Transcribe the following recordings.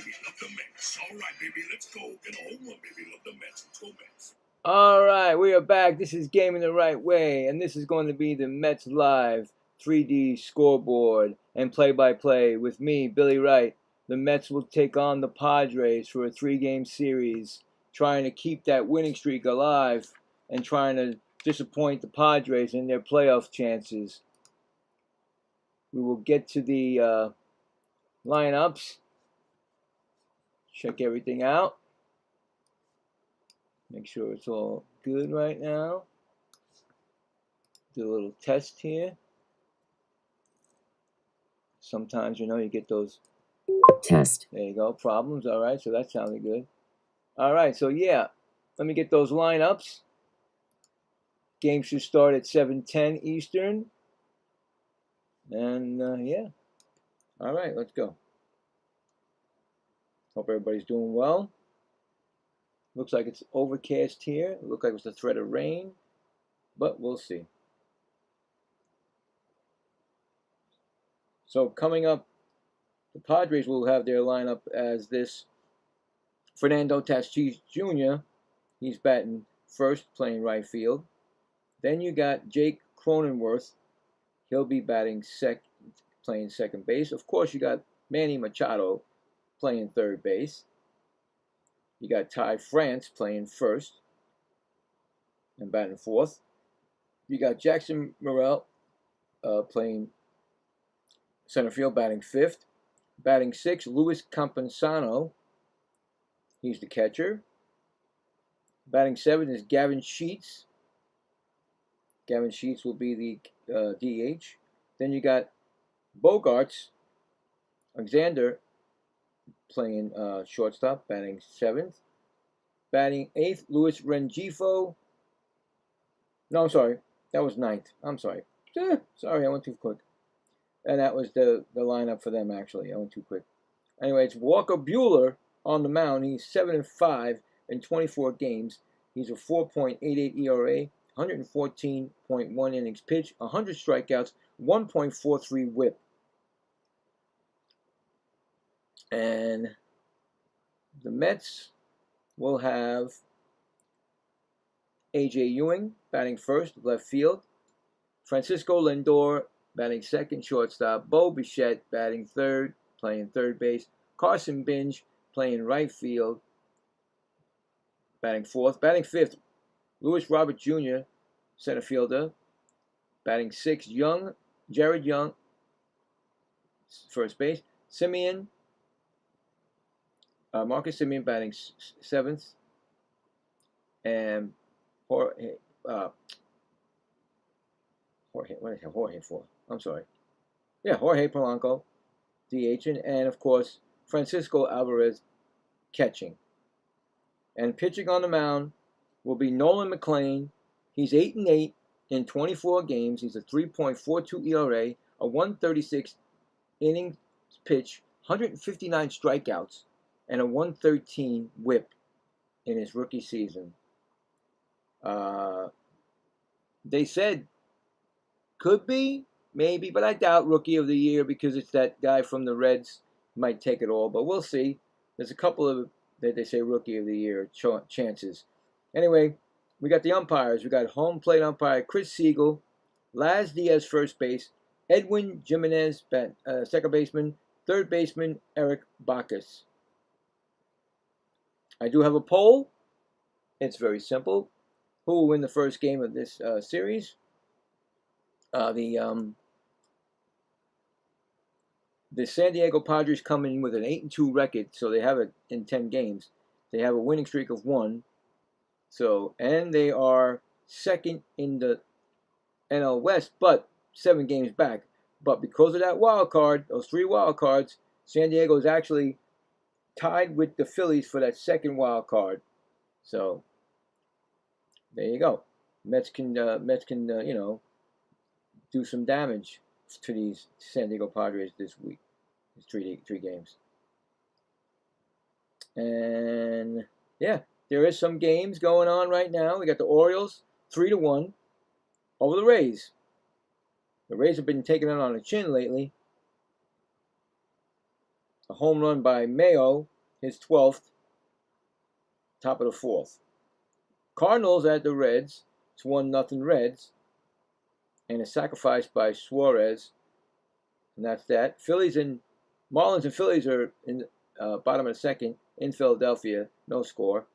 baby. Love the Mets. All right, baby. Let's go. Get a home run, baby. Love the Mets. Let's go, Mets. All right, we are back. This is Gaming the Right Way, and this is going to be the Mets Live 3D scoreboard and play-by-play with me, Billy Wright. The Mets will take on the Padres for a 3-game series, trying to keep that winning streak alive and trying to disappoint the Padres in their playoff chances. We will get to the lineups, check everything out. Make sure it's all good right now. Do a little test here. Sometimes, you get those test. There you go, problems. All right, so that sounded good. All right, so yeah, let me get those lineups. Game should start at 7:10 Eastern. And yeah, all right, let's go. Hope everybody's doing well. Looks like it's overcast here. It looks like it's a threat of rain, but we'll see. So coming up, the Padres will have their lineup as this. Fernando Tatis Jr., he's batting first, playing right field. Then you got Jake Cronenworth. He'll be batting playing second base. Of course, you got Manny Machado playing third base. You got Ty France playing first and batting fourth. You got Jackson Morrell playing center field, batting fifth. Batting sixth, Luis Campusano. He's the catcher. Batting seventh is Gavin Sheets. Gavin Sheets will be the DH. Then you got Bogarts, Alexander playing shortstop, batting seventh. Batting eighth, Luis Rengifo. No, I'm sorry. That was ninth. I'm sorry. Sorry, I went too quick. And that was the lineup for them, actually. I went too quick. Anyway, it's Walker Buehler on the mound. He's 7-5 in 24 games. He's a 4.88 ERA, 114.1 innings pitched, 100 strikeouts, 1.43 WHIP. And the Mets will have A.J. Ewing batting first, left field. Francisco Lindor batting second, shortstop. Bo Bichette batting third, playing third base. Carson Binge playing right field, batting fourth. Batting fifth, Louis Robert Jr., center fielder. Batting sixth, Jared Young, first base. Marcus Semien batting seventh. And Jorge, what is Jorge for? I'm sorry. Yeah, Jorge Polanco, DHing, and of course, Francisco Alvarez catching. And pitching on the mound will be Nolan McLean. He's 8-8 in 24 games. He's a 3.42 ERA, a 136 innings pitch, 159 strikeouts, and a 113 WHIP in his rookie season. They said could be, maybe, but I doubt Rookie of the Year because it's that guy from the Reds might take it all, but we'll see. There's a couple of that they say Rookie of the Year chances. Anyway, we got the umpires. We got home plate umpire Chris Siegel, Laz Diaz first base, Edwin Jimenez second baseman, third baseman Eric Bacchus. I do have a poll. It's very simple. Who will win the first game of this series? The San Diego Padres come in with an 8-2 record, so they have it in 10 games. They have a winning streak of 1. So, and they are second in the NL West, but 7 games back. But because of that wild card, those 3 wild cards, San Diego is actually tied with the Phillies for that second wild card. So, there you go. Mets can do some damage to these San Diego Padres this week. It's 3 games. And yeah, there is some games going on right now. We got the Orioles 3-1 over the Rays. The Rays have been taking it on the chin lately. A home run by Mayo, his 12th, top of the 4th. Cardinals at the Reds. It's 1-0 Reds. And a sacrifice by Suarez. And that's that. Marlins and Phillies are in bottom of the second in Philadelphia. No score.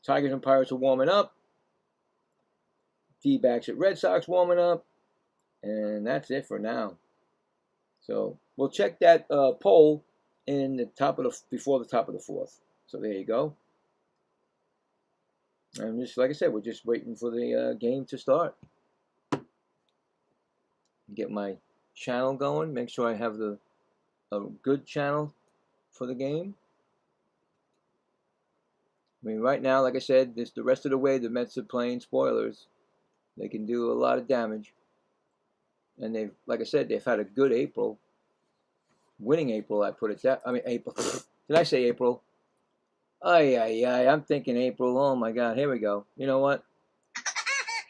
Tigers and Pirates are warming up. D-backs at Red Sox warming up. And that's it for now. So we'll check that poll in the before the top of the 4th. So there you go. And just like I said, we're just waiting for the game to start. Get my channel going. Make sure I have a good channel for the game. I mean, right now, like I said, the rest of the way the Mets are playing spoilers. They can do a lot of damage. And like I said, they've had a good April. Winning April, I put it that. I mean, April. Did I say April? I'm thinking April. Oh my God, here we go. You know what?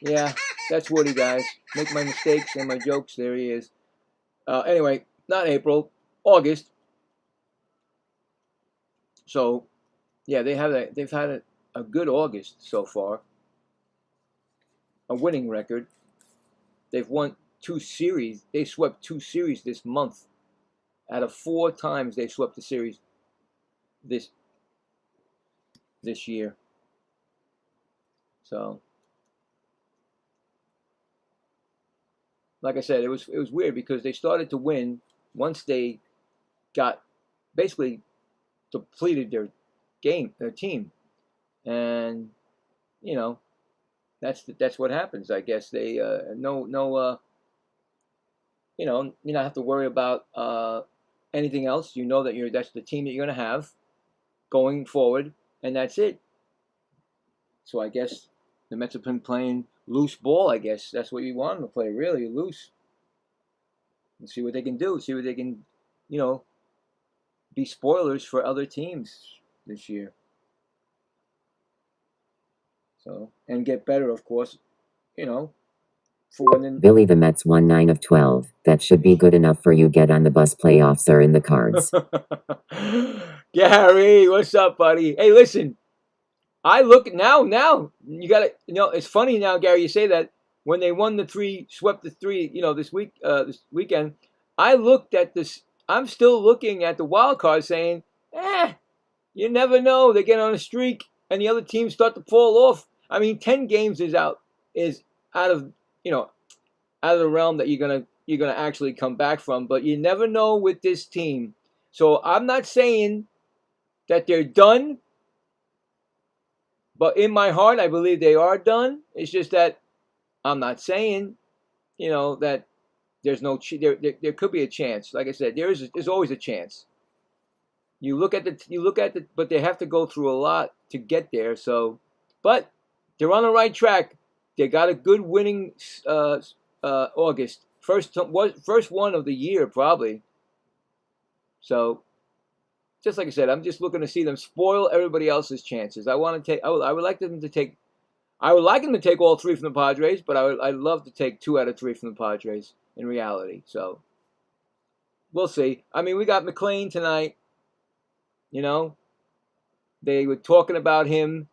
Yeah, that's Woody, guys. Make my mistakes and my jokes. There he is. Anyway, not April, August. So, yeah, they've had a good August so far. A winning record. They've won 2 series. They swept 2 series this month. Out of 4 times they swept the series this year. So, like I said, it was weird because they started to win once they got basically depleted their team, and you know that's what happens. I guess they you don't have to worry about anything else. You know that that's the team that you're going to have going forward, and that's it. So I guess the Mets have been playing loose ball. I guess that's what you want them to play, really loose. And see what they can do. See what they can, be spoilers for other teams this year. So, and get better, of course, for when Billy, the Mets won 9 of 12. That should be good enough for you. Get on the bus. Playoffs are in the cards. Gary, what's up, buddy? Hey, listen, I look now you got to, it's funny now, Gary, you say that when they swept the 3, this weekend, I looked at this, I'm still looking at the wild card saying, you never know. They get on a streak and the other teams start to fall off. I mean, 10 games is out of the realm that you're gonna actually come back from, but you never know with this team. So I'm not saying that they're done, but in my heart, I believe they are done. It's just that I'm not saying, that there's no there could be a chance. Like I said, there's always a chance. You look at the, but they have to go through a lot to get there. So, but they're on the right track. They got a good winning August, first one of the year probably. So, just like I said, I'm just looking to see them spoil everybody else's chances. I would like them to take all 3 from the Padres, but I'd love to take 2 out of 3 from the Padres in reality. So, we'll see. I mean, we got McLean tonight. They were talking about him,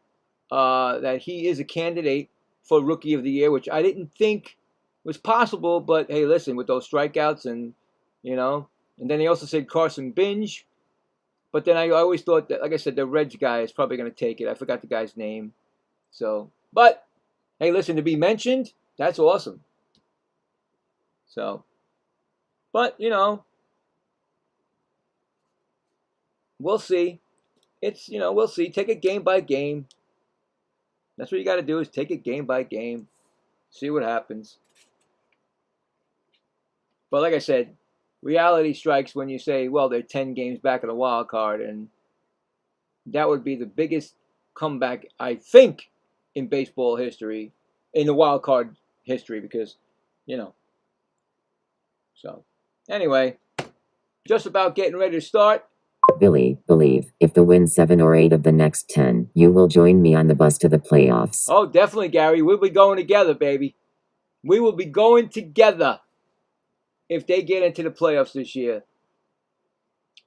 that he is a candidate for Rookie of the Year, which I didn't think was possible. But hey, listen, with those strikeouts and then they also said Carson Binge. But then I always thought that, like I said, the Reds guy is probably going to take it. I forgot the guy's name. So, but hey, listen, to be mentioned, that's awesome. So, but we'll see. We'll see. Take it game by game. That's what you got to do, is take it game by game. See what happens. But like I said, reality strikes when you say, well, they're 10 games back in the wild card, and that would be the biggest comeback, I think, in baseball history, in the wild card history, because, So, anyway, just about getting ready to start. Billy, believe, if the win 7 or 8 of the next 10, you will join me on the bus to the playoffs. Oh, definitely, Gary. We'll be going together, baby. We will be going together if they get into the playoffs this year.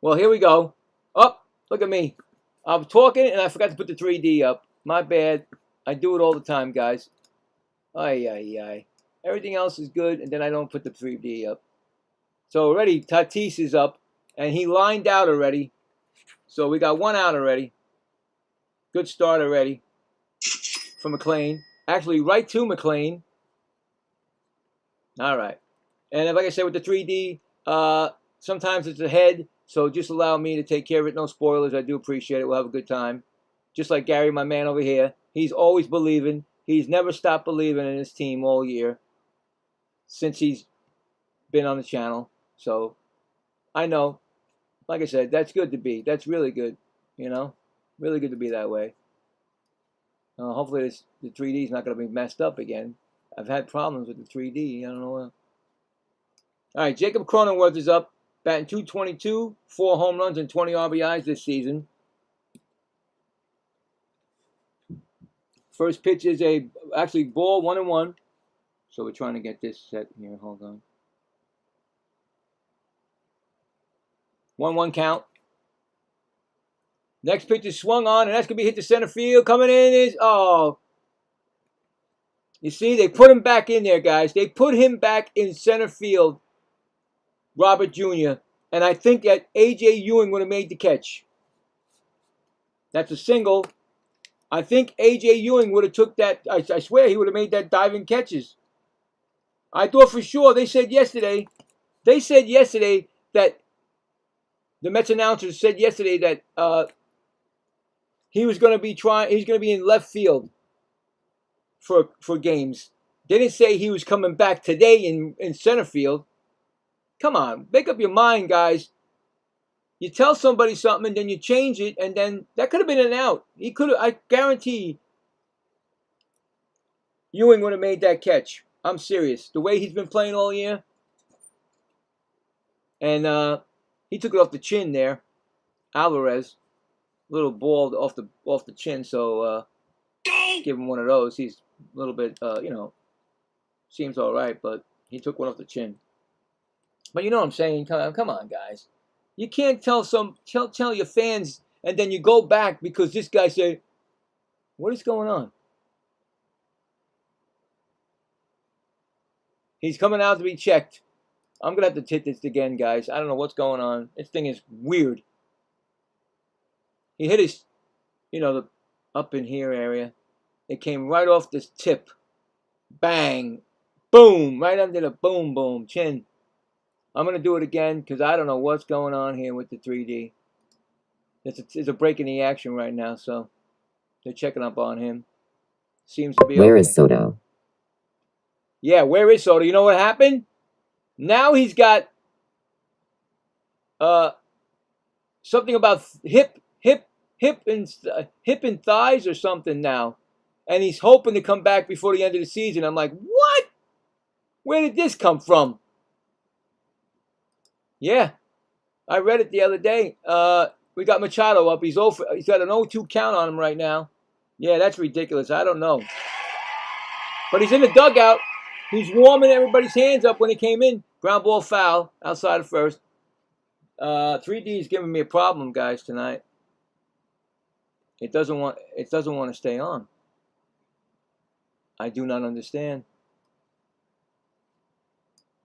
Well, here we go. Oh, look at me. I'm talking and I forgot to put the 3D up. My bad. I do it all the time, guys. Ay, ay, ay. Everything else is good, and then I don't put the 3D up. So already, Tatis is up, and he lined out already. So we got one out already. Good start already for McLean. Actually, right to McLean. All right. And like I said, with the 3D, sometimes it's ahead, so just allow me to take care of it. No spoilers. I do appreciate it. We'll have a good time. Just like Gary, my man over here. He's always believing. He's never stopped believing in his team all year since he's been on the channel. So I know, like I said, that's good to be. That's really good, you know? Really good to be that way. Hopefully the 3D is not going to be messed up again. I've had problems with the 3D. I don't know what. All right, Jacob Cronenworth is up, batting .222, 4 home runs and 20 RBIs this season. First pitch is actually ball 1-1. So we're trying to get this set here. Hold on. 1-1 count. Next pitch is swung on, and that's going to be hit to center field. Coming in is, oh. You see, they put him back in there, guys. They put him back in center field, Robert Jr., and I think that A.J. Ewing would have made the catch. That's a single. I think A.J. Ewing would have took that. I swear he would have made that diving catches. I thought for sure. They said yesterday that the Mets announcers said yesterday that he was going to be he's going to be in left field for games. They didn't say he was coming back today in center field. Come on, make up your mind, guys. You tell somebody something and then you change it, and then that could have been an out. He could have. I guarantee Ewing would have made that catch. I'm serious. The way he's been playing all year, and he took it off the chin there. Alvarez, little ball off the chin. So give him one of those. He's a little bit, seems all right, but he took one off the chin. But you know what I'm saying? Come on, guys. You can't tell your fans and then you go back because this guy said, what is going on? He's coming out to be checked. I'm going to have to hit this again, guys. I don't know what's going on. This thing is weird. He hit his, the up in here area. It came right off this tip. Bang. Boom. Right under the boom, boom. Chin. I'm going to do it again because I don't know what's going on here with the 3D. It's a break in the action right now, so they're checking up on him. Seems to be Where okay. is Soto? Yeah, where is Soto? You know what happened? Now he's got something about hip and thighs or something now. And he's hoping to come back before the end of the season. I'm like, what? Where did this come from? Yeah, I read it the other day. We got Machado up. He's got an 0-2 count on him right now. Yeah, that's ridiculous. I don't know. But he's in the dugout. He's warming everybody's hands up when he came in. Ground ball foul outside of first. 3D is giving me a problem, guys, tonight. It doesn't want to stay on. I do not understand.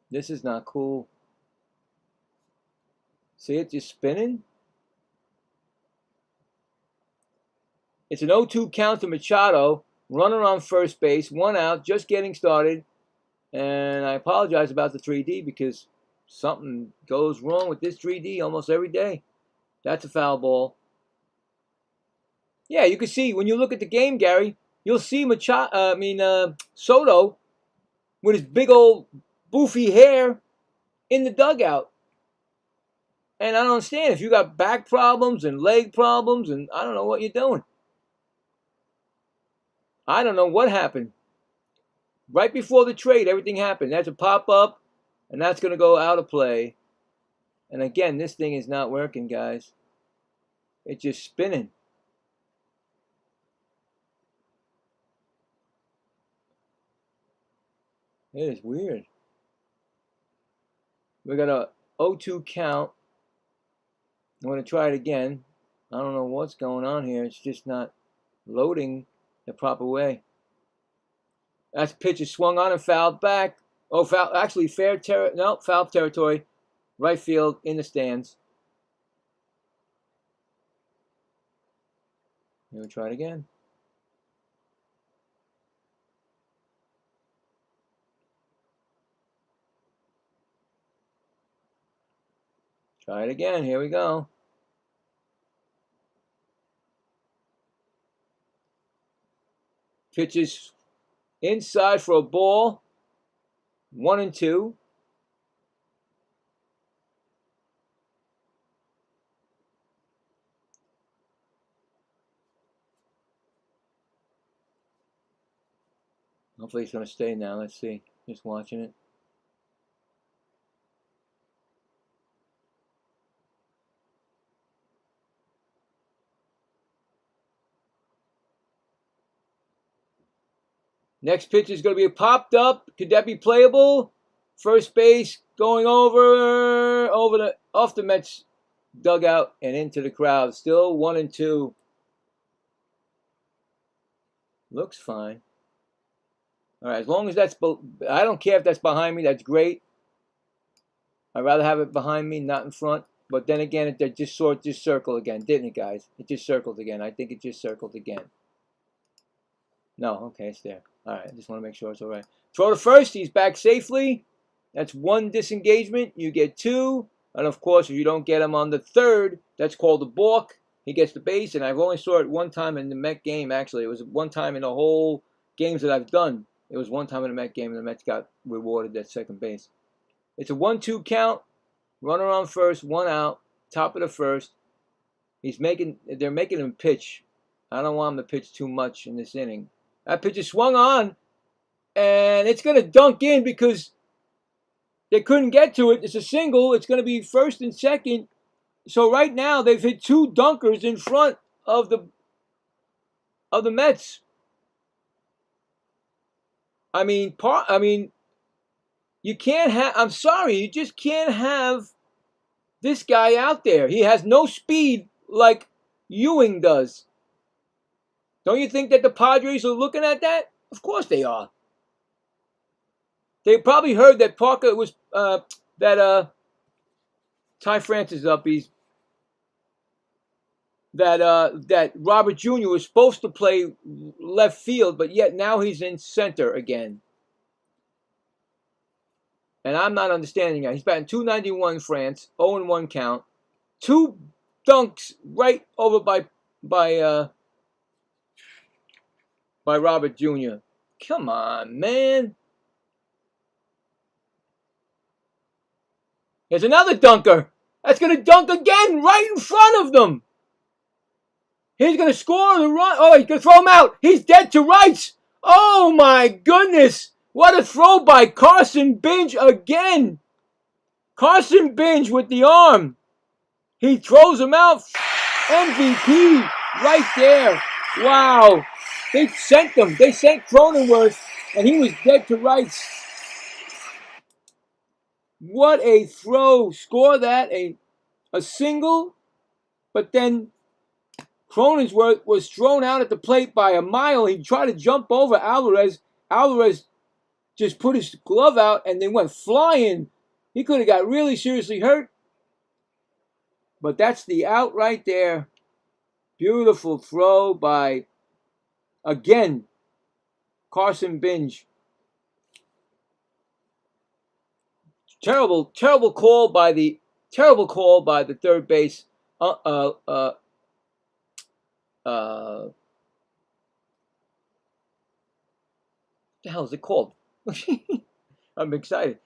This is not cool. See it just spinning? It's an 0-2 count to Machado. Runner on first base. 1 out. Just getting started. And I apologize about the 3D because something goes wrong with this 3D almost every day. That's a foul ball. Yeah, you can see when you look at the game, Gary, you'll see Soto with his big old boofy hair in the dugout. And I don't understand if you got back problems and leg problems and I don't know what you're doing. I don't know what happened. Right before the trade, everything happened. That's a pop-up, and that's going to go out of play. And again, this thing is not working, guys. It's just spinning. It is weird. We got a 0-2 count. I'm going to try it again. I don't know what's going on here. It's just not loading the proper way. That pitch is swung on and fouled back. Oh, foul! Actually, foul territory. Right field in the stands. We'll try it again. Try it again. Here we go. Pitches inside for a ball. 1-2. Hopefully it's going to stay now. Let's see. Just watching it. Next pitch is going to be popped up. Could that be playable? First base going off the Mets dugout and into the crowd. Still 1-2. Looks fine. All right, as long as that's, I don't care if that's behind me. That's great. I'd rather have it behind me, not in front. But then again, it just circled again, didn't it, guys? It just circled again. I think it just circled again. No, okay, it's there. All right, I just want to make sure it's all right. Throw to first. He's back safely. That's 1 disengagement. You get 2. And, of course, if you don't get him on the third, that's called a balk. He gets the base, and I've only saw it one time in the Met game, actually. It was one time in the whole games that I've done. It was one time in the Met game, and the Mets got rewarded at second base. It's a 1-2 count. Runner on first, 1 out. Top of the first. They're making him pitch. I don't want him to pitch too much in this inning. That pitch is swung on, and it's going to dunk in because they couldn't get to it. It's a single. It's going to be first and second. So right now they've hit 2 dunkers in front of the Mets. I mean, you can't have. I'm sorry, you just can't have this guy out there. He has no speed like Ewing does. Don't you think that the Padres are looking at that? Of course they are. They probably heard that Parker was Ty France is up. That Robert Jr. was supposed to play left field, but yet now he's in center again. And I'm not understanding that. He's batting .291 France, 0-1 count, 2 dunks right over by Robert Jr. Come on, man. Here's another dunker. That's going to dunk again right in front of them. He's going to score the run. Oh, he's going to throw him out. He's dead to rights. Oh, my goodness. What a throw by Carson Binge again. Carson Binge with the arm. He throws him out. MVP right there. Wow. They sent them. They sent Cronenworth, and he was dead to rights. What a throw. Score that. A single. But then Cronenworth was thrown out at the plate by a mile. He tried to jump over Alvarez. Alvarez just put his glove out and then went flying. He could have got really seriously hurt. But that's the out right there. Beautiful throw by, again, Carson Binge. Terrible call by the third base. What the hell is it called? I'm excited.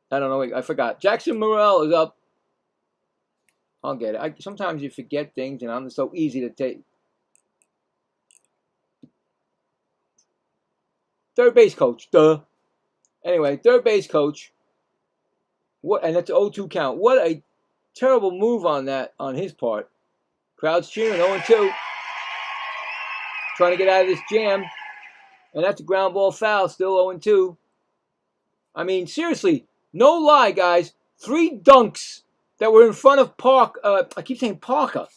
I don't know. I forgot. Jackson Morrell is up. I'll get it. Sometimes you forget things, and I'm so easy to take. Third base coach. Duh. Anyway, third base coach. What? And that's an 0-2 count. What a terrible move on his part. Crowd's cheering. 0-2. Trying to get out of this jam. And that's a ground ball foul. Still 0-2. I mean, seriously. No lie, guys. 3 dunks that were in front of I keep saying Parker.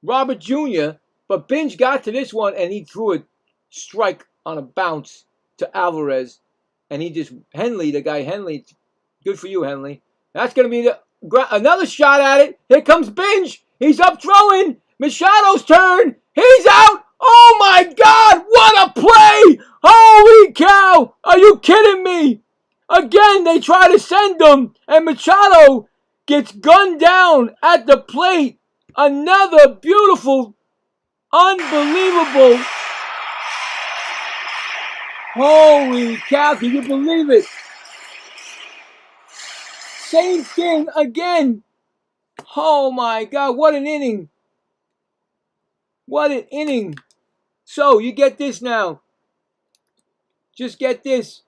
Robert Jr., but Binge got to this one and he threw a strike on a bounce to Alvarez. And he just, Henley, the guy Henley, good for you, Henley. That's going to be another shot at it. Here comes Binge. He's up throwing. Machado's turn. He's out. Oh my God, what a play! Holy cow! Are you kidding me? Again, they try to send him, and Machado gets gunned down at the plate. Another beautiful, unbelievable. Holy cow, can you believe it? Same thing again. Oh my God, what an inning. What an inning. So, you get this now. Just get this.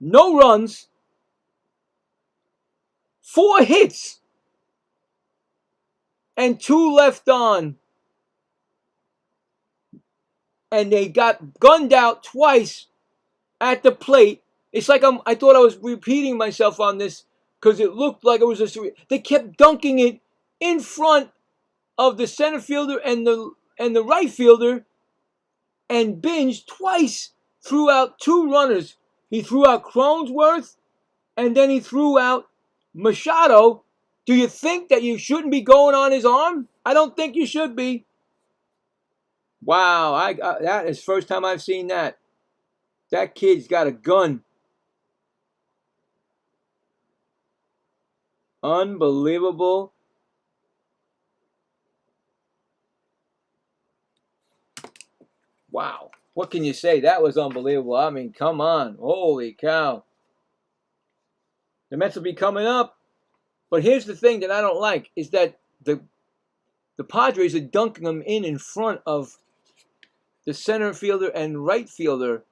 No runs. 4 hits. And 2 left on. And they got gunned out twice at the plate. It's like I thought I was repeating myself on this because it looked like it was they kept dunking it in front of the center fielder and the right fielder, and Binge twice threw out 2 runners. He threw out Cronenworth, and then he threw out Machado. Do you think that you shouldn't be going on his arm? I don't think you should be. Wow, that is the first time I've seen that. That kid's got a gun. Unbelievable. Wow. What can you say? That was unbelievable. I mean, come on. Holy cow. The Mets will be coming up. But here's the thing that I don't like is that the Padres are dunking them in front of the center fielder and right fielder.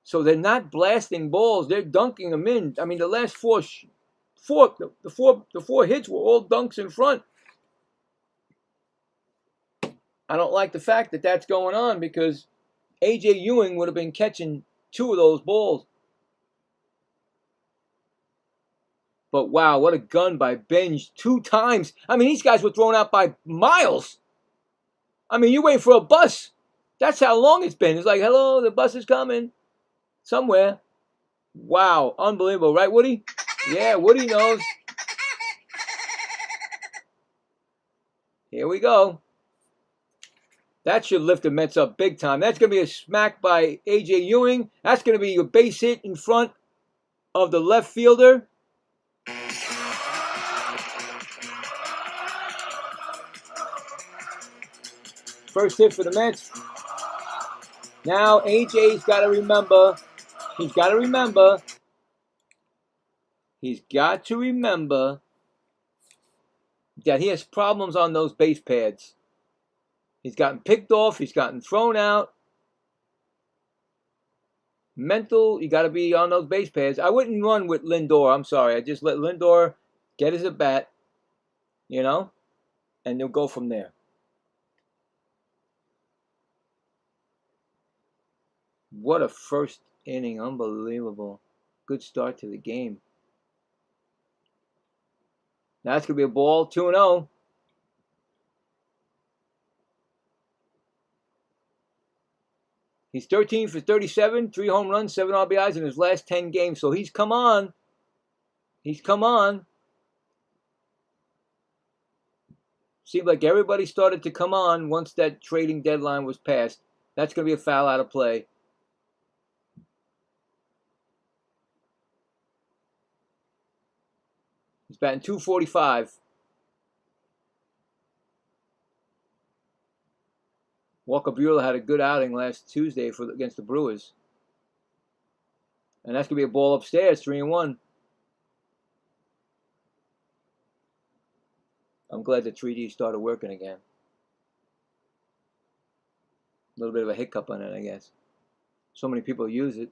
So they're not blasting balls. They're dunking them in. I mean, the last four hits were all dunks in front. I don't like the fact that that's going on because A.J. Ewing would have been catching 2 of those balls. But wow, what a gun by Binge 2 times. I mean, these guys were thrown out by miles. I mean, you wait for a bus. That's how long it's been. It's like, hello, the bus is coming. Somewhere. Wow, unbelievable. Right, Woody? Yeah, Woody knows. Here we go. That should lift the Mets up big time. That's going to be a smack by A.J. Ewing. That's going to be a base hit in front of the left fielder. First hit for the Mets. Now A.J.'s got to remember. He's got to remember that he has problems on those base pads. He's gotten picked off. He's gotten thrown out. Mental, you got to be on those base pads. I wouldn't run with Lindor. I'm sorry. I just let Lindor get his at bat, and they'll go from there. What a first inning. Unbelievable. Good start to the game. Now it's going to be a ball, 2-0. He's 13 for 37, 3 home runs, 7 RBIs in his last 10 games. So he's come on. Seemed like everybody started to come on once that trading deadline was passed. That's going to be a foul out of play. He's batting .245. Walker Buehler had a good outing last Tuesday against the Brewers. And that's going to be a ball upstairs, 3-1. I'm glad the 3D started working again. A little bit of a hiccup on it, I guess. So many people use it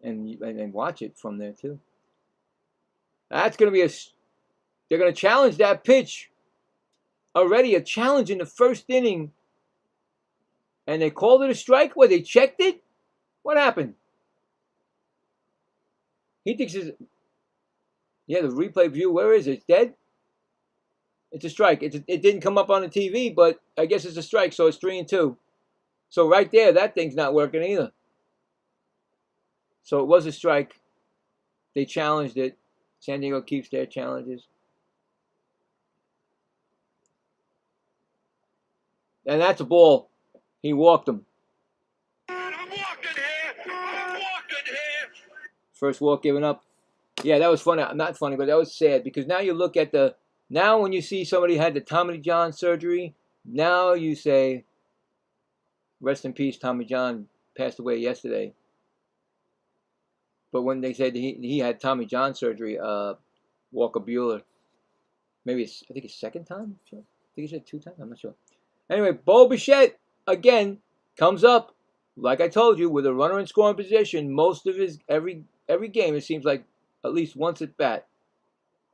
and watch it from there, too. That's going to be they're going to challenge that pitch. Already a challenge in the first inning. And they called it a strike? Where they checked it? What happened? He thinks it's, yeah, the replay view, where is it? It's dead? It's a strike. It didn't come up on the TV, but I guess it's a strike, so it's 3-2. So right there, that thing's not working either. So it was a strike. They challenged it. San Diego keeps their challenges. And that's a ball. He walked him. I'm walking here. I'm walking here. First walk given up. Yeah, that was funny. Not funny, but that was sad because now you look at the, now when you see somebody had the Tommy John surgery, now you say, rest in peace, Tommy John passed away yesterday. But when they said he had Tommy John surgery, Walker Buehler, maybe it's, I think it's second time. I think he said 2 times. I'm not sure. Anyway, Bo Bichette again comes up, like I told you, with a runner in scoring position. Most of his every game, it seems like at least once at bat,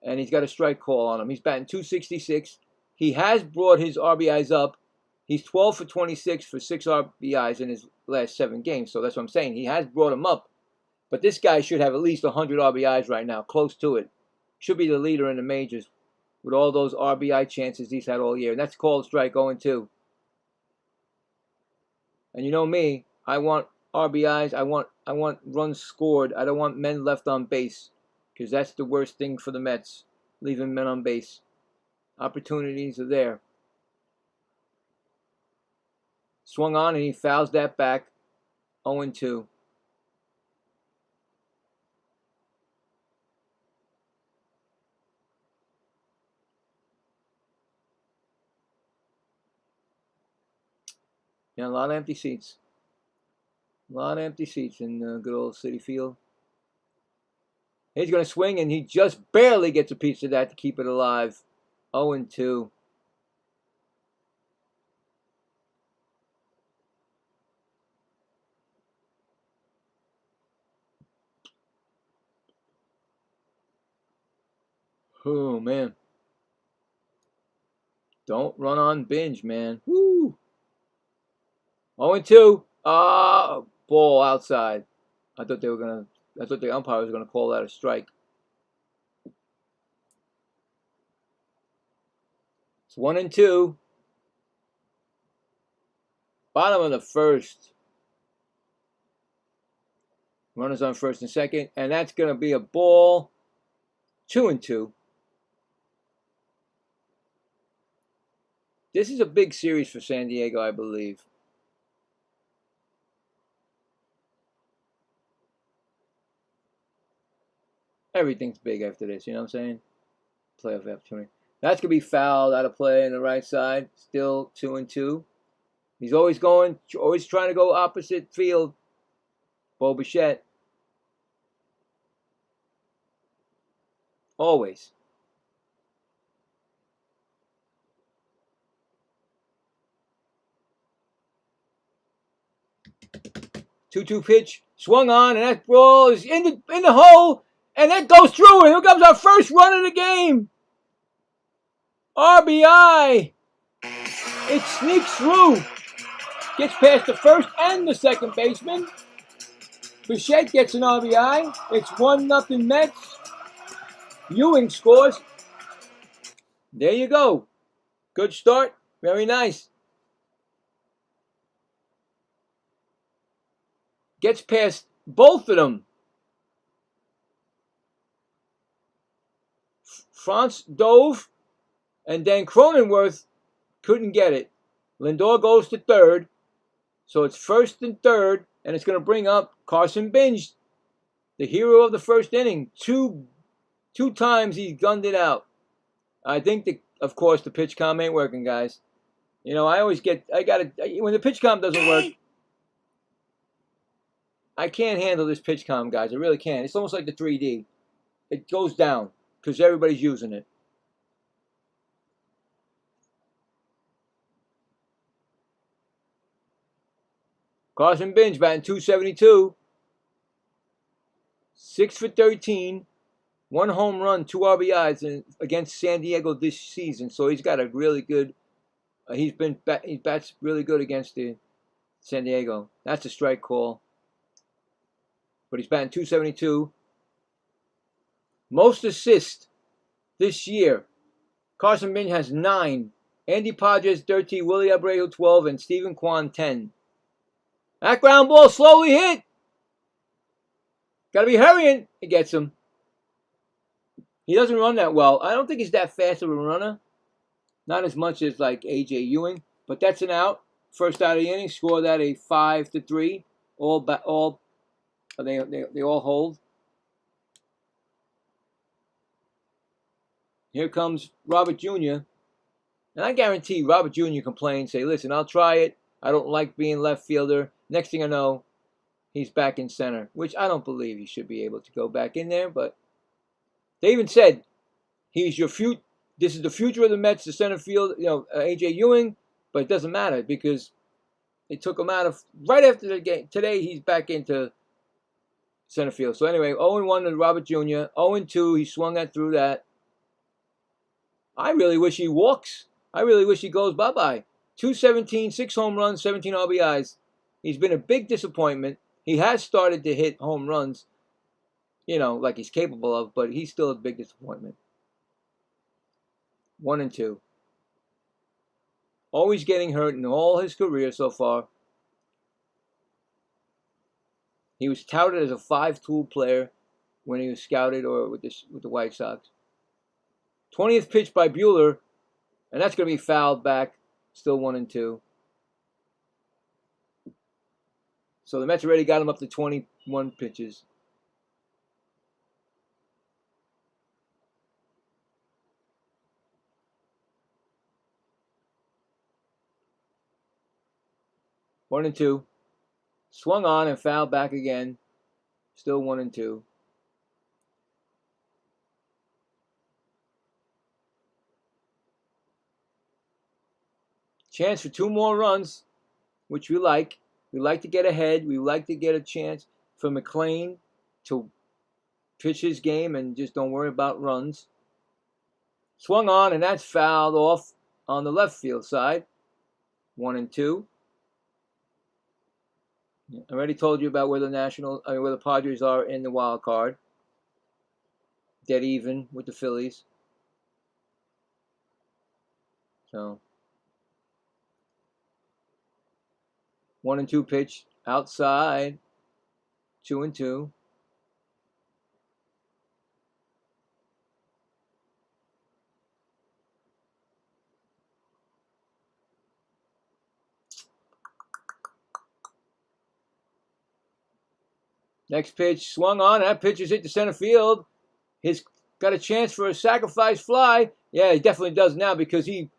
and he's got a strike call on him. He's batting .266. He has brought his RBIs up. He's 12 for 26 for 6 RBIs in his last 7 games. So that's what I'm saying. He has brought him up. But this guy should have at least 100 RBIs right now, close to it. Should be the leader in the majors with all those RBI chances he's had all year. And that's called strike 0-2. And you know me, I want RBIs. I want runs scored. I don't want men left on base because that's the worst thing for the Mets, leaving men on base. Opportunities are there. Swung on and he fouls that back. 0-2. Yeah, a lot of empty seats. A lot of empty seats in good old Citi Field. He's going to swing, and he just barely gets a piece of that to keep it alive. 0-2. Oh, man. Don't run on binge, man. Woo! 0-2. Ball outside. I thought the umpire was gonna call that a strike. It's 1-2. Bottom of the first. Runners on first and second, and that's gonna be a ball. 2-2. This is a big series for San Diego, I believe. Everything's big after this, you know what I'm saying? Playoff opportunity. That's going to be fouled out of play on the right side. Still 2-2. He's always trying to go opposite field. Bo Bichette. Always. 2-2 pitch. Swung on, and that ball is in the hole. And that goes through, and here comes our first run of the game. RBI. It sneaks through. Gets past the first and the second baseman. Bichette gets an RBI. It's 1-0 Mets. Ewing scores. There you go. Good start. Very nice. Gets past both of them. France dove, and then Cronenworth couldn't get it. Lindor goes to third, so it's first and third, and it's going to bring up Carson Binge, the hero of the first inning. Two times he gunned it out. I think, of course, the pitch comm ain't working, guys. You know, when the pitch comm doesn't work, I can't handle this pitch comm, guys. I really can't. It's almost like the 3D. It goes down because everybody's using it. Carson Binge batting .272. 6 for 13. 1 home run, 2 RBIs against San Diego this season. So he's got a really good. He bats really good against the San Diego. That's a strike call. But he's batting .272. Most assists this year. Carson Bench has 9. Andy Padres 13, Willie Abreu 12, and Stephen Kwan 10. That ground ball slowly hit. Gotta be hurrying. He gets him. He doesn't run that well. I don't think he's that fast of a runner. Not as much as like A.J. Ewing, but that's an out. First out of the inning, score that a 5-3. They all hold. Here comes Robert Jr. And I guarantee Robert Jr. complains, say, listen, I'll try it. I don't like being left fielder. Next thing I know, he's back in center, which I don't believe he should be able to go back in there. But they even said, he's your future. This is the future of the Mets, the center field, A.J. Ewing. But it doesn't matter because they took him out of right after the game. Today, he's back into center field. So anyway, 0-1 to Robert Jr. 0-2, he swung that through that. I really wish he walks. I really wish he goes bye-bye. 217, 6 home runs, 17 RBIs. He's been a big disappointment. He has started to hit home runs, like he's capable of, but he's still a big disappointment. 1-2. Always getting hurt in all his career so far. He was touted as a 5-tool player when he was scouted or with the White Sox. 20th pitch by Buehler, and that's going to be fouled back. Still 1-2. So the Mets already got him up to 21 pitches. One and two. Swung on and fouled back again. Still 1-2. Chance for 2 more runs, which we like. We like to get ahead. We like to get a chance for McClain to pitch his game and just don't worry about runs. Swung on, and that's fouled off on the left field side. 1-2. I already told you about where the Padres are in the wild card. Dead even with the Phillies. So 1-2 pitch outside. 2-2. Next pitch swung on. That pitch is hit to center field. He's got a chance for a sacrifice fly. Yeah, he definitely does now because he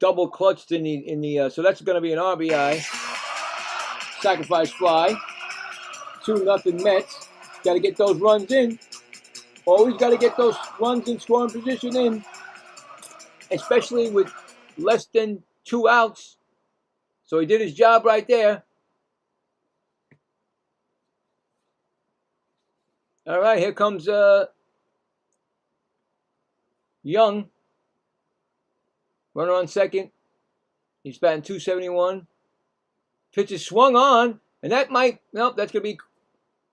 double clutched in the so that's going to be an RBI. Sacrifice fly. 2-0 Mets. Got to get those runs in. Always got to get those runs in scoring position in, especially with less than 2 outs. So he did his job right there. All right, here comes Young. Runner on second. He's batting .271. Pitch is swung on, and that's going to be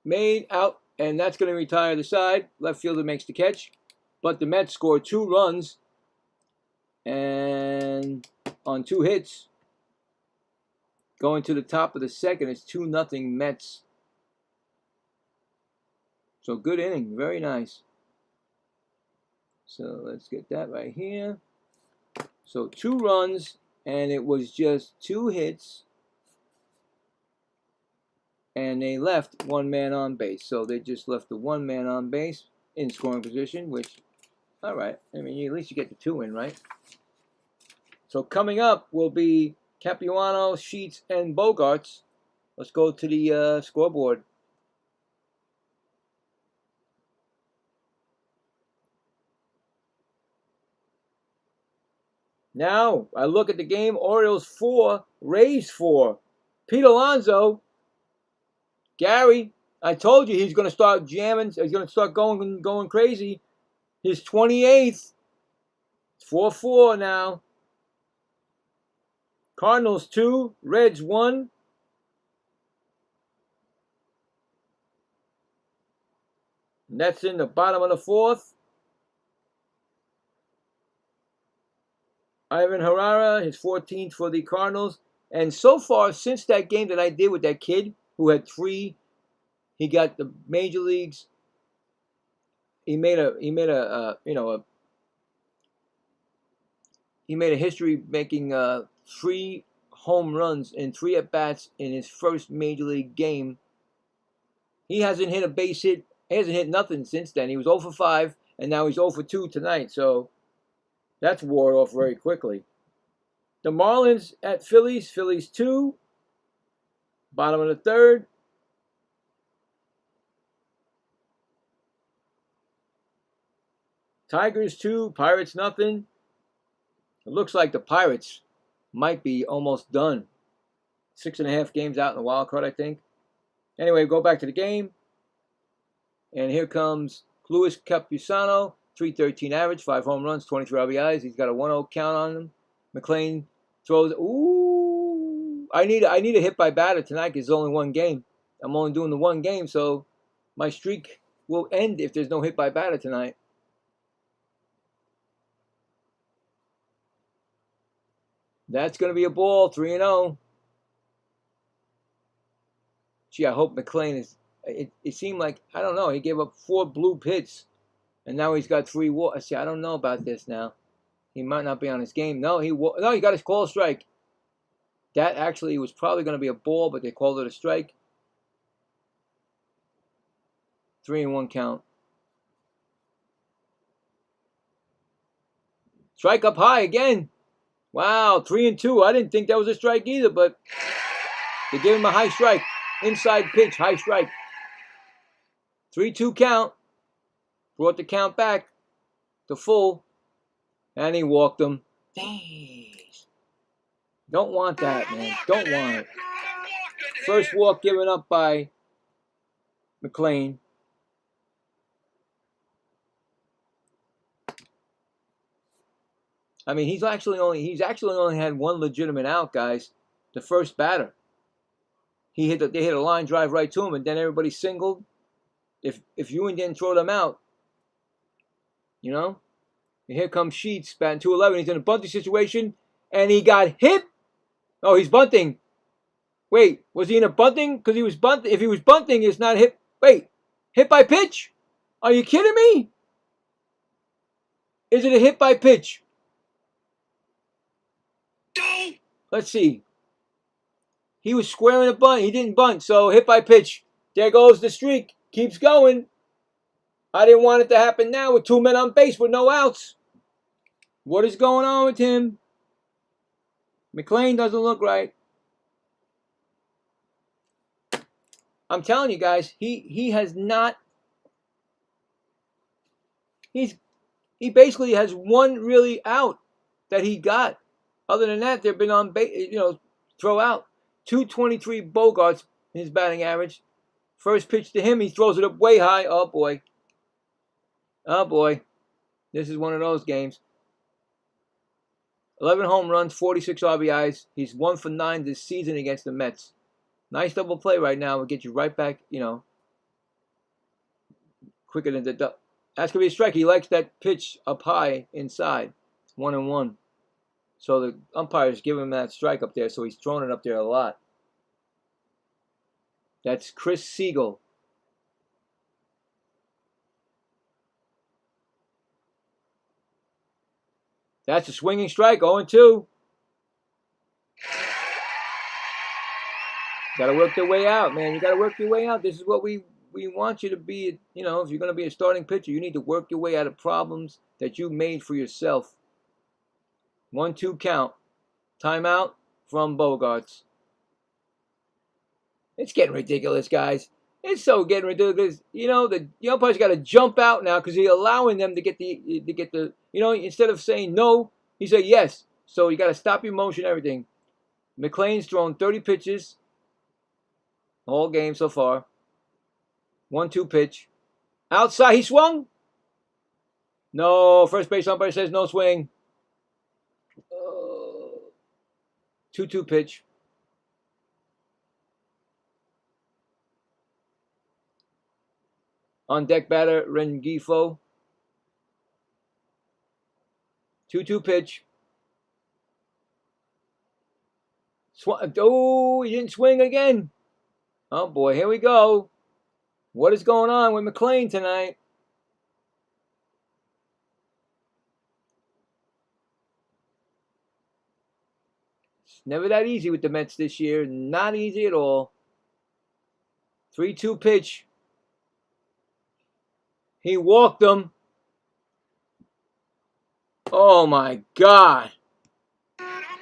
made out, and that's going to retire the side. Left fielder makes the catch. But the Mets score 2 runs and on 2 hits. Going to the top of the second, it's 2-0 Mets. So good inning, very nice. So let's get that right here. So 2 runs, and it was just 2 hits. And they left 1 man on base. So they just left the 1 man on base in scoring position, which, all right. I mean, at least you get the 2 in, right? So coming up will be Capuano, Sheets, and Bogarts. Let's go to the scoreboard. Now, I look at the game. Orioles 4, Rays 4. Pete Alonso, Gary, I told you he's going to start jamming. He's going to start going crazy. His 28th. 4-4 now. Cardinals 2, Reds 1. And that's in the bottom of the fourth. Ivan Herrera, his 14th for the Cardinals. And so far, since that game that I did with that kid who had 3, he got the major leagues. He made a history making 3 home runs in 3 at bats in his first major league game. He hasn't hit a base hit. He hasn't hit nothing since then. He was 0 for 5, and now he's 0 for 2 tonight. So that's wore off very quickly. The Marlins at Phillies. Phillies 2. Bottom of the third. Tigers 2. Pirates nothing. It looks like the Pirates might be almost done. 6.5 games out in the wild card, I think. Anyway, go back to the game. And here comes Luis Campusano. 313 average, 5 home runs, 23 RBIs. He's got a 1-0 count on him. McClain throws. Ooh! I need a hit by batter tonight because it's only 1 game. I'm only doing the 1 game, so my streak will end if there's no hit by batter tonight. That's going to be a ball, 3-0. Gee, I hope McClain is. It seemed like, I don't know, he gave up 4 blue hits, and now he's got 3 walks. See, I don't know about this now. He might not be on his game. No, he got his call strike. That actually was probably going to be a ball, but they called it a strike. 3-1 count. Strike up high again. Wow, 3-2. I didn't think that was a strike either, but they gave him a high strike. Inside pitch, high strike. 3-2 count. Brought the count back to full. And he walked him. Dang. Don't want that, man. Don't want it. First walk given up by McClain. I mean, he's actually only had 1 legitimate out, guys. The first batter. They hit a line drive right to him, and then everybody singled. If Ewing didn't throw them out, you know. And here comes Sheets, batting 211. He's in a bunting situation, and he got hit. Oh, he's bunting. Wait, was he in a bunting? Because he was bunting. If he was bunting, it's not hit. Wait, hit by pitch? Are you kidding me? Is it a hit by pitch? Let's see. He was squaring a bunt. He didn't bunt, so hit by pitch. There goes the streak. Keeps going. I didn't want it to happen now with 2 men on base with no outs. What is going on with him? McClain doesn't look right. I'm telling you guys, he has not. He basically has 1 really out that he got. Other than that, they've been on base, throw out. 223 Bogarts in his batting average. First pitch to him, he throws it up way high. Oh boy. Oh boy. This is one of those games. 11 home runs, 46 RBIs. He's 1 for 9 this season against the Mets. Nice double play right now. Will get you right back, quicker than the. That's going to be a strike. He likes that pitch up high inside. 1-1. So the umpires give him that strike up there, so he's throwing it up there a lot. That's Chris Siegel. That's a swinging strike, 0-2. Got to work their way out, man. You got to work your way out. This is what we want you to be. If you're going to be a starting pitcher, you need to work your way out of problems that you made for yourself. 1-2 count. Timeout from Bogarts. It's getting ridiculous, guys. It's so getting ridiculous. The umpire's got to jump out now because he's allowing them to get the. Instead of saying no, he said yes. So you got to stop your motion, everything. McClain's thrown 30 pitches. The whole game so far. 1-2 pitch. Outside, he swung. No, first base umpire says no swing. 2-2 pitch. On deck batter, Rengifo. 2-2 pitch. Oh, he didn't swing again. Oh boy, here we go. What is going on with McLean tonight? It's never that easy with the Mets this year. Not easy at all. 3-2 pitch. He walked him. Oh my God.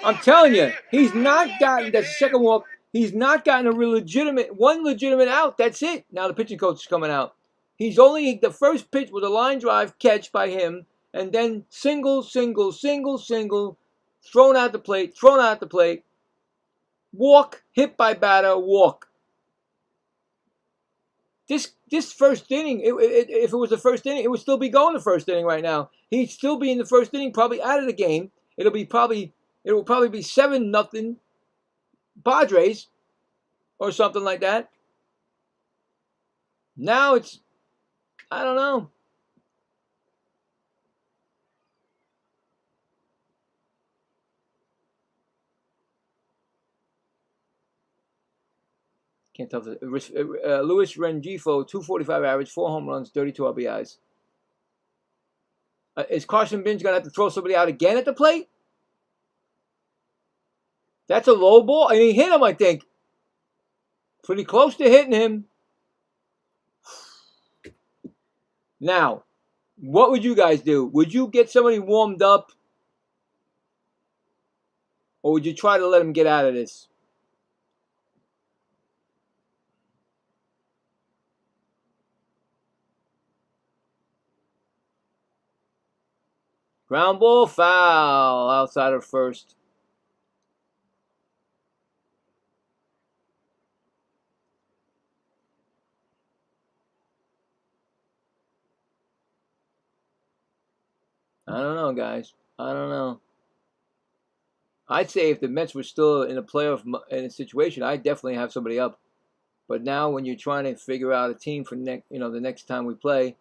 I'm telling you, he's not gotten that second walk. He's not gotten one legitimate out. That's it. Now the pitching coach is coming out. The first pitch was a line drive catch by him, and then single, thrown out the plate, walk, hit by batter, walk. This first inning, if it was the first inning, it would still be going the first inning right now. He'd still be in the first inning, probably out of the game. It will probably be 7-0 Padres or something like that. Now it's, I don't know. Can't tell. Luis Rengifo, 245 average, 4 home runs, 32 RBIs. Is Carson Bench going to have to throw somebody out again at the plate? That's a low ball. And he hit him, I think. Pretty close to hitting him. Now, what would you guys do? Would you get somebody warmed up? Or would you try to let him get out of this? Ground ball, foul, outside of first. I don't know, guys. I don't know. I'd say if the Mets were still in a playoff situation, I'd definitely have somebody up. But now, when you're trying to figure out a team for the next time we play,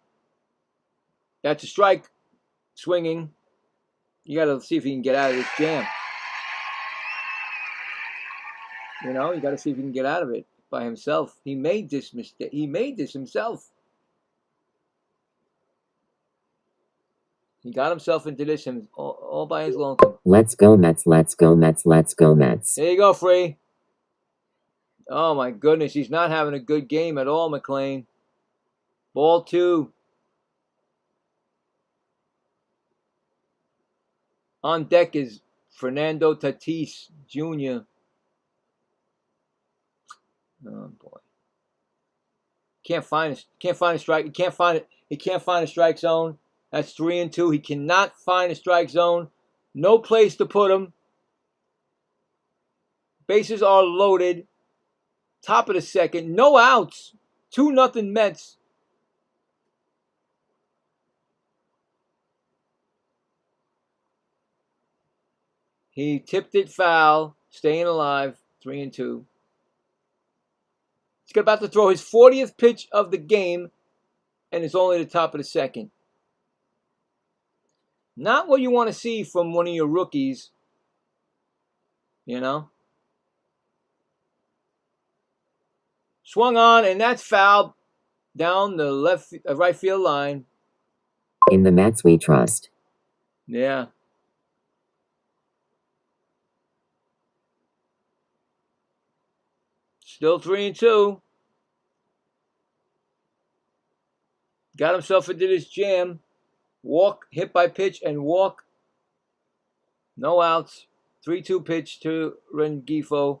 that's a strike, swinging. You got to see if he can get out of this jam. You got to see if he can get out of it by himself. He made this mistake. He made this himself. He got himself into this all by his lonesome. Let's go Mets, let's go Mets, let's go Mets. There you go, Free. Oh my goodness, he's not having a good game at all, McLean. Ball 2. On deck is Fernando Tatis Jr. Oh boy. Can't find a strike. He can't find a strike zone. That's 3-2. He cannot find a strike zone. No place to put him. Bases are loaded. Top of the second. No outs. 2-0 Mets. He tipped it foul. Staying alive. 3-2. He's about to throw his 40th pitch of the game. And it's only the top of the second. Not what you want to see from one of your rookies. Swung on, and that's foul down the right field line. In the Mets we trust. Yeah. Still 3-2. Got himself into this jam. Walk, hit by pitch, and walk. No outs. 3-2 pitch to Rengifo.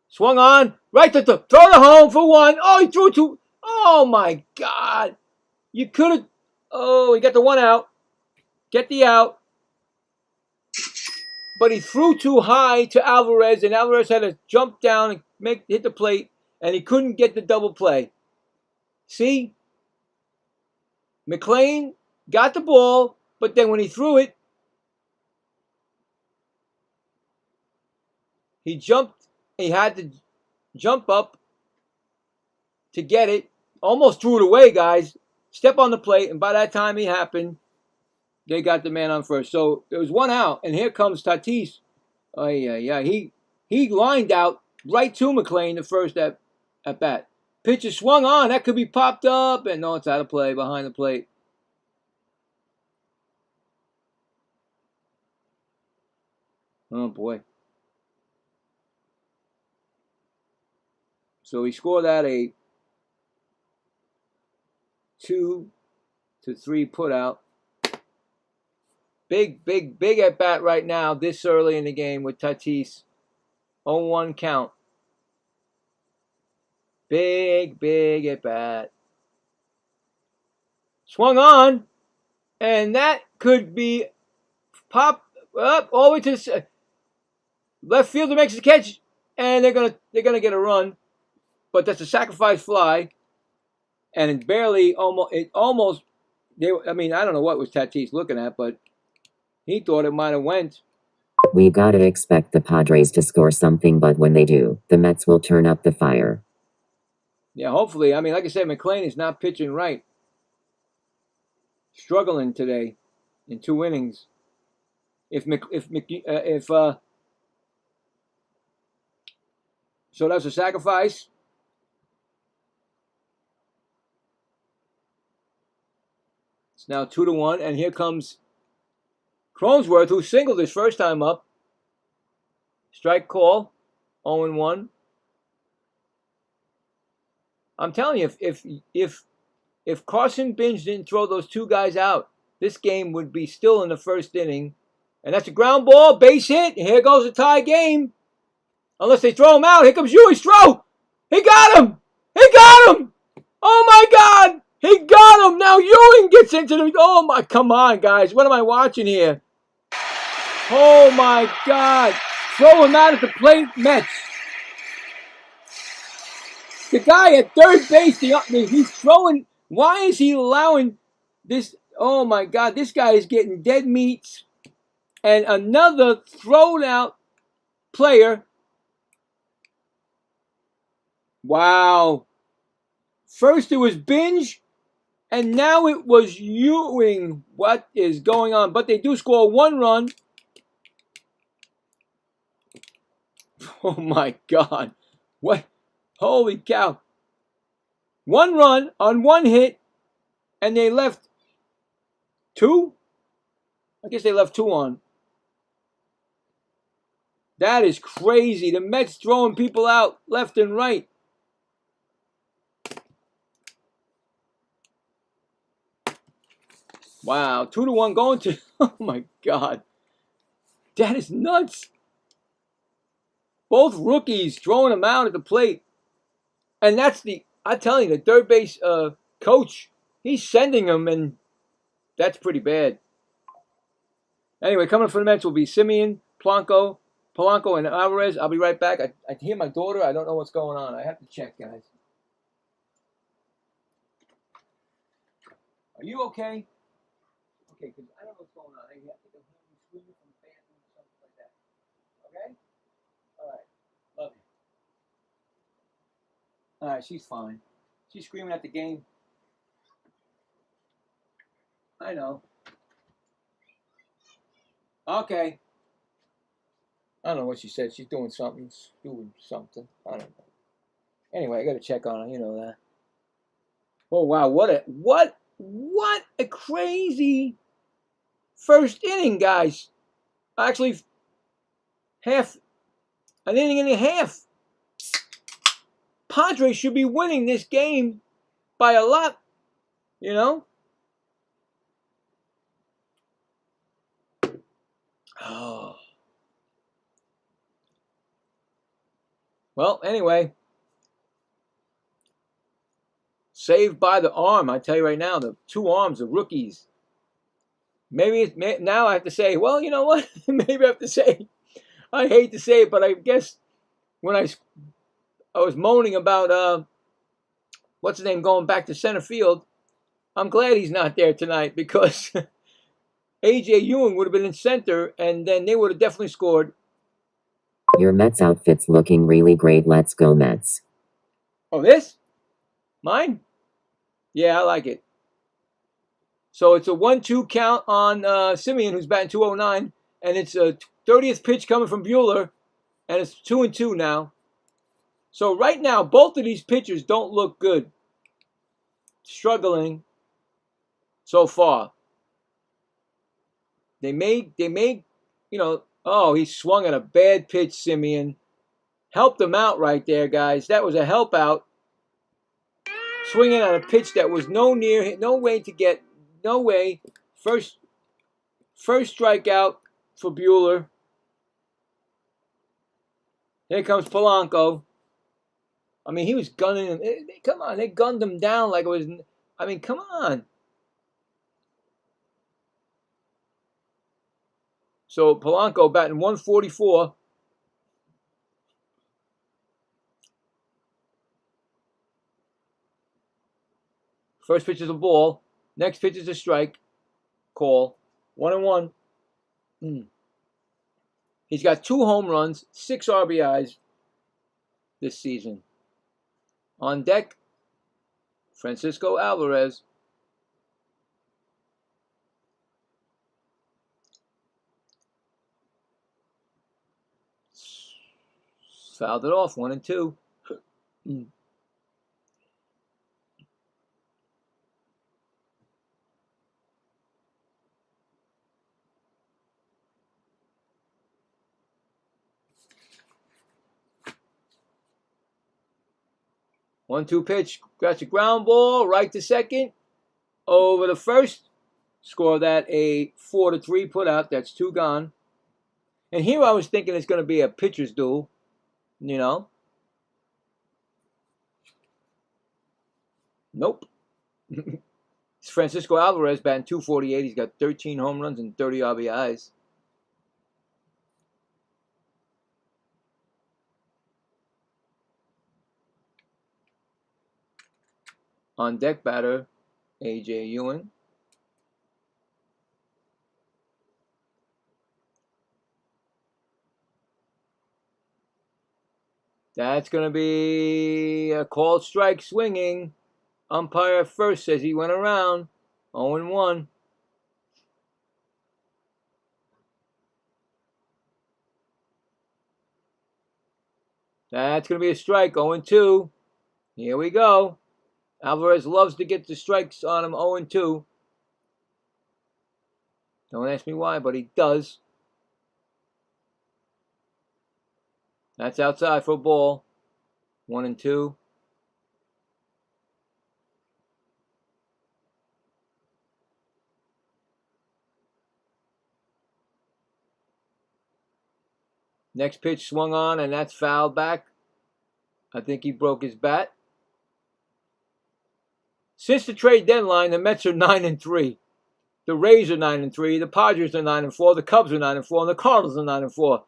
Swung on. Right to throw to home for 1. Oh, he threw 2. Oh, my God. You could have. Oh, he got the 1 out. Get the out. But he threw too high to Alvarez, and Alvarez had to jump down and hit the plate, and he couldn't get the double play. See? McLean got the ball, but then when he threw it, he had to jump up to get it. Almost threw it away, guys. step on the plate, and by that time it happened, they got the man on first. So there was 1 out, and here comes Tatis. Oh yeah. He lined out right to McLean the first at bat. Pitcher swung on. That could be popped up, and no, it's out of play behind the plate. Oh boy. So he scored that a 2-3 putout. Big at bat right now this early in the game with Tatis. 0-1 count. Big at bat. Swung on, and that could be popped up all the way to left fielder makes the catch, and they're gonna get a run, but that's a sacrifice fly, and it barely almost. I mean, I don't know what was Tatis looking at, but he thought it might have went. We gotta expect the Padres to score something, but when they do, the Mets will turn up the fire. Yeah, hopefully. I mean, like I said, McLean is not pitching right. Struggling today in 2 innings. So that's a sacrifice. It's now 2-1, and here comes Cronenworth, who singled his first time up. Strike call, 0-1. I'm telling you, if Carson Binge didn't throw those 2 guys out, this game would be still in the first inning. And that's a ground ball, base hit. Here goes a tie game. Unless they throw him out. Here comes Ewing's throw. He got him. Oh my God. He got him. Now Ewing gets into the. Oh my. Come on, guys. What am I watching here? Oh my God. Throw him out at the plate, Mets. The guy at third base, he's throwing. Why is he allowing this? Oh my God. This guy is getting dead meat. And another thrown out player. Wow. First it was Binge, and now it was Ewing. What is going on? But they do score 1 run. Oh my God. What? Holy cow. 1 run on 1 hit, and they left 2? I guess they left 2 on. That is crazy. The Mets throwing people out left and right. Wow, 2-1 going to. Oh my God. That is nuts. Both rookies throwing them out at the plate. And that's I tell you, the third base coach, he's sending them, and that's pretty bad. Anyway, coming for the Mets will be Simeon, Polanco, and Alvarez. I'll be right back. I hear my daughter. I don't know what's going on. I have to check, guys. Are you okay? Okay, because I don't know what's going on. I think I'm screaming from the bathroom or something like that. Okay? All right. Love you. All right, she's fine. She's screaming at the game. I know. Okay. I don't know what she said. She's doing something. I don't know. Anyway, I got to check on her. You know that. Oh wow! What a crazy first inning, guys. Actually, an inning and a half. Padres should be winning this game by a lot. You know. Oh. Well, anyway. Saved by the arm. I tell you right now, the 2 arms of rookies. Maybe now I have to say, well, you know what? Maybe I have to say, I hate to say it, but I guess when I was moaning about what's his name going back to center field, I'm glad he's not there tonight, because A.J. Ewing would have been in center, and then they would have definitely scored. Your Mets outfit's looking really great. Let's go Mets. Oh, this? Mine? Yeah, I like it. So it's a 1-2 count on Semien, who's batting 209, and it's a 30th pitch coming from Buehler, and it's 2-2 now. So right now, both of these pitchers don't look good. Struggling so far. They made, oh, he swung at a bad pitch, Semien. Helped him out right there, guys. That was a help out. Swinging at a pitch that was no way. First strikeout for Buehler. Here comes Polanco. I mean, he was gunning him. Come on, they gunned him down like it was. I mean, come on. So Polanco batting 144. First pitch is a ball. Next pitch is a strike. Call. 1-1. He's got 2 home runs, 6 RBIs this season. On deck, Francisco Alvarez. Fouled it off, 1-2. 1-2 pitch. Got your ground ball. Right to second. Over the first. Score that a 4-3 put out. That's 2 gone. And here I was thinking it's going to be a pitcher's duel. Nope. It's Francisco Alvarez batting 248. He's got 13 home runs and 30 RBIs. On deck batter, A.J. Ewing. That's going to be a called strike swinging. Umpire at first says he went around. 0-1. That's going to be a strike. 0-2. Here we go. Alvarez loves to get the strikes on him. 0-2. Don't ask me why, but he does. That's outside for a ball. 1-2. Next pitch swung on, and that's fouled back. I think he broke his bat. Since the trade deadline, the Mets are 9-3. The Rays are 9-3. The Padres are 9-4. The Cubs are 9-4. And the Cardinals are 9-4.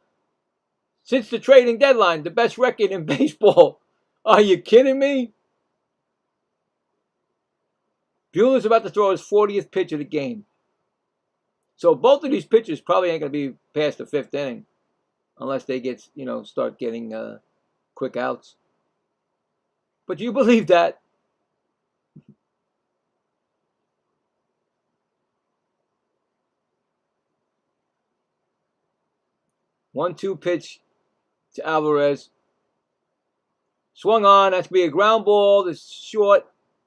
Since the trading deadline, the best record in baseball. Are you kidding me? Buehler's about to throw his 40th pitch of the game. So both of these pitchers probably ain't going to be past the 5th inning. Unless they get, start getting quick outs. But do you believe that? One-two pitch to Alvarez. Swung on. That's going to be a ground ball. This short.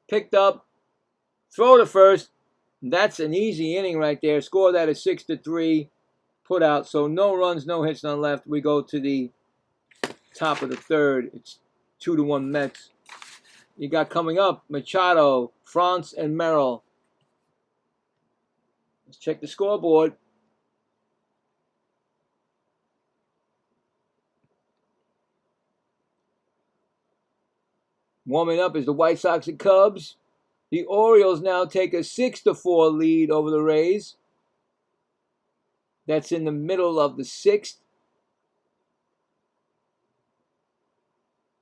Picked up. Throw to first. That's an easy inning right there. Score that at 6-3. Put out. So no runs, no hits, none left. We go to the top of the third. It's 2-1 Mets. You got coming up Machado, France, and Merrill. Let's check the scoreboard. Warming up is the White Sox and Cubs. The Orioles now take a 6-4 lead over the Rays. That's in the middle of the 6th.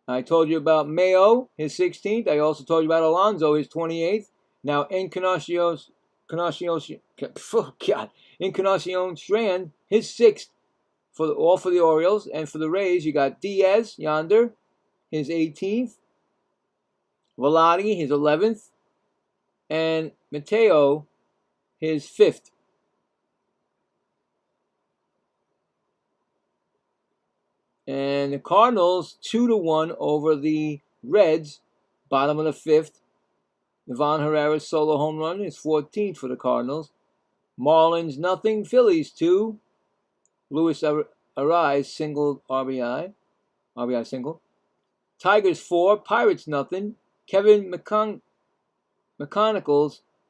I told you about Mayo, his 16th. I also told you about Alonso, his 28th. Now Encarnacion Strand, his 6th. All for the Orioles. And for the Rays, you got Diaz yonder, his 18th. Velati, his 11th. And Mateo, his 5th. And the Cardinals 2-1 over the Reds, bottom of the 5th. Ivan Herrera's solo home run is 14th for the Cardinals. Marlins nothing, Phillies 2. Luis Arraez single RBI single. Tigers 4, Pirates nothing. Kevin McConaughey's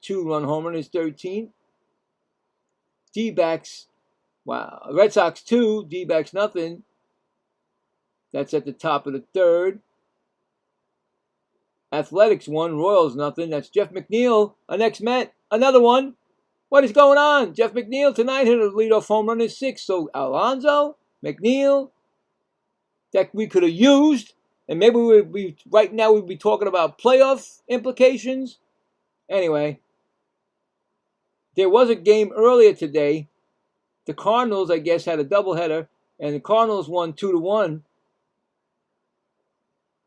2-run home run is 13th. D-backs, wow. Red Sox 2, D-backs nothing. That's at the top of the 3rd. Athletics 1, Royals nothing. That's Jeff McNeil, an ex-Met, another one. What is going on? Jeff McNeil tonight hit a leadoff home run, his 6th. So Alonso, McNeil, that we could have used, and maybe right now we'd be talking about playoff implications. Anyway, there was a game earlier today. The Cardinals, I guess, had a doubleheader, and the Cardinals won 2-1.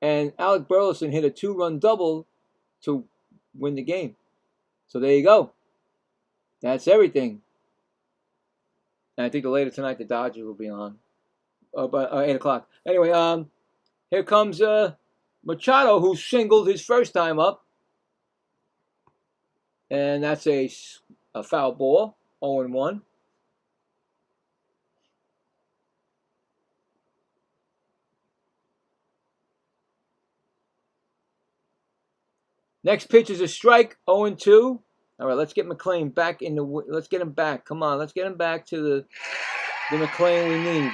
And Alec Burleson hit a 2-run double to win the game. So there you go. That's everything. And I think later tonight the Dodgers will be on. But 8 o'clock. Anyway, here comes Machado, who singled his first time up. And that's a foul ball, 0-1. Next pitch is a strike, 0-2. All right, let's get McLean back in the. Let's get him back. Come on, let's get him back to the McLean we need.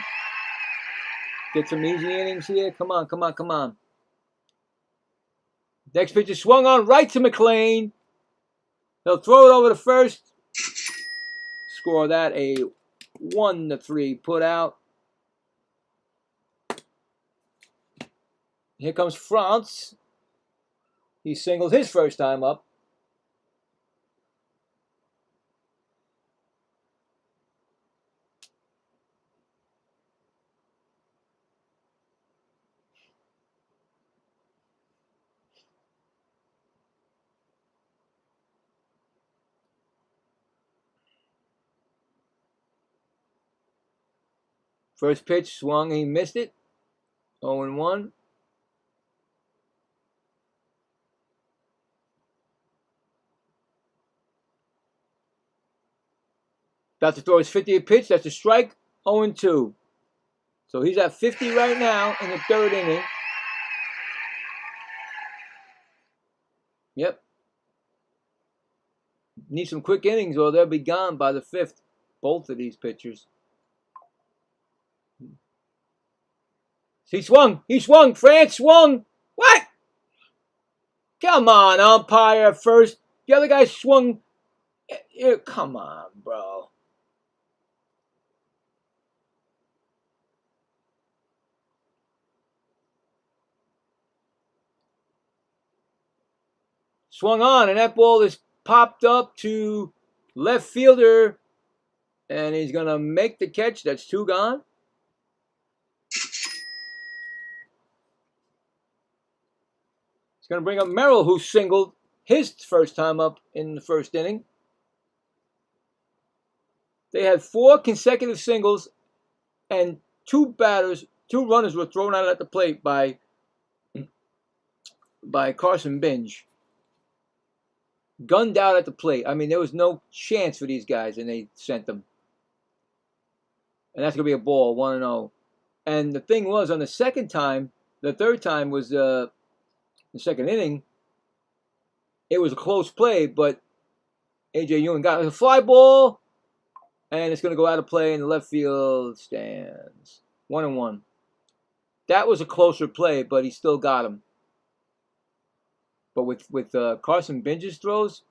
Get some easy innings here. Come on. Next pitch is swung on right to McLean. He'll throw it over to first. Score that a 1-3 put out. Here comes France. He singled his first time up. First pitch swung, he missed it. 0-1. About to throw his 50th pitch. That's a strike. 0-2. So he's at 50 right now in the 3rd inning. Yep. Need some quick innings or they'll be gone by the 5th. Both of these pitchers. He swung. France swung. What? Come on, umpire first. The other guy swung. Come on, bro. Swung on, and that ball is popped up to left fielder, and he's going to make the catch. That's 2 gone. He's going to bring up Merrill, who singled his first time up in the 1st inning. They had 4 consecutive singles, and 2 runners were thrown out at the plate by Carson Binge. Gunned out at the plate. I mean, there was no chance for these guys, and they sent them. And that's going to be a ball, 1-0. And the thing was, on the 2nd time, the 3rd time was the 2nd inning, it was a close play, but A.J. Ewing got a fly ball, and it's going to go out of play in the left field stands. 1-1. That was a closer play, but he still got him. But with Carson Binge's throws,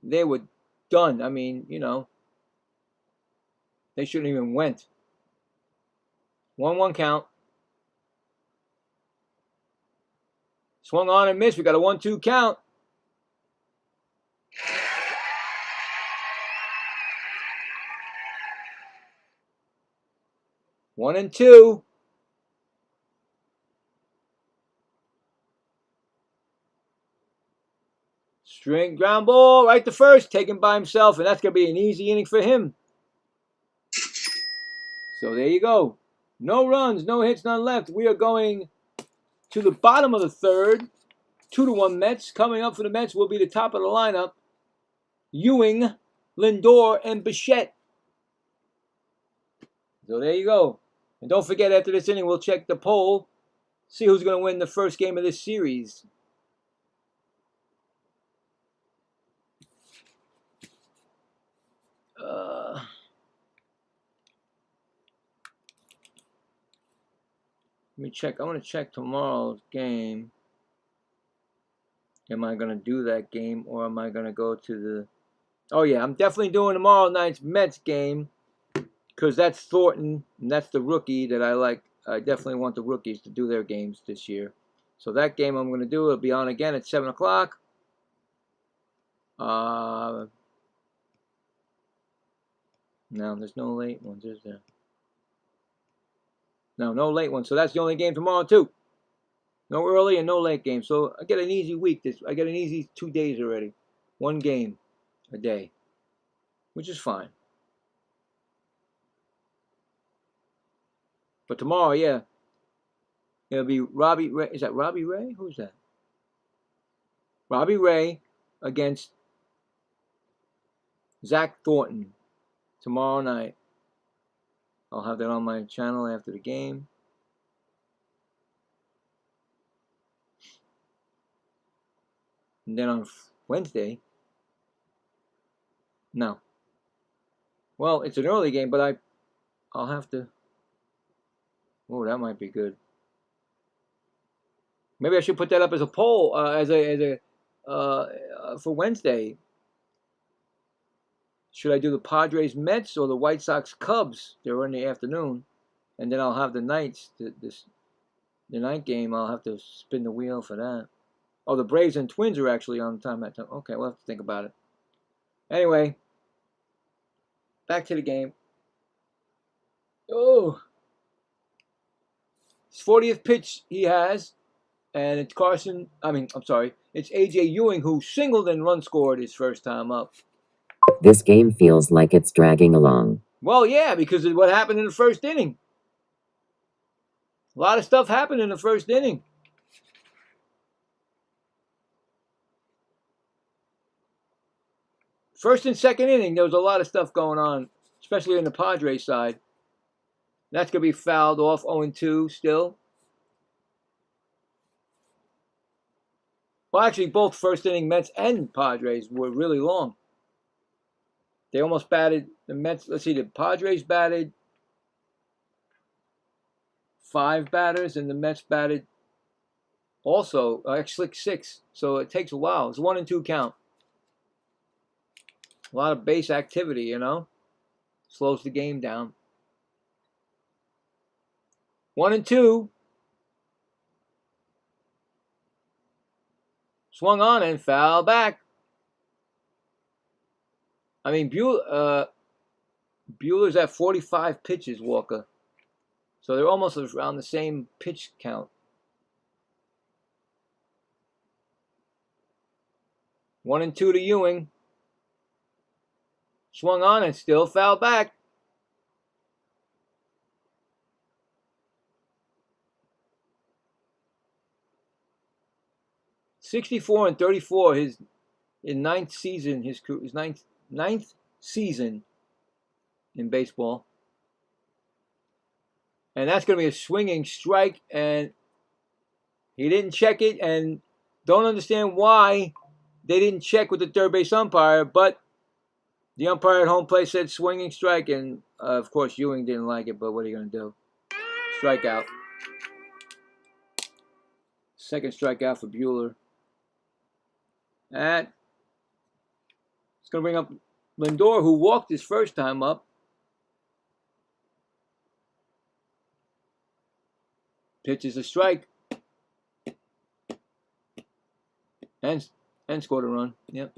they were done. I mean, they shouldn't even went. 1-1 count. Swung on and missed. We got a 1-2 count. One and two. String ground ball right to first, taken by himself, and that's going to be an easy inning for him. So there you go. No runs, no hits, none left. We are going to the bottom of the third. 2-1 Mets. Coming up for the Mets will be the top of the lineup. Ewing, Lindor, and Bichette. So there you go. And don't forget, after this inning, we'll check the poll. See who's going to win the first game of this series. Let me check. I want to check tomorrow's game. Am I going to do that game, or am I going to go to the... Oh, yeah, I'm definitely doing tomorrow night's Mets game, because that's Thornton, and that's the rookie that I like. I definitely want the rookies to do their games this year. So that game I'm going to do. It'll be on again at 7 o'clock. No, there's no late ones, is there? No late ones. So that's the only game tomorrow, too. No early and no late game. So I get an easy week. I get an easy 2 days already. 1 game a day, which is fine. But tomorrow, yeah, it'll be Robbie Ray. Is that Robbie Ray? Who's that? Robbie Ray against Zach Thornton tomorrow night. I'll have that on my channel after the game. And then on Wednesday, no. Well, it's an early game, but I'll have to. Oh, that might be good. Maybe I should put that up as a poll, for Wednesday. Should I do the Padres Mets or the White Sox Cubs? They're in the afternoon, and then I'll have the nights. The night game. I'll have to spin the wheel for that. Oh, the Braves and Twins are actually on time that time. Okay, we'll have to think about it. Anyway, back to the game. Oh, his 40th pitch he has, and it's it's A.J. Ewing who singled and run scored his first time up. This game feels like it's dragging along. Well, yeah, because of what happened in the first inning. A lot of stuff happened in the first inning. First and second inning, there was a lot of stuff going on, especially on the Padres side. That's going to be fouled off, 0-2 still. Well, actually, both first inning Mets and Padres were really long. They almost batted the Mets. Let's see, the Padres batted 5 batters, and the Mets batted also actually 6. So it takes a while. It's 1-2 count. A lot of base activity, you know. Slows the game down. 1-2. Swung on and foul back. I mean, Buehler's at 45 pitches, Walker. So they're almost around the same pitch count. 1-2 to Ewing. Swung on and still foul back. .64-34. His ninth season. His ninth season in baseball. And that's going to be a swinging strike, and he didn't check it, and don't understand why they didn't check with the third base umpire, but the umpire at home plate said swinging strike, and of course Ewing didn't like it, but what are you going to do? Strikeout. Second strikeout for Buehler. And it's going to bring up Lindor, who walked his first time up. Pitches a strike. And scored a run. Yep.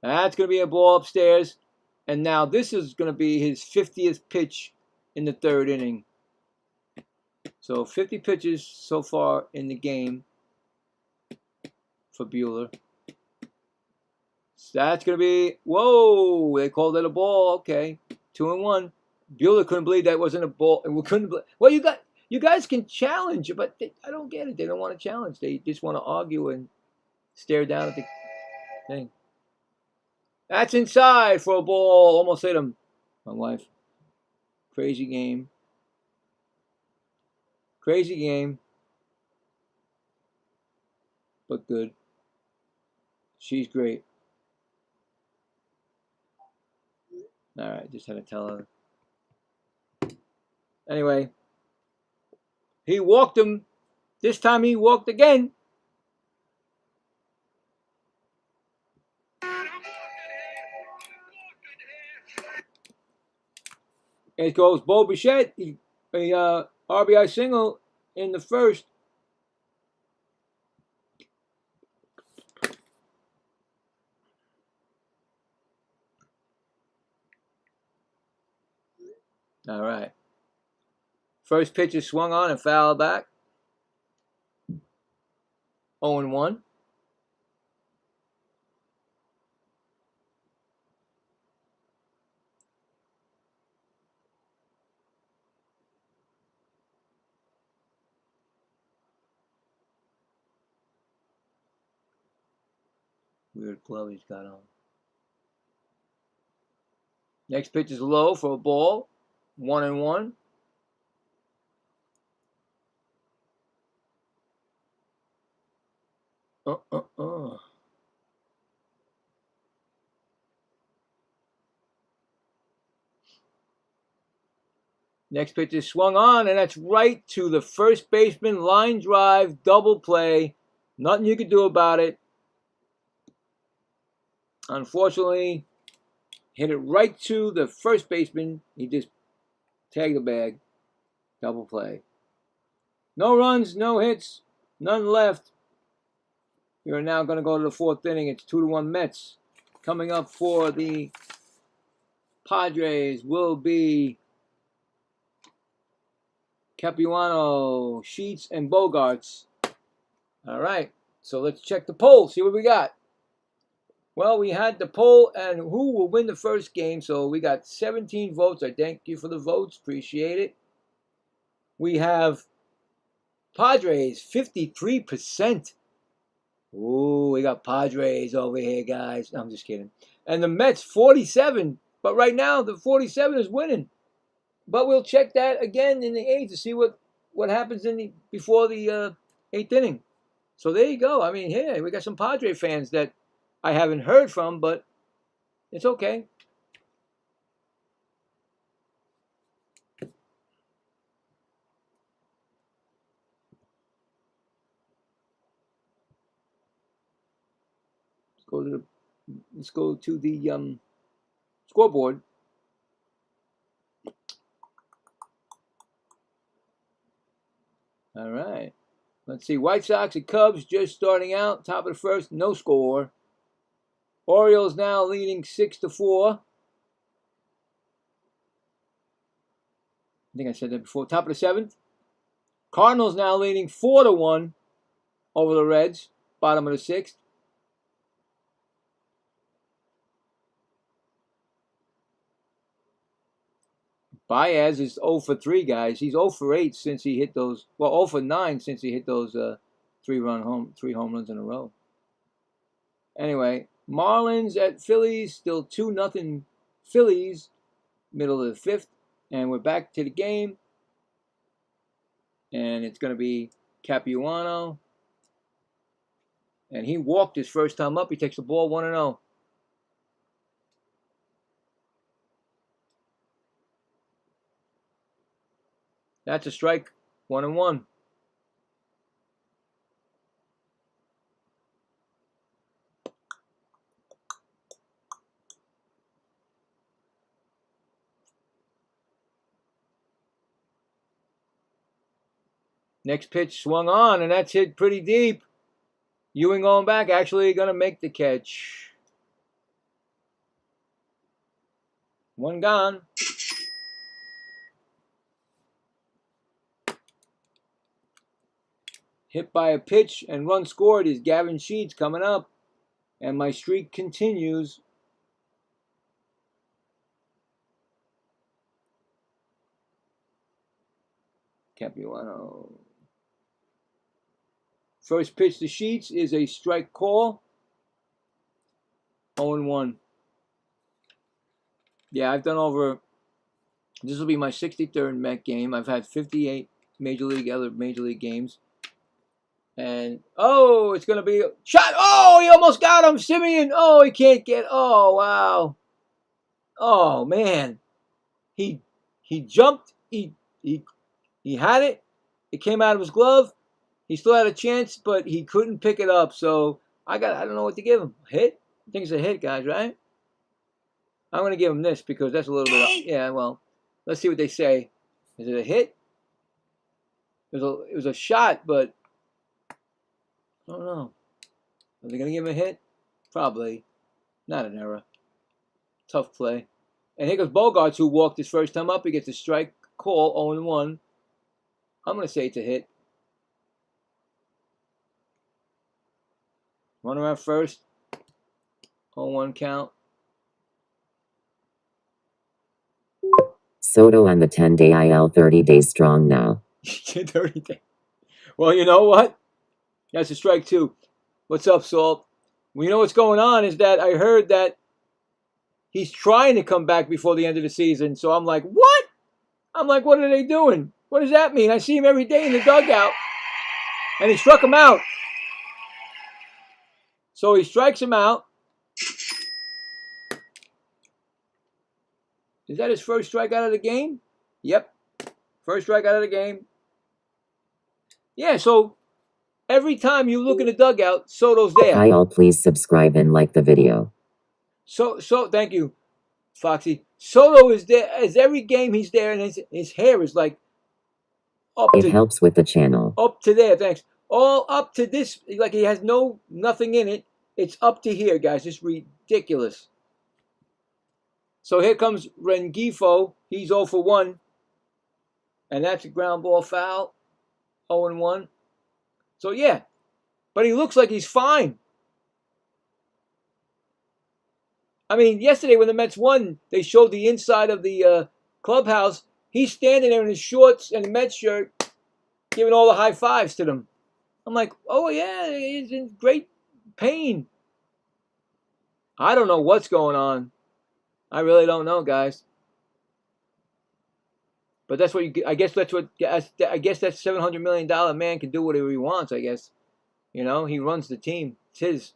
That's going to be a ball upstairs. And now this is going to be his 50th pitch in the third inning. So 50 pitches so far in the game for Buehler. So that's going to be, whoa, they called it a ball. Okay, 2-1. Buehler couldn't believe that wasn't a ball. Well, you guys can challenge, but I don't get it. They don't want to challenge. They just want to argue and stare down at the thing. That's inside for a ball. Almost hit him. My wife. Crazy game. Crazy game. But good. She's great. All right, just had to tell her. Anyway, he walked him. This time he walked again. It goes Bo Bichette, a RBI single in the first. All right. First pitch is swung on and fouled back. 0-1. Weird glove he's got on. Next pitch is low for a ball. 1-1. Next pitch is swung on, and that's right to the first baseman. Line drive, double play. Nothing you can do about it. Unfortunately, hit it right to the first baseman. He just tagged the bag. Double play. No runs, no hits, none left. We are now going to go to the fourth inning. It's 2-1 Mets. Coming up for the Padres will be Capuano, Sheets, and Bogarts. All right, so let's check the poll, see what we got. Well, we had the poll and who will win the first game. So we got 17 votes. I thank you for the votes. Appreciate it. We have Padres, 53%. Ooh, we got Padres over here, guys. No, I'm just kidding. And the Mets, 47. But right now, the 47 is winning. But we'll check that again in the eighth to see what happens before the eighth inning. So there you go. I mean, hey, we got some Padre fans that I haven't heard from, but it's okay. Let's go to the scoreboard. All right. Let's see. White Sox and Cubs just starting out. Top of the first, no score. Orioles now leading 6-4. I think I said that before. Top of the seventh. Cardinals now leading 4-1 over the Reds. Bottom of the sixth. Baez is 0 for 3, guys. He's 0 for 8 since he hit those. Well, 0 for 9 since he hit those three home runs in a row. Anyway, Marlins at Phillies, still 2-0 Phillies, middle of the fifth, and we're back to the game. And it's going to be Capuano, and he walked his first time up. He takes the ball 1-0. That's a strike, 1-1. Next pitch swung on, and that's hit pretty deep. Ewing going back, actually going to make the catch. One gone. hit by a pitch and run scored is Gavin Sheets coming up. And my streak continues. Capuano. First pitch to Sheets is a strike call. 0-1. Yeah, I've done over. This will be my 63rd Met game. I've had 58 major league games. And it's gonna be a shot. Oh, he almost got him, Simeon. Oh, he can't get. Oh, wow. Oh man, he jumped. He had it. It came out of his glove. He still had a chance, but he couldn't pick it up. So I don't know what to give him. A hit? I think it's a hit, guys, right? I'm going to give him this because that's a little bit. Yeah, well, let's see what they say. Is it a hit? It was a shot, but I don't know. Are they going to give him a hit? Probably. Not an error. Tough play. And here goes Bogarts, who walked his first time up. He gets a strike call, 0-1. I'm going to say it's a hit. Runner at first. 0-1 count. Soto on the 10-day IL, 30 days strong now. 30 days. Well, you know what? That's a strike two. What's up, Salt? Well, you know what's going on is that I heard that he's trying to come back before the end of the season. So I'm like, what? I'm like, what are they doing? What does that mean? I see him every day in the dugout. And he struck him out. So he strikes him out. Is that his first strikeout of the game? Yep. First strikeout of the game. Yeah, so every time you look in the dugout, Soto's there. Hi all, please subscribe and like the video. So thank you, Foxy. Soto is there as every game he's there, and his hair is like up It to helps with the channel. up to there. Thanks. All up to this, like he has nothing in it. It's up to here, guys. It's ridiculous. So here comes Rengifo. He's 0 for 1. And that's a ground ball foul. 0-1. So yeah. But he looks like he's fine. I mean, yesterday when the Mets won, they showed the inside of the clubhouse. He's standing there in his shorts and a Mets shirt, giving all the high fives to them. I'm like, oh yeah, he's in great pain. I don't know what's going on. I really don't know, guys. But that's what I guess that $700 million man can do whatever he wants. I guess, he runs the team. It's his.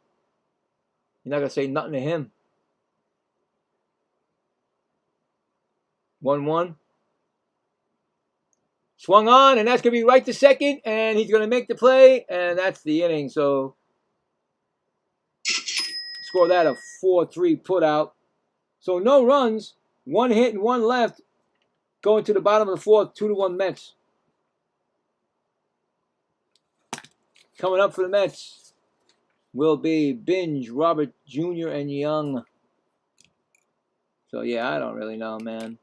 You're not gonna say nothing to him. 1-1. Swung on, and that's gonna be right to second, and he's gonna make the play, and that's the inning. So score that a 4-3 put out. So no runs, 1 hit and 1 left. Going to the bottom of the fourth, 2-1 Mets. Coming up for the Mets will be Binge, Robert Jr., and Young. So yeah, I don't really know, man.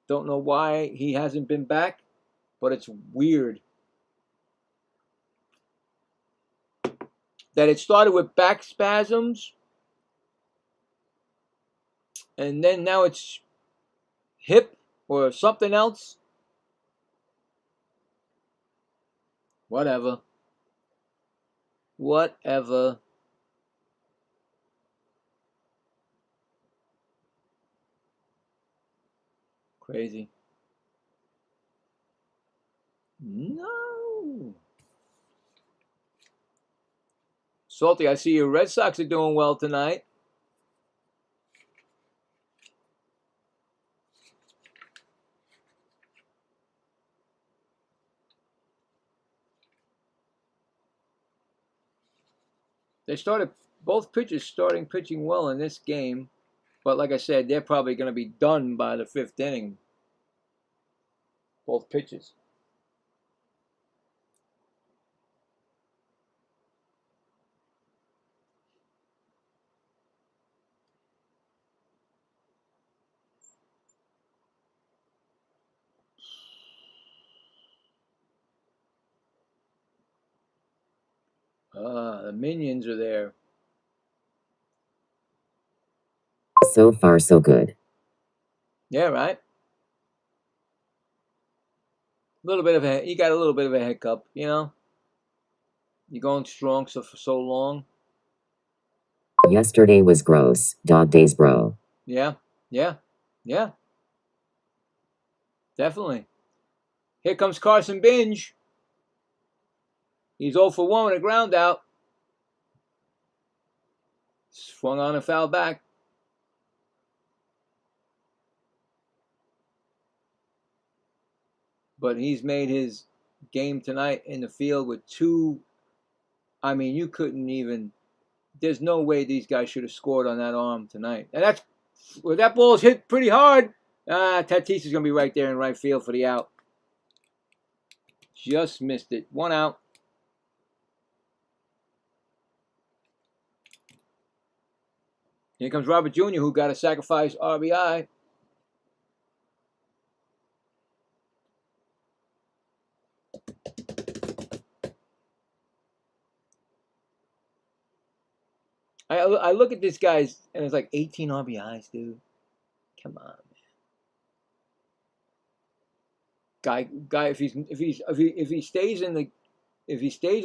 Don't know why he hasn't been back, but it's weird that it started with back spasms, and then now it's hip or something else. Whatever. Crazy. No. Salty, I see your Red Sox are doing well tonight. They started, both pitchers starting pitching well in this game. But like I said, they're probably going to be done by the 5th inning. Both pitchers. The minions are there. So far, so good. Yeah, right. You got a little bit of a hiccup, you know. You're going strong for so long. Yesterday was gross. Dog days, bro. Yeah, yeah, yeah. Definitely. Here comes Carson Binge. He's 0 for 1 with a ground out. Swung on and foul back. But he's made his game tonight in the field with 2. I mean, you couldn't even. There's no way these guys should have scored on that arm tonight. And that ball's hit pretty hard. Tatis is going to be right there in right field for the out. Just missed it. 1 out. Here comes Robert Jr., who got a sacrifice RBI. I look at this guy's, and it's like 18 RBIs, dude. Come on, man. Guy, if he stays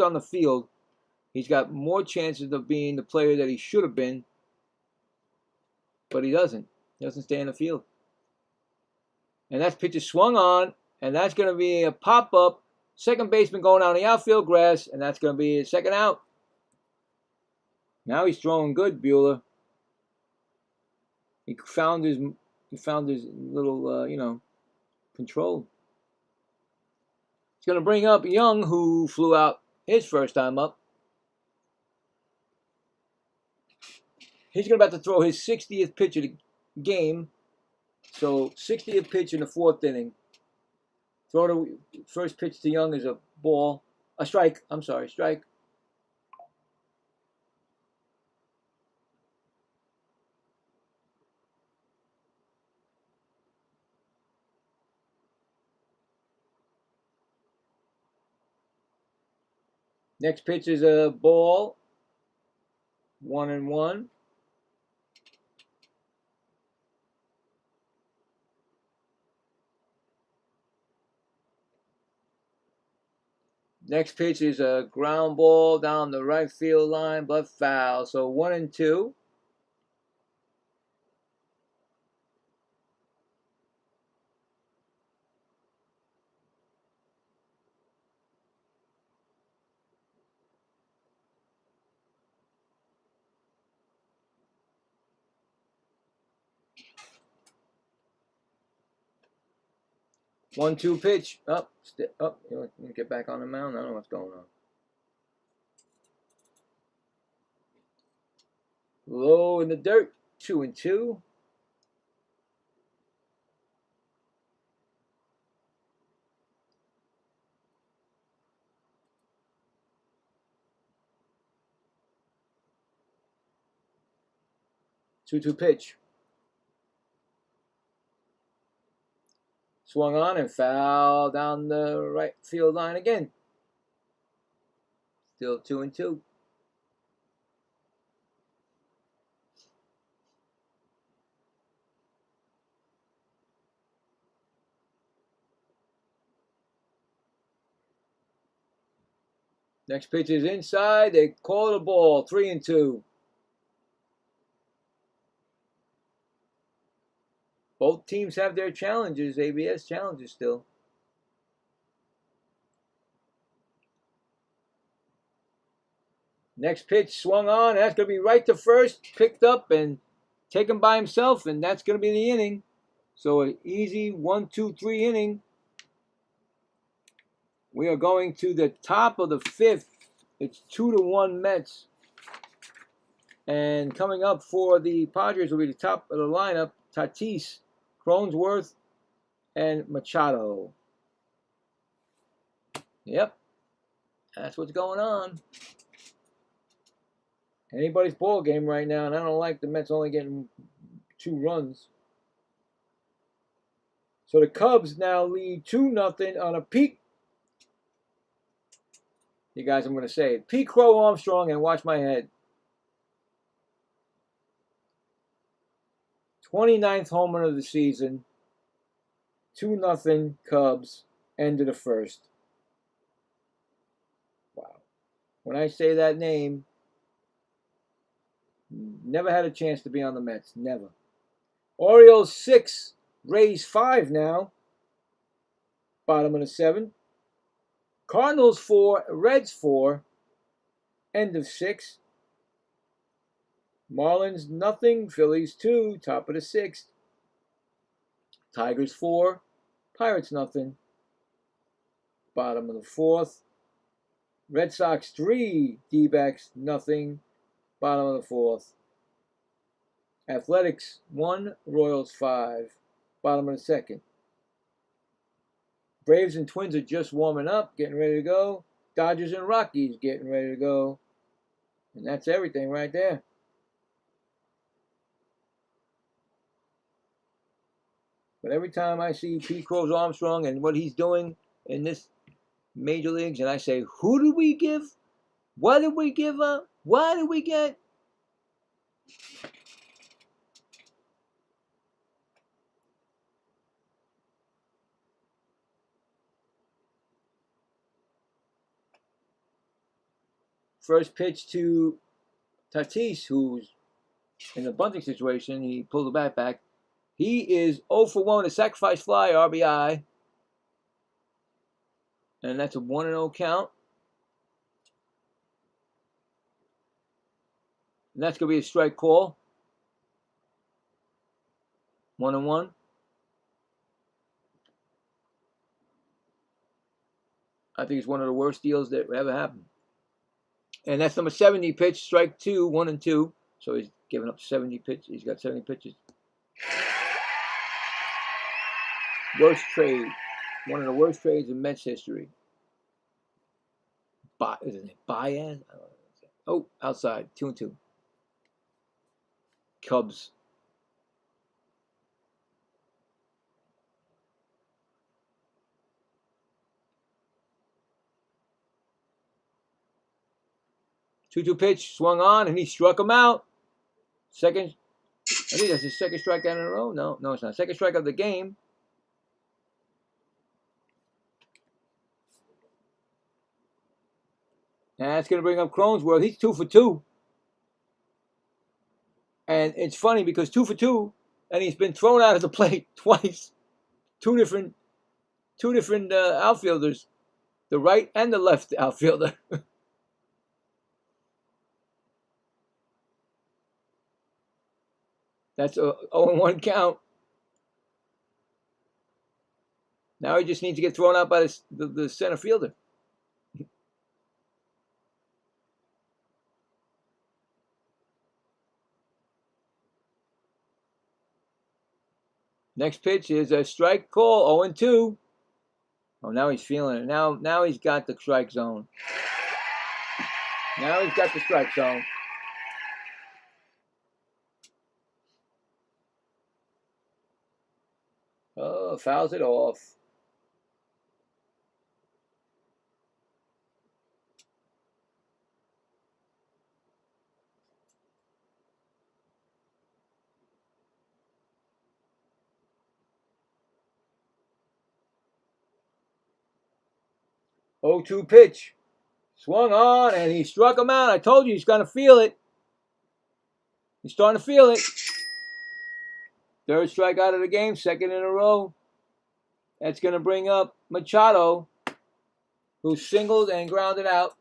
on the field, he's got more chances of being the player that he should have been. But he doesn't. He doesn't stay in the field. And that pitch is swung on, and that's going to be a pop-up. Second baseman going on the outfield grass, and that's going to be a second out. Now he's throwing good, Bueller. He found his little, control. He's going to bring up Young, who flew out his first time up. He's going to about to throw his 60th pitch of the game. So 60th pitch in the 4th inning. Throw the first pitch to Young is a strike. I'm sorry, strike. Next pitch is a ball. 1-1. Next pitch is a ground ball down the right field line, but foul. So 1-2. One-two pitch. Let me get back on the mound. I don't know what's going on. Low in the dirt. 2-2. Two-two pitch. Swung on and foul down the right field line again. Still 2-2. Next pitch is inside. They call it a ball. 3-2. Both teams have their challenges, ABS challenges still. Next pitch swung on. That's going to be right to first. Picked up and taken by himself, and that's going to be the inning. So an easy 1-2-3 inning. We are going to the top of the 5th. It's 2-1 Mets. And coming up for the Padres will be the top of the lineup, Tatis, Cronenworth, and Machado. Yep. That's what's going on. Anybody's ball game right now, and I don't like the Mets only getting 2 runs. So the Cubs now lead 2-0 on a peak. You guys, I'm going to say it. Pete Crow Armstrong, and watch my head. 29th home run of the season. 2-0 Cubs. End of the first. Wow. When I say that name, never had a chance to be on the Mets. Never. Orioles 6. Rays 5 now. Bottom of the 7th. Cardinals 4. Reds 4. End of 6. Marlins nothing. Phillies 2. Top of the 6th. Tigers 4. Pirates nothing. Bottom of the 4th. Red Sox 3. D-backs nothing. Bottom of the 4th. Athletics 1. Royals 5. Bottom of the 2nd. Braves and Twins are just warming up, getting ready to go. Dodgers and Rockies getting ready to go. And that's everything right there. But every time I see Pete Crow Armstrong and what he's doing in this major leagues, and I say, who did we give? What did we give up? What did we get? First pitch to Tatis, who's in a bunting situation. He pulled the bat back. He is 0 for 1 with a sacrifice fly, RBI. And that's a 1-0 count. And that's going to be a strike call. 1-1. I think it's one of the worst deals that ever happened. And that's number 70 pitch, strike 2, 1-2. So he's giving up 70 pitches. He's got 70 pitches. Worst trade. One of the worst trades in Mets history. Isn't it Baez? Oh, outside. 2-2. Cubs. Two pitch, swung on, and he struck him out. Second, I think that's his second strikeout in a row. No, it's not. Second strikeout of the game. And that's going to bring up Cronesworth. He's 2 for 2. And it's funny because 2 for 2, and he's been thrown out of the plate twice. Two different outfielders, the right and the left outfielder. That's a 0-1 count. Now he just needs to get thrown out by the center fielder. Next pitch is a strike call, 0-2. Oh, now he's feeling it. Now he's got the strike zone. Now he's got the strike zone. Oh, fouls it off. Oh, 2 pitch. Swung on, and he struck him out. I told you he's going to feel it. He's starting to feel it. Third strikeout of the game, second in a row. That's going to bring up Machado, who singled and grounded out.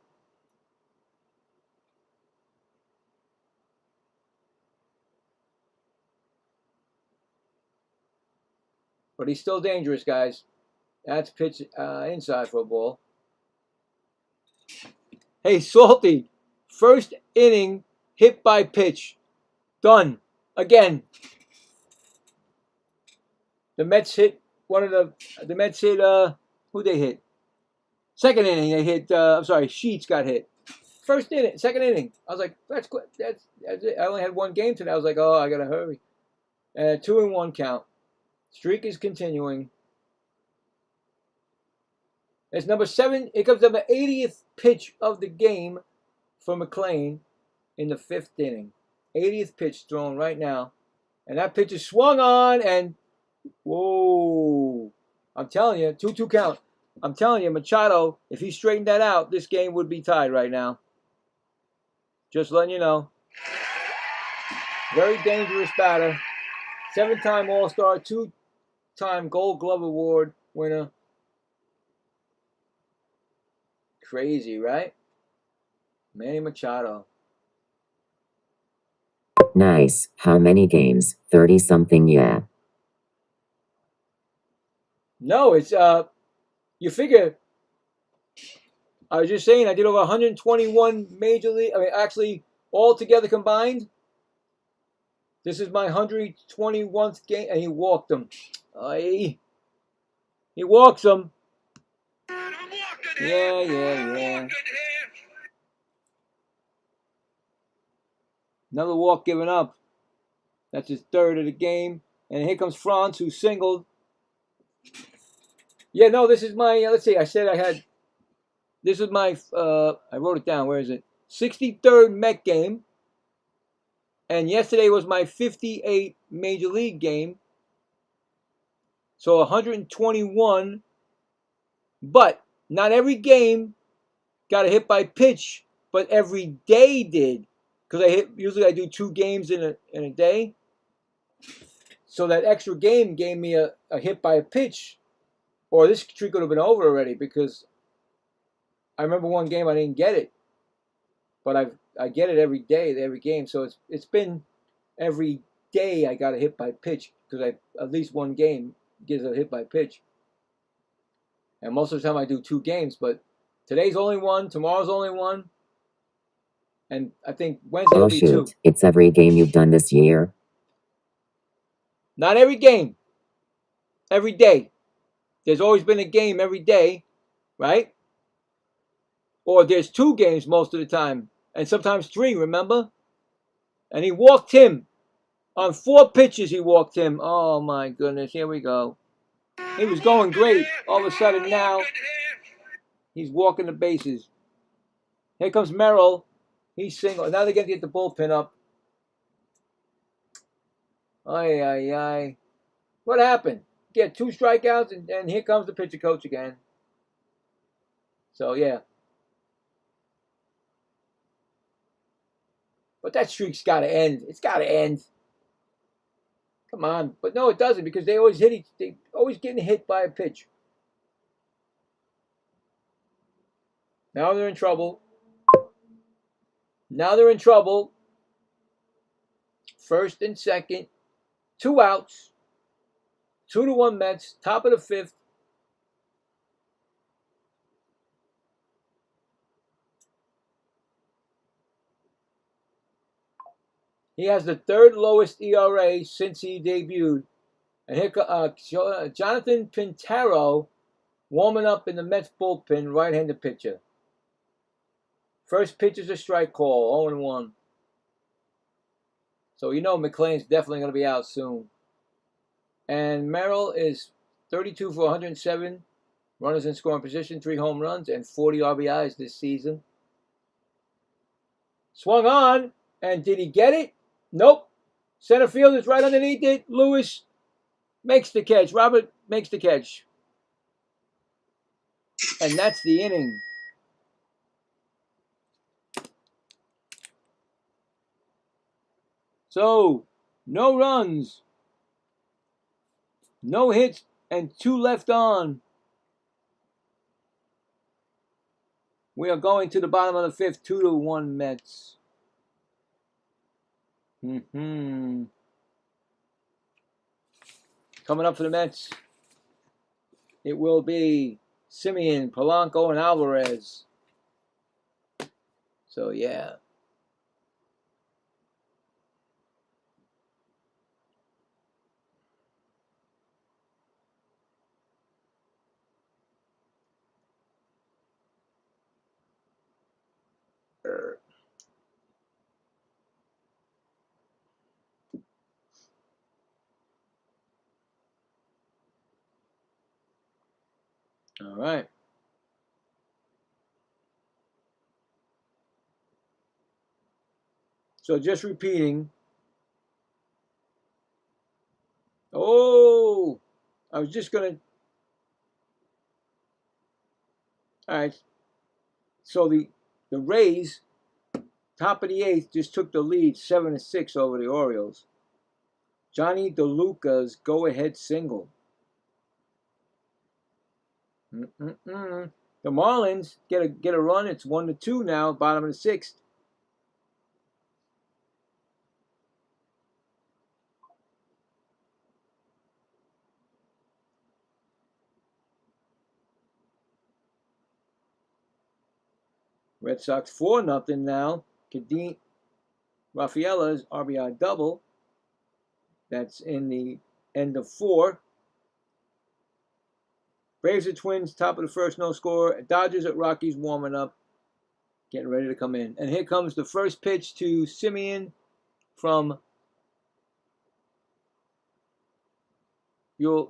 But he's still dangerous, guys. That's pitch inside for a ball. Hey, Salty. First inning, hit by pitch. Done. Again. The Mets hit who they hit? Second inning, they hit, Sheets got hit. First inning, second inning. I was like, that's good. That's it. I only had one game today. I was like, oh, I got to hurry. 2-1 count. Streak is continuing. It's number 7. Here comes number 80th pitch of the game for McLean in the 5th inning. 80th pitch thrown right now. And that pitch is swung on and whoa. I'm telling you, 2-2 count. I'm telling you, Machado, if he straightened that out, this game would be tied right now. Just letting you know. Very dangerous batter. 7-time All-Star, 2-time Gold Glove Award winner. Crazy, right? Manny Machado. Nice. How many games? 30-something, yeah. No, it's you figure. I was just saying I did over 121 major league. I mean, actually, all together combined. This is my 121th game, and he walked him. He walks him. Yeah. Another walk given up. That's his 3rd of the game. And here comes Franz, who singled. Yeah, no, this is my, let's see, I said I had, this is my, I wrote it down, where is it? 63rd Met game. And yesterday was my 58th Major League game. So 121. But not every game got a hit by pitch, but every day did. Because usually I do 2 games in a day. So that extra game gave me a hit by a pitch. Or this streak would have been over already because I remember one game I didn't get it. But I get it every day, every game. So it's been every day I got a hit by pitch because at least one game gives a hit by pitch. And most of the time I do 2 games, but today's only one, tomorrow's only one, and I think Wednesday will be 2. It's every game you've done this year? Not every game. Every day. There's always been a game every day, right? Or there's 2 games most of the time, and sometimes 3, remember? And he walked him. On 4 pitches he walked him. Oh my goodness, here we go. He was going great. All of a sudden now, he's walking the bases. Here comes Merrill. He's single. Now they're going to get the bullpen up. Ay. What happened? Get 2 strikeouts, and here comes the pitcher coach again. So, yeah. But that streak's got to end. It's got to end. Come on. But no, it doesn't because they always getting hit by a pitch. Now they're in trouble. Now 1st and 2nd. 2 outs. 2-1 Mets. Top of the 5th. He has the 3rd lowest ERA since he debuted. And here Jonathan Pintaro warming up in the Mets bullpen, right-handed pitcher. First pitch is a strike call, 0-1. So you know McLean's definitely going to be out soon. And Merrill is 32 for 107 runners in scoring position, 3 home runs, and 40 RBIs this season. Swung on, and did he get it? Nope. Center field is right underneath it. Lewis makes the catch. Robert makes the catch. And that's the inning. So, no runs, no hits, and 2 left on. We are going to the bottom of the 5th, 2-1 Mets. Coming up for the Mets, it will be Simeon, Polanco, and Alvarez. So, yeah. All right. So just repeating. Oh, I was just going to. All right. So the Rays, top of the eighth, just took the lead 7-6 over the Orioles. Johnny DeLuca's go-ahead single. The Marlins get a run. It's 1-2 now, bottom of the sixth. Red Sox 4-0 now. Kadeen Rafaela's RBI double. That's in the end of 4. Braves at Twins, top of the first, no score. Dodgers at Rockies warming up, getting ready to come in. And here comes the first pitch to Simeon from Euler.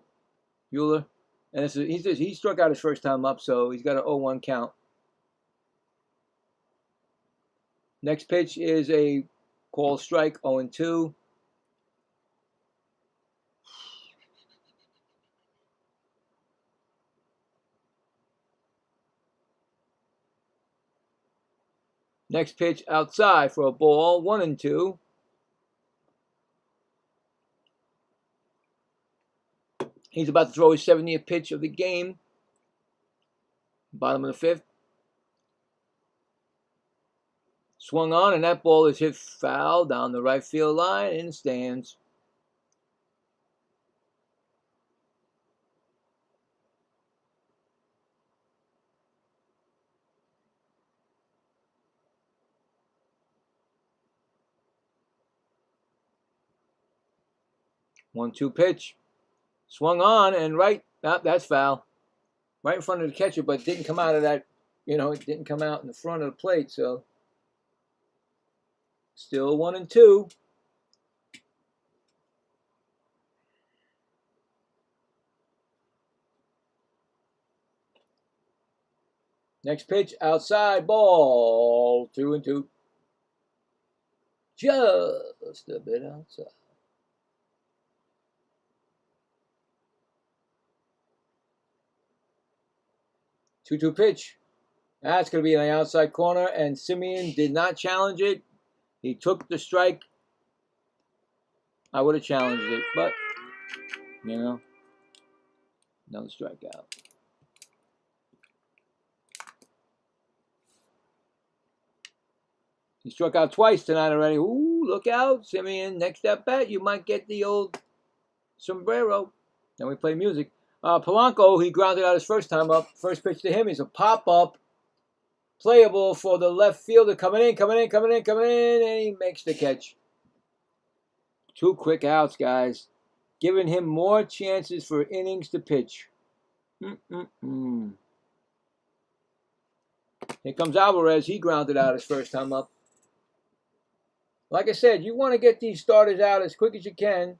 And he struck out his first time up, so he's got an 0-1 count. Next pitch is a call strike, 0-2. Next pitch outside for a ball, 1-2. He's about to throw his 70th pitch of the game. Bottom of the fifth. Swung on, and that ball is hit foul down the right field line in the stands. One-two pitch. Swung on, and right, that's foul. Right in front of the catcher, but didn't come out of that, it didn't come out in the front of the plate, so still 1-2. Next pitch, outside, ball, 2-2. Just a bit outside. 2-2 pitch. That's going to be in the outside corner, and Simeon did not challenge it. He took the strike. I would have challenged it, but, another strikeout. He struck out twice tonight already. Ooh, look out, Simeon. Next at bat, you might get the old sombrero. Then we play music. Polanco, he grounded out his first time up. First pitch to him is a pop-up. Playable for the left fielder. Coming in, and he makes the catch. 2 quick outs, guys. Giving him more chances for innings to pitch. Here comes Alvarez. He grounded out his first time up. Like I said, you want to get these starters out as quick as you can.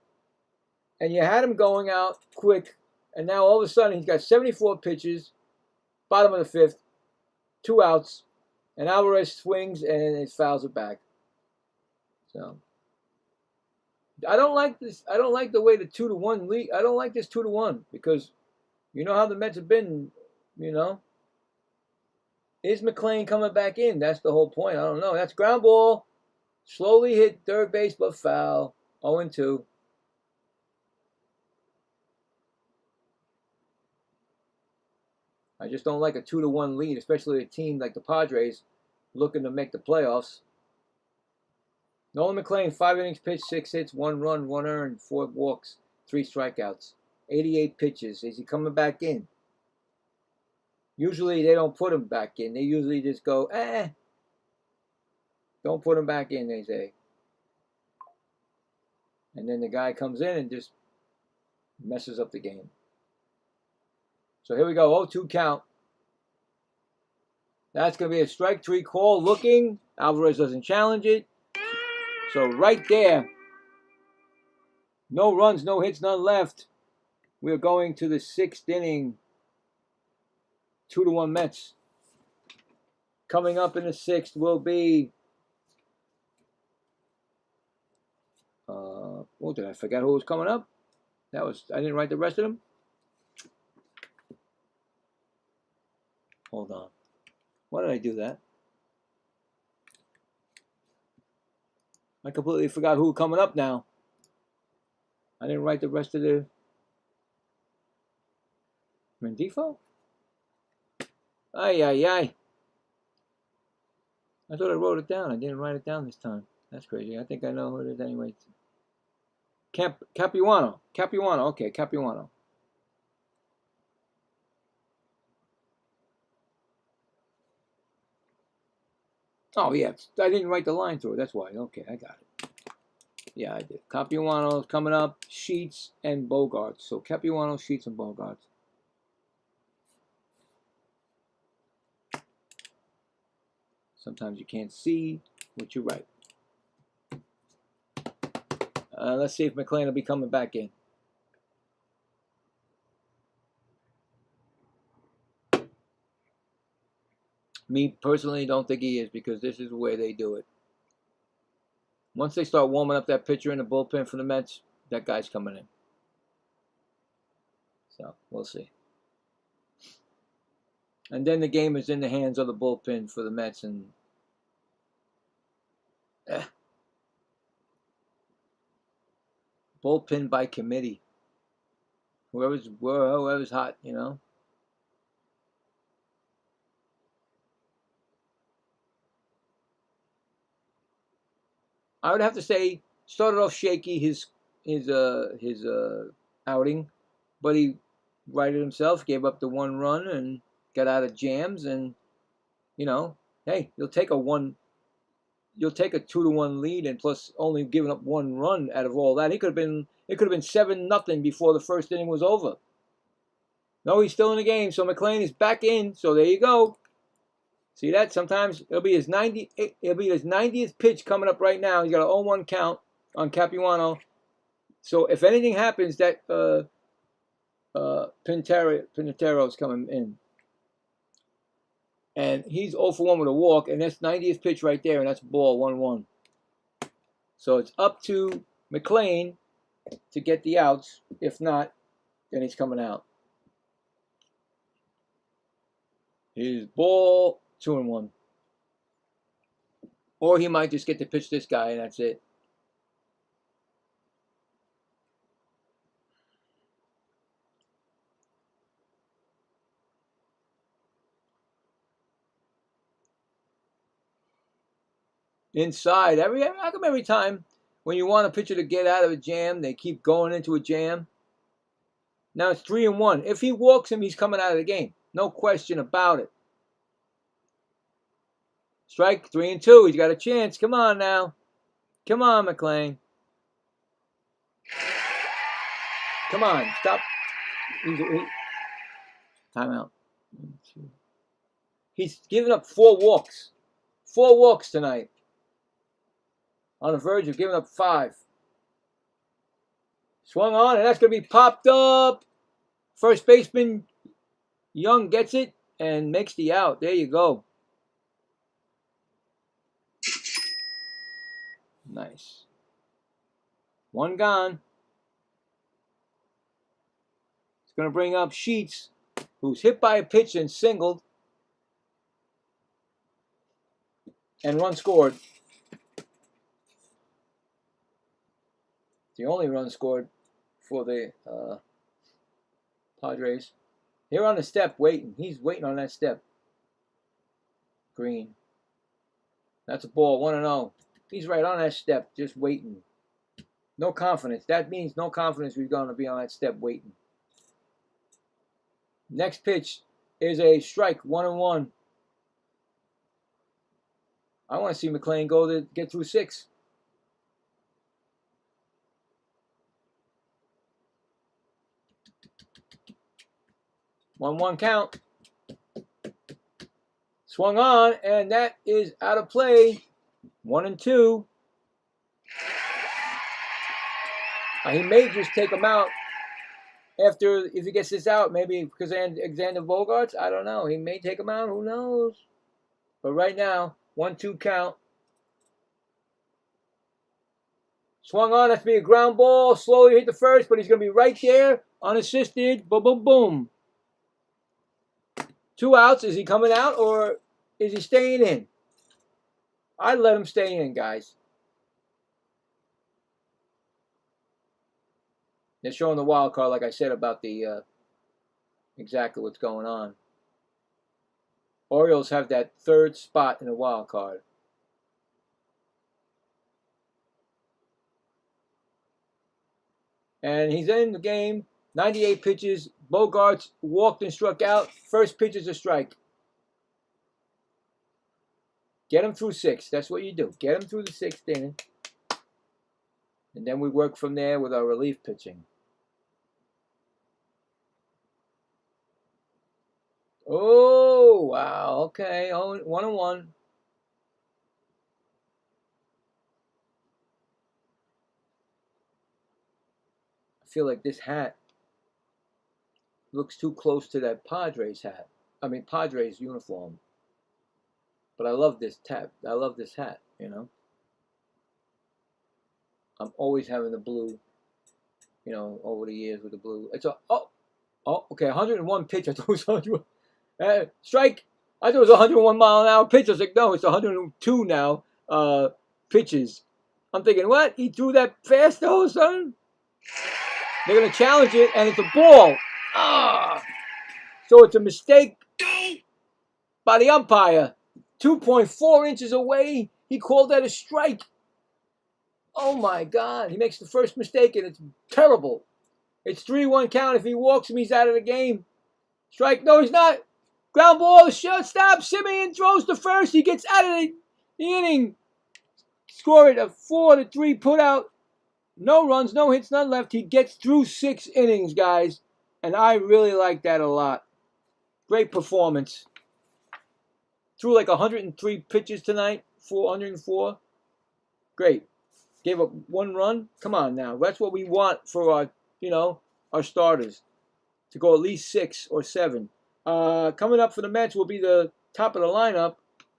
And you had him going out quick. And now all of a sudden he's got 74 pitches. Bottom of the fifth. 2 outs. And Alvarez swings and it fouls it back. So I don't like this. I don't like the way the 2-1 lead. I don't like this 2-1 because you know how the Mets have been, Is McClain coming back in? That's the whole point. I don't know. That's ground ball. Slowly hit third base, but foul. 0-2. I just don't like a 2-1 lead, especially a team like the Padres looking to make the playoffs. Nolan McClain, 5 innings pitched, 6 hits, 1 run, 1 earned, 4 walks, 3 strikeouts, 88 pitches. Is he coming back in? Usually they don't put him back in. They usually just go, don't put him back in, they say. And then the guy comes in and just messes up the game. So here we go, 0-2 count. That's going to be a strike 3 call. Looking, Alvarez doesn't challenge it. So right there, no runs, no hits, none left. We're going to the 6th inning. 2-1 Mets. Coming up in the 6th will be Oh, did I forget who was coming up? I didn't write the rest of them. Hold on. Why did I do that? I completely forgot who was coming up now. I didn't write the rest of the Rendifo? Ay, ay, ay. I thought I wrote it down. I didn't write it down this time. That's crazy. I think I know who it is anyway. Capuano. Capuano. Okay, Capuano. Oh, yeah. I didn't write the line through it. That's why. Okay, I got it. Yeah, I did. Capuano's coming up. Sheets and Bogarts. So Capuano, Sheets, and Bogarts. Sometimes you can't see what you write. Let's see if McLean will be coming back in. Me personally don't think he is, because this is the way they do it. Once they start warming up that pitcher in the bullpen for the Mets, that guy's coming in. So we'll see. And then the game is in the hands of the bullpen for the Mets, and bullpen by committee. Whoever's hot, you know. I would have to say started off shaky his outing, but he righted himself, gave up the 1 run, and got out of jams. And you know, hey, you'll take a 2-1 lead, and plus only giving up 1 run out of all that. It could have been 7-0 before the first inning was over. No, he's still in the game, so McLean is back in. So there you go. See that? Sometimes it'll be his 90th pitch coming up right now. He's got an 0-1 count on Capuano. So if anything happens, that Pinetero's coming in. And he's 0 for 1 with a walk, and that's 90th pitch right there, and that's ball 1-1. So it's up to McLean to get the outs. If not, then he's coming out. He's ball 2-1. Or he might just get to pitch this guy, and that's it. Inside, how come every time when you want a pitcher to get out of a jam, they keep going into a jam? Now it's 3-1. If he walks him, he's coming out of the game. No question about it. Strike 3-2. He's got a chance. Come on now. Come on, McLean. Come on. Stop. Timeout. He's given up 4 walks. 4 walks tonight. On the verge of giving up 5. Swung on, and that's going to be popped up. First baseman Young gets it and makes the out. There you go. Nice. 1 gone. It's going to bring up Sheets, who's hit by a pitch and singled. And run scored. The only run scored for the Padres. Here on the step waiting. He's waiting on that step. Green. That's a ball. 1-0. He's right on that step, just waiting. No confidence. That means no confidence he's going to be on that step waiting. Next pitch is a strike. 1-1. I want to see McLean go to get through 6. One count. Swung on, and that is out of play. 1-2. He may just take him out after, if he gets this out, maybe because Alexander Bogarts. I don't know. He may take him out. Who knows? But right now, 1-2 count. Swung on, that's be a ground ball. Slowly hit the first, but he's going to be right there, unassisted. Boom, boom, boom. 2 outs. Is he coming out or is he staying in? I'd let him stay in, guys. They're showing the wild card, like I said, about the exactly what's going on. Orioles have that 3rd spot in the wild card. And he's in the game. 98 pitches. Bogarts walked and struck out. First pitch is a strike. Get him through 6. That's what you do. Get him through the 6th inning. And then we work from there with our relief pitching. Oh, wow. Okay. 1-1. I feel like this hat looks too close to that Padres hat. I mean, Padres uniform. But I love this tab. I love this hat, you know. I'm always having the blue, you know, over the years with the blue. It's a, okay, 101 pitch. I thought it was 100. Strike. I thought it was 101 mile an hour pitch. I was like, no, it's 102 now pitches. I'm thinking, what? He threw that fast all of a sudden? They're going to challenge it, and it's a ball. So it's a mistake by the umpire. 2.4 inches away. He called that a strike. Oh, my God. He makes the first mistake, and it's terrible. It's 3-1 count. If he walks him, he's out of the game. Strike. No, he's not. Ground ball. Shortstop. Simeon throws to first. He gets out of the inning. Score it a 4-3 put out. No runs, no hits, none left. He gets through 6 innings, guys. And I really like that a lot. Great performance. Threw like 103 pitches tonight. 404. Great. Gave up 1 run. Come on now. That's what we want for our, you know, our starters. To go at least 6 or 7. Coming up for the Mets will be the top of the lineup.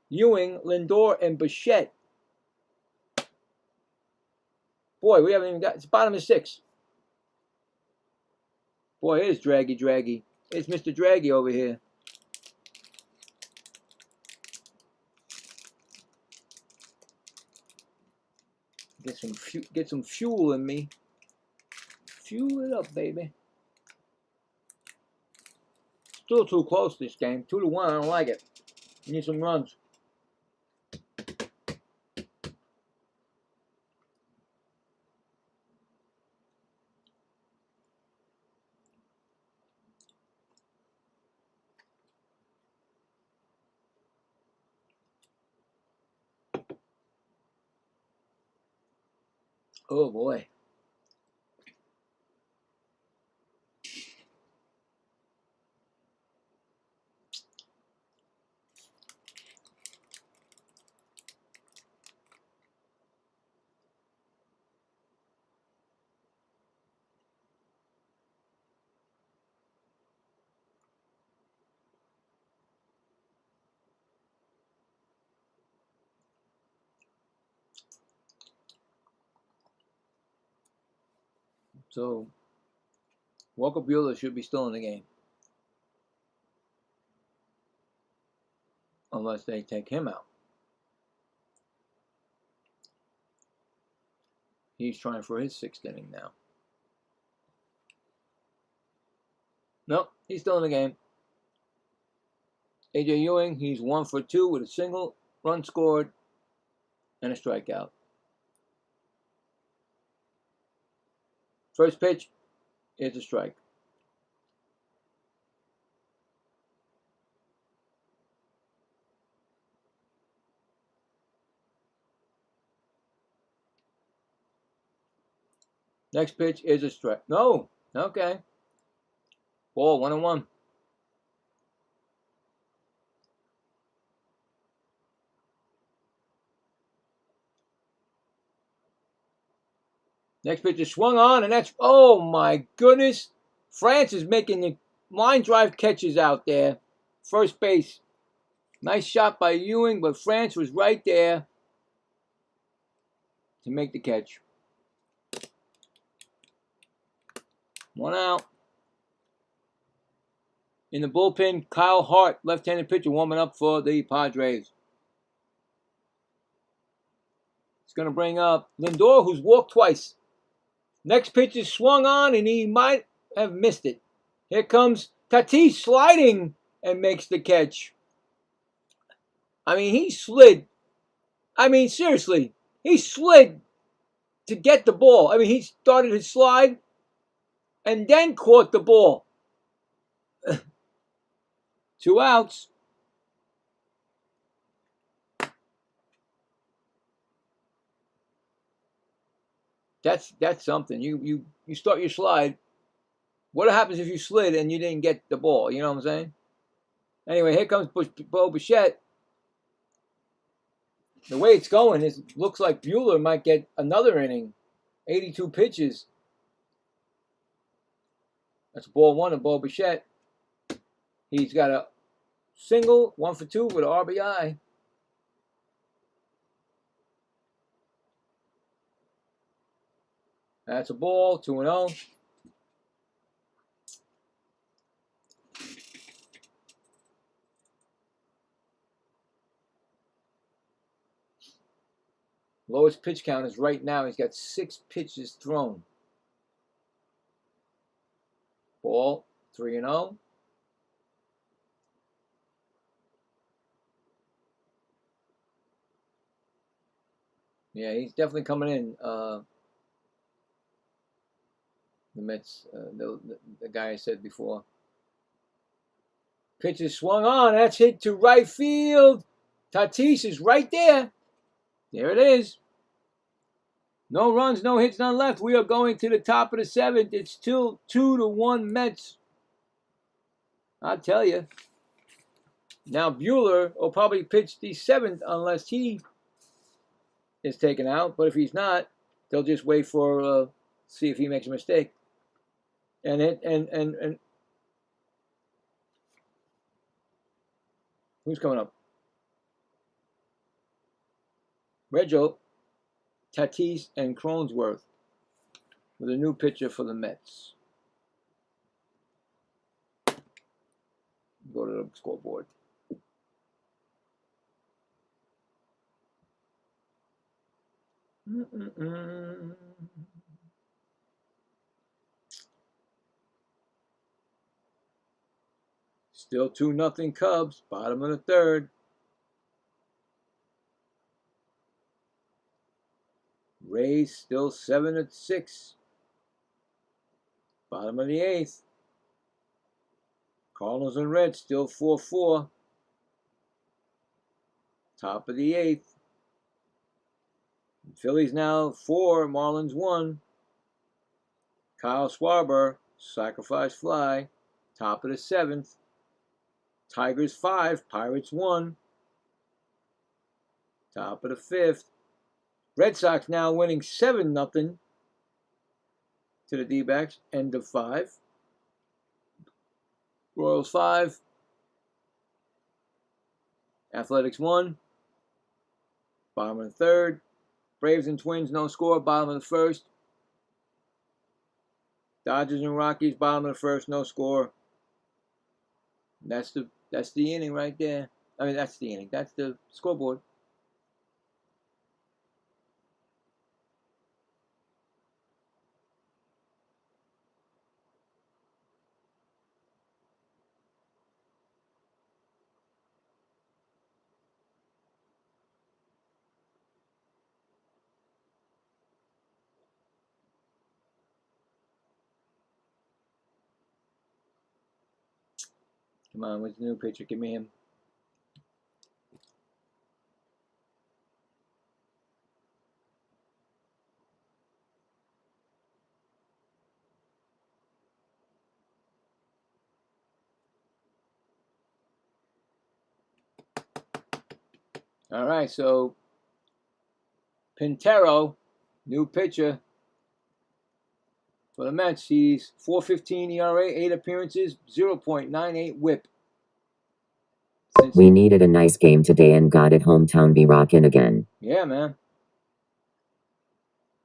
Ewing, Lindor, and Bichette. Boy, we haven't even got, it's bottom of 6. Boy, it is Draggy. It's Mr. Draggy over here. Get some fuel in me. Fuel it up, baby. Still too close this game. 2-1, I don't like it. We need some runs. Oh boy. So, Walker Buehler should be still in the game. Unless they take him out. He's trying for his 6th inning now. Nope, he's still in the game. A.J. Ewing, he's 1 for 2 with a single, run scored, and a strikeout. First pitch is a strike. Next pitch is a strike. No. Okay. Ball 1-1. Next pitch is swung on, and that's, oh my goodness. France is making the line drive catches out there. First base. Nice shot by Ewing, but France was right there to make the catch. One out. In the bullpen, Kyle Hart, left-handed pitcher, warming up for the Padres. It's going to bring up Lindor, who's walked twice. Next pitch is swung on, and he might have missed it. Here comes Tatis sliding and makes the catch. I mean, he slid. I mean, seriously, he slid to get the ball. I mean, he started his slide and then caught the ball. 2 outs. That's something. You start your slide. What happens if you slid and you didn't get the ball? You know what I'm saying? Anyway, here comes Bo Bichette. The way it's going, it looks like Buehler might get another inning. 82 pitches. That's ball 1 of Bo Bichette. He's got a single, 1 for 2 with an RBI. That's a ball, 2-0. Lowest pitch count is right now. He's got 6 pitches thrown. Ball, 3-0. Yeah, he's definitely coming in. The Mets, the guy I said before. Pitch is swung on. That's hit to right field. Tatis is right there. There it is. No runs, no hits, none left. We are going to the top of the 7th. It's still 2-1 Mets. I'll tell you. Now Buehler will probably pitch the 7th unless he is taken out. But if he's not, they'll just wait for see if he makes a mistake. And who's coming up? Reggio, Tatis, and Cronsworth with a new pitcher for the Mets. Go to the scoreboard. Still 2-0 Cubs, bottom of the 3rd. Rays still 7-6. Bottom of the 8th. Cardinals and Reds still 4-4. Top of the 8th. Phillies now 4, Marlins 1. Kyle Schwarber, sacrifice fly. Top of the 7th. Tigers 5, Pirates 1. Top of the 5th. Red Sox now winning 7-0 to the D-backs. End of 5. Royals 5. Athletics 1. Bottom of the 3rd. Braves and Twins no score. Bottom of the 1st. Dodgers and Rockies bottom of the 1st, no score. That's the inning right there. I mean, that's the inning. That's the scoreboard. Come on, where's the new pitcher? Give me him. All right, so Pintero, new pitcher for the Mets. He's 4.15 ERA, 8 appearances, 0.98 WHIP. We needed a nice game today and got it. Hometown be rockin' again. Yeah, man.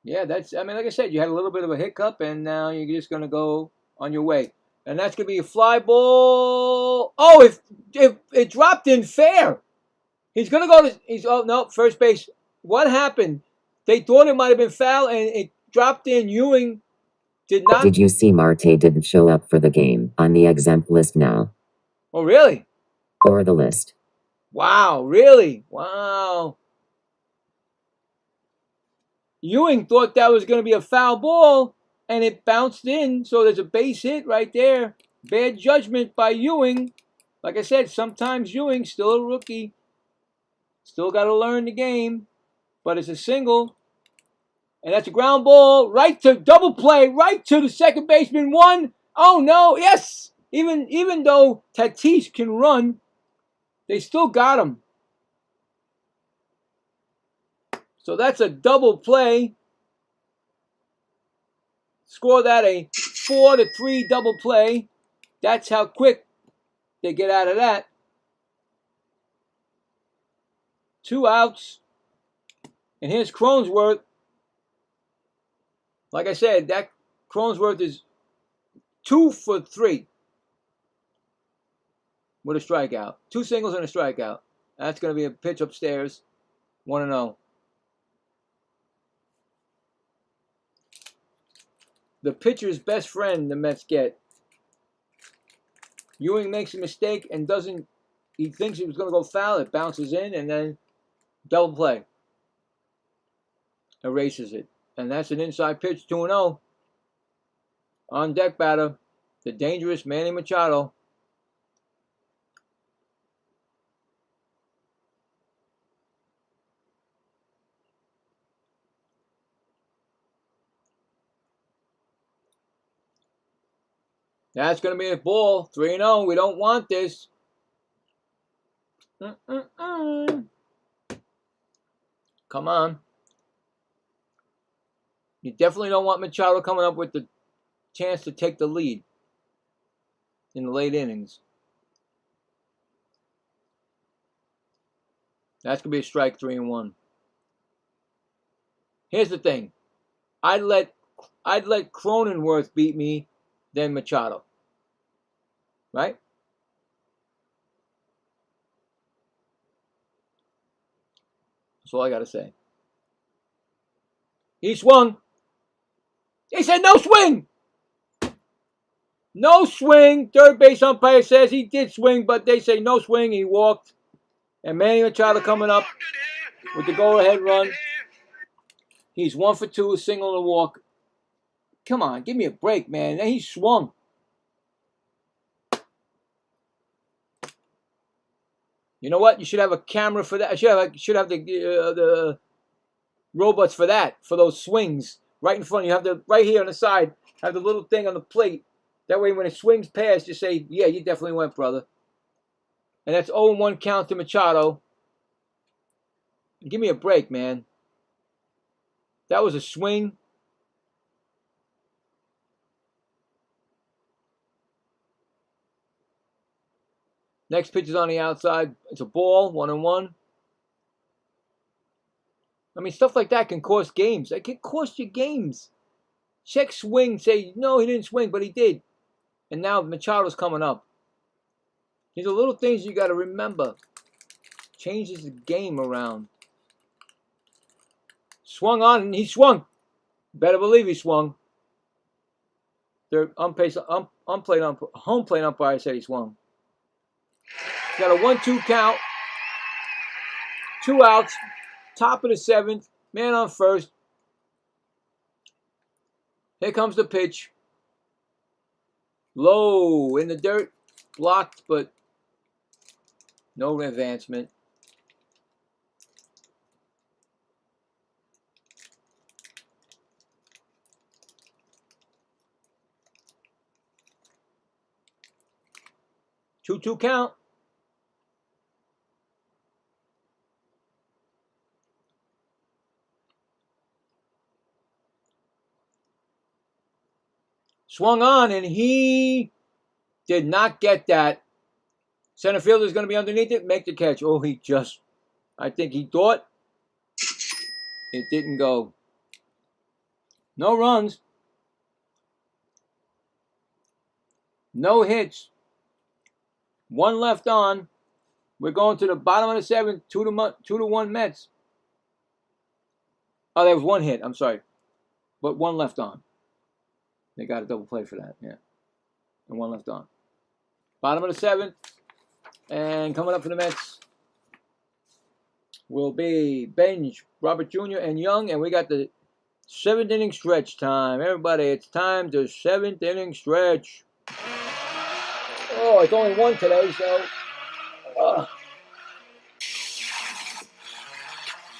Yeah, I mean, like I said, you had a little bit of a hiccup, and now you're just going to go on your way. And that's going to be a fly ball. Oh, if it dropped in fair. He's going to go to, oh, no, first base. What happened? They thought it might have been foul, and it dropped in. Ewing did not. Did you see Marte didn't show up for the game on the exempt list now? Oh, really? Or the list. Wow, really? Wow. Ewing thought that was going to be a foul ball, and it bounced in, so there's a base hit right there. Bad judgment by Ewing. Like I said, sometimes Ewing, still a rookie, still got to learn the game, but it's a single, and that's a ground ball right to double play, right to the second baseman. One. Oh, no, yes! Even though Tatis can run, they still got him. So that's a double play. Score that a 4-3 double play. That's how quick they get out of that. 2 outs. And here's Cronenworth. Like I said, that Cronenworth is 2 for 3 with a strikeout. 2 singles and a strikeout. That's going to be a pitch upstairs. 1-0. The pitcher's best friend the Mets get. Ewing makes a mistake and he thinks it was going to go foul. It bounces in and then double play. Erases it. And that's an inside pitch, 2-0. On deck batter, the dangerous Manny Machado. That's going to be a ball. 3-0. We don't want this. Come on. You definitely don't want Machado coming up with the chance to take the lead in the late innings. That's going to be a strike, 3-1. Here's the thing. I'd let Cronenworth beat me than Machado. Right? That's all I got to say. He swung. He said no swing. No swing. Third base umpire says he did swing, but they say no swing. He walked. And Manny Machado coming up with the go-ahead run. He's 1 for 2, a single and a walk. Come on, give me a break, man. He swung. You know what? You should have a camera for that. Should have the robots for that, for those swings right in front. You have right here on the side, have the little thing on the plate. That way, when it swings past, you say, "Yeah, you definitely went, brother." And that's 0-1 count to Machado. Give me a break, man. That was a swing. Next pitch is on the outside. It's a ball, 1-1. I mean, stuff like that can cost games. It can cost you games. Check swing, say, no, he didn't swing, but he did. And now Machado's coming up. These are little things you got to remember. Changes the game around. Swung on, and he swung. Better believe he swung. Home plate umpire said he swung. Got a 1-2 count. 2 outs. Top of the 7th. Man on first. Here comes the pitch. Low in the dirt. Blocked, but no advancement. Two count. Swung on, and he did not get that. Center fielder is going to be underneath it. Make the catch. Oh, I think he thought it didn't go. No runs. No hits. One left on. We're going to the bottom of the seventh. 2-1 Mets. Oh, there was one hit. I'm sorry. But one left on. They got a double play for that. Yeah. And one left on. Bottom of the seventh. And coming up for the Mets will be Benj, Robert Jr., and Young. And we got the 7th inning stretch time. Everybody, it's time to 7th inning stretch. Oh, it's only one today, so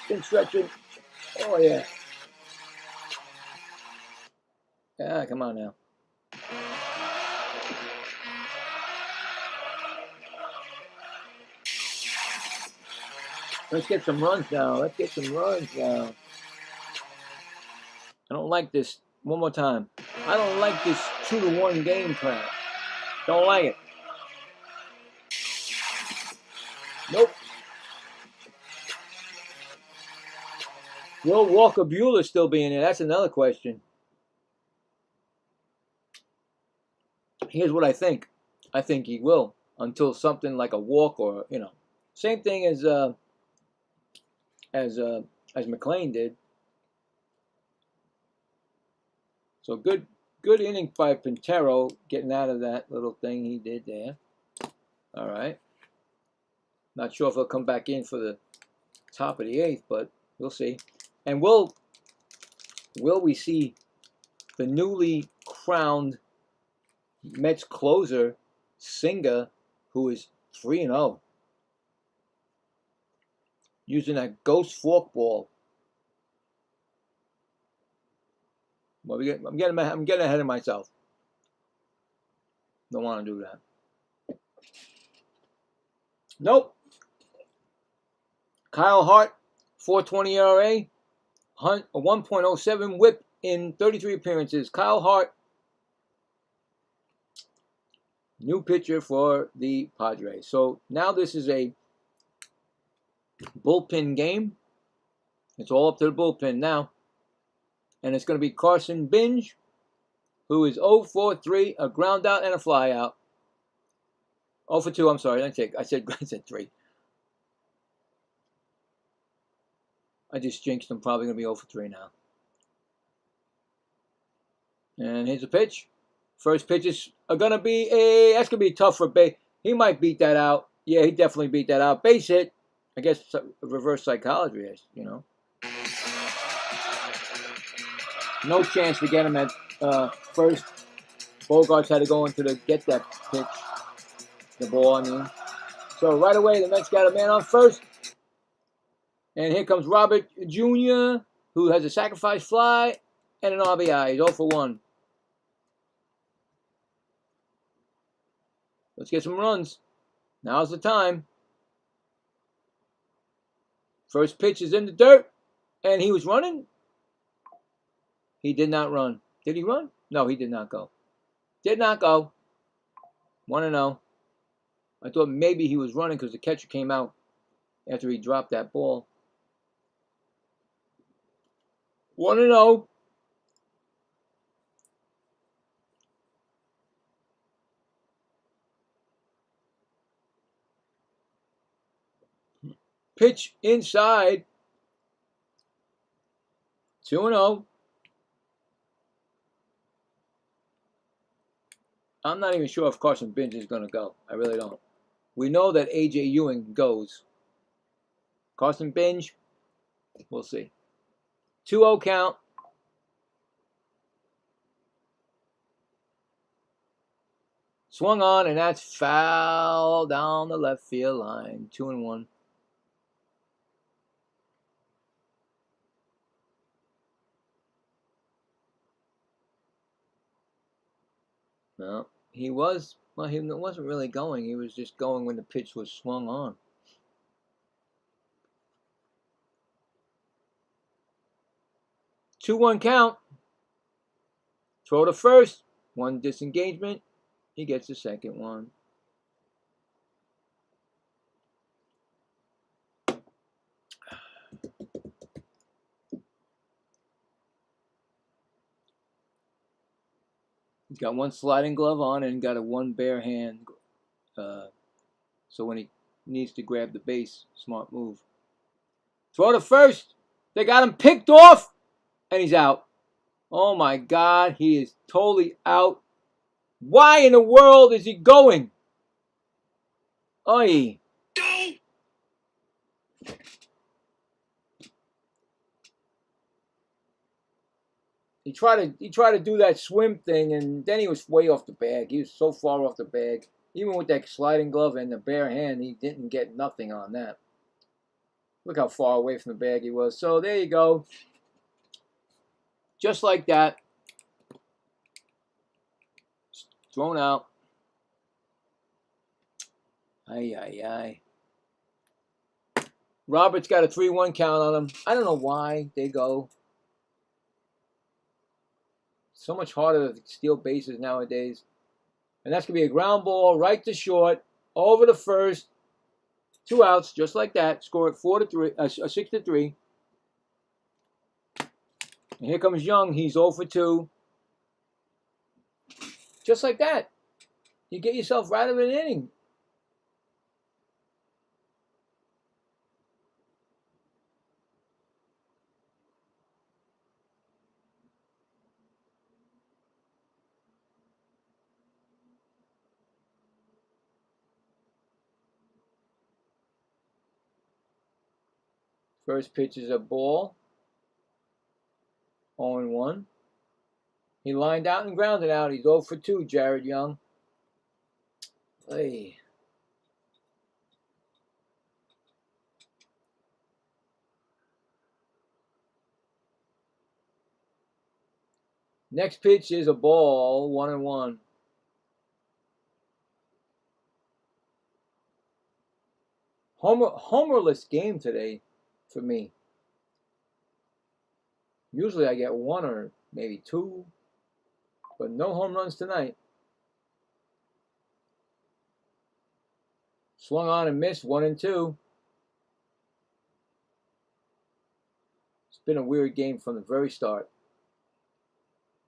been stretching. Oh, yeah. Yeah, come on now. Let's get some runs now. Let's get some runs now. I don't like this. One more time. I don't like this 2-1 game plan. Don't like it. Nope. Will Walker Buehler still be in there? That's another question. Here's what I think. I think he will until something like a walk or, same thing as McClain did. So good inning by Pintero getting out of that little thing he did there. All right. Not sure if he'll come back in for the top of the 8th, but we'll see. And will we see the newly crowned Mets closer, Singer, who is 3-0, using that ghost forkball? Well, I'm getting ahead of myself. Don't want to do that. Nope. Kyle Hart, 4.20 ERA, a 1.07 WHIP in 33 appearances. Kyle Hart, new pitcher for the Padres. So now this is a bullpen game. It's all up to the bullpen now. And it's going to be Carson Binge, who is 0 for 3, a ground out and a fly out. 0 for 2, I'm sorry. I said 3. I just jinxed him. Probably going to be 0 for 3 now. And here's a pitch. First pitches are going to be that's going to be tough for Bay. He might beat that out. Yeah, he definitely beat that out. Base hit. I guess reverse psychology is, No chance to get him at first. Bogarts had to go into get that pitch. The ball, I mean. So right away, the Mets got a man on first. And here comes Robert Jr., who has a sacrifice fly and an RBI. He's 0 for 1. Let's get some runs. Now's the time. First pitch is in the dirt. And he was running. He did not run. Did he run? No, he did not go. Did not go. 1-0. I thought maybe he was running because the catcher came out after he dropped that ball. 1-0. Pitch inside. 2-0. I'm not even sure if Carson Binge is going to go. I really don't. We know that A.J. Ewing goes. Carson Binge, we'll see. 2-0 count. Swung on, and that's foul down the left field line. 2-1. No, he was. Well, he wasn't really going. He was just going when the pitch was swung on. Two-one count. Throw to first. One disengagement. He gets the second one. He's got one sliding glove on and got a one bare hand. So when he needs to grab the base, smart move. Throw to first. They got him picked off, and he's out. Oh my God, he is totally out. Why in the world is he going? Oi. Go! He tried to do that swim thing, and then he was way off the bag. He was so far off the bag. Even with that sliding glove and the bare hand, he didn't get nothing on that. Look how far away from the bag he was. So there you go. Just like that. Thrown out. Ay, ay, ay. Roberts got a 3-1 count on him. I don't know why they go. So much harder to steal bases nowadays. And that's going to be a ground ball right to short, over to first. 2 outs, just like that. Score it 6-3. And here comes Young. He's 0 for 2. Just like that. You get yourself right out of an inning. First pitch is a ball. 0-1. He lined out and grounded out. He's 0 for 2, Jared Young. Hey. Next pitch is a ball. 1-1. Homerless game today for me. Usually I get 1 or maybe 2, but no home runs tonight. Swung on and missed, 1-2. It's been a weird game from the very start.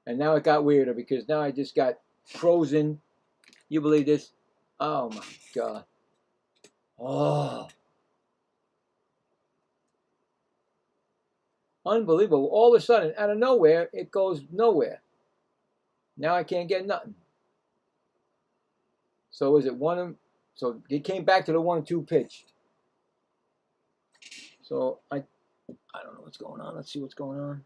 And now it got weirder because now I just got frozen. You believe this? Oh my God. Oh. Unbelievable. All of a sudden, out of nowhere, it goes nowhere. Now I can't get nothing. So is it one? So it came back to the 1-2 pitch. So I don't know what's going on. Let's see what's going on.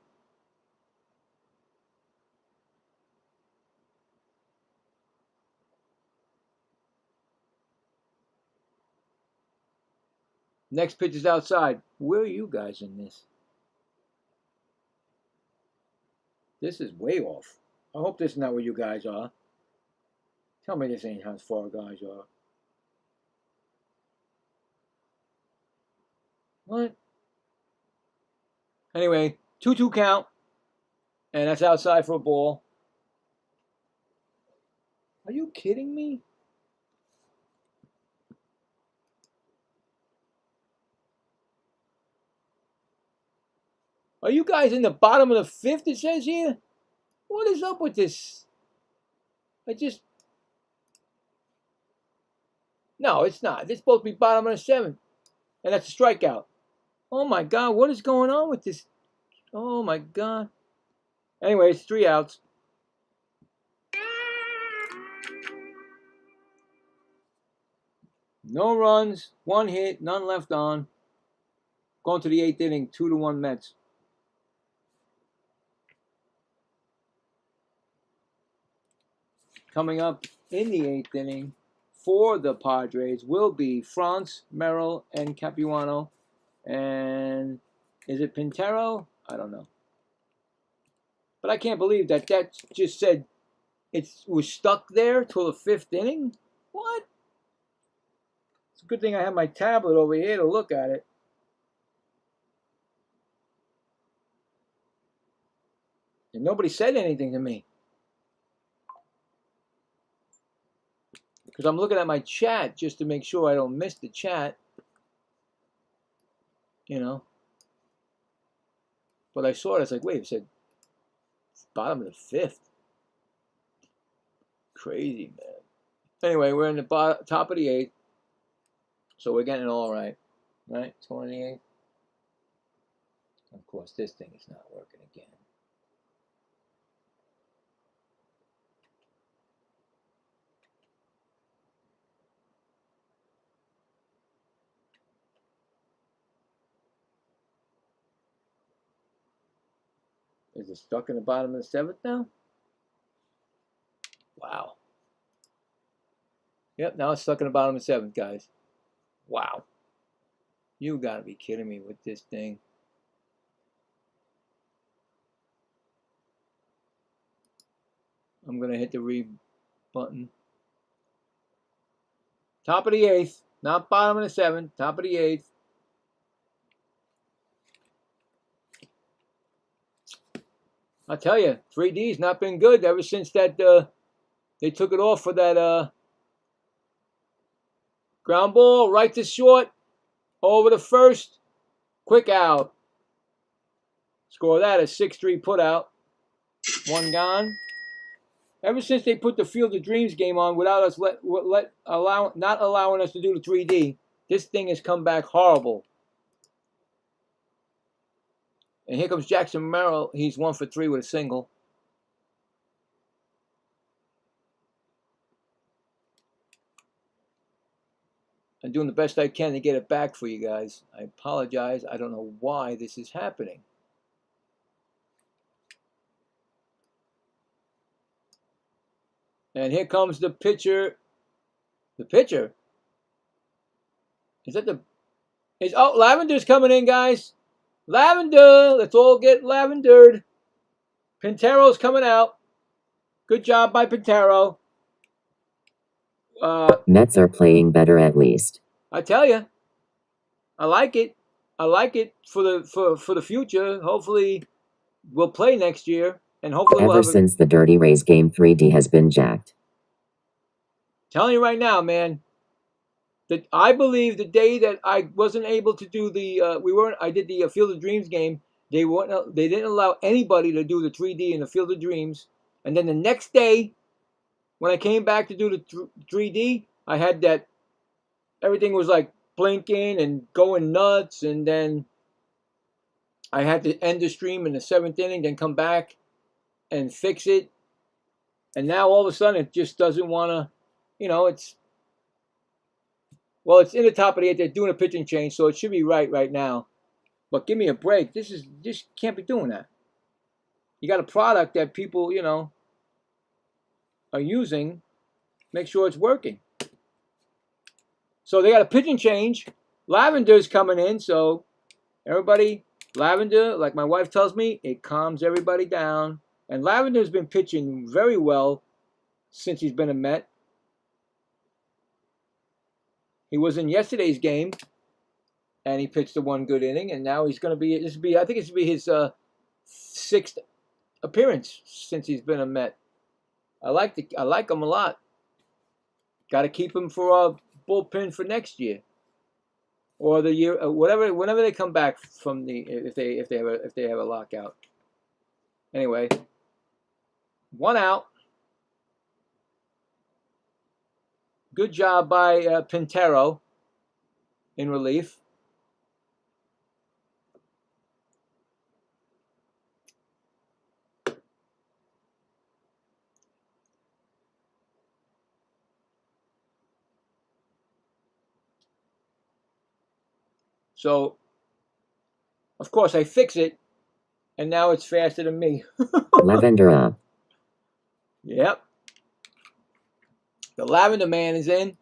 Next pitch is outside. Where are you guys in this? This is way off. I hope this is not where you guys are. Tell me this ain't how far guys are. What? Anyway, 2-2 count. And that's outside for a ball. Are you kidding me? Are you guys in the bottom of the 5th, it says here? What is up with this? No, it's not. It's supposed to be bottom of the 7th. And that's a strikeout. Oh my God, what is going on with this? Oh my God. Anyway, it's 3 outs. No runs, 1 hit, none left on. Going to the 8th inning, 2-1 Mets. Coming up in the 8th inning for the Padres will be France, Merrill, and Capuano. And is it Pintero? I don't know. But I can't believe that just said it was stuck there till the 5th inning. What? It's a good thing I have my tablet over here to look at it. And nobody said anything to me. Because I'm looking at my chat just to make sure I don't miss the chat. You know. But I saw it. It's like, wait, it said bottom of the 5th. crazy, man. Anyway, we're in the top of the 8th, so we're getting it all right. Right? 28th. Of course, this thing is not working again. Is it stuck in the bottom of the 7th now? Wow. Yep, now it's stuck in the bottom of the 7th, guys. Wow. You gotta be kidding me with this thing. I'm gonna hit the read button. Top of the 8th, not bottom of the 7th, top of the 8th. I'll tell you, 3D's not been good ever since that they took it off for that ground ball right to short, over the first, quick out. Score that a 6-3 put out. 1 gone. Ever since they put the Field of Dreams game on without us not allowing us to do the 3D, this thing has come back horrible. And here comes Jackson Merrill. He's 1 for 3 with a single. I'm doing the best I can to get it back for you guys. I apologize. I don't know why this is happening. And here comes the pitcher. The pitcher? Is that the... Oh, Lavender's coming in, guys. Lavender. Let's all get lavendered. Pintero's coming out. Good job by Pintero. Mets are playing better at least. I tell you, I like it. I like it for the future. Hopefully, we'll play next year, and hopefully Ever since the Dirty Rays game, 3D has been jacked. Telling you right now, man, that I believe the day that I wasn't able to do the I did the Field of Dreams game. They didn't allow anybody to do the 3D in the Field of Dreams, and then the next day, when I came back to do the 3D, I had that, everything was like blinking and going nuts, and then I had to end the stream in the 7th inning, then come back and fix it. And now all of a sudden it just doesn't want to, it's in the top of the 8th. They're doing a pitching change, so it should be right now. But give me a break. This can't be doing that. You got a product that people, are using. Make sure it's working. So they got a pitching change. Lavender's coming in, so everybody, Lavender, like my wife tells me, it calms everybody down. And Lavender's been pitching very well since he's been a Met. He was in yesterday's game, and he pitched the 1 good inning, and now he's going to be, I think it's going to be his 6th appearance since he's been a Met. I like him a lot. Got to keep him for a bullpen for next year, or the year, whenever they come back from if they have a lockout. Anyway, 1 out. Good job by Pintero in relief. So, of course, I fix it, and now it's faster than me. Lavender up. Yep. The Lavender man is in.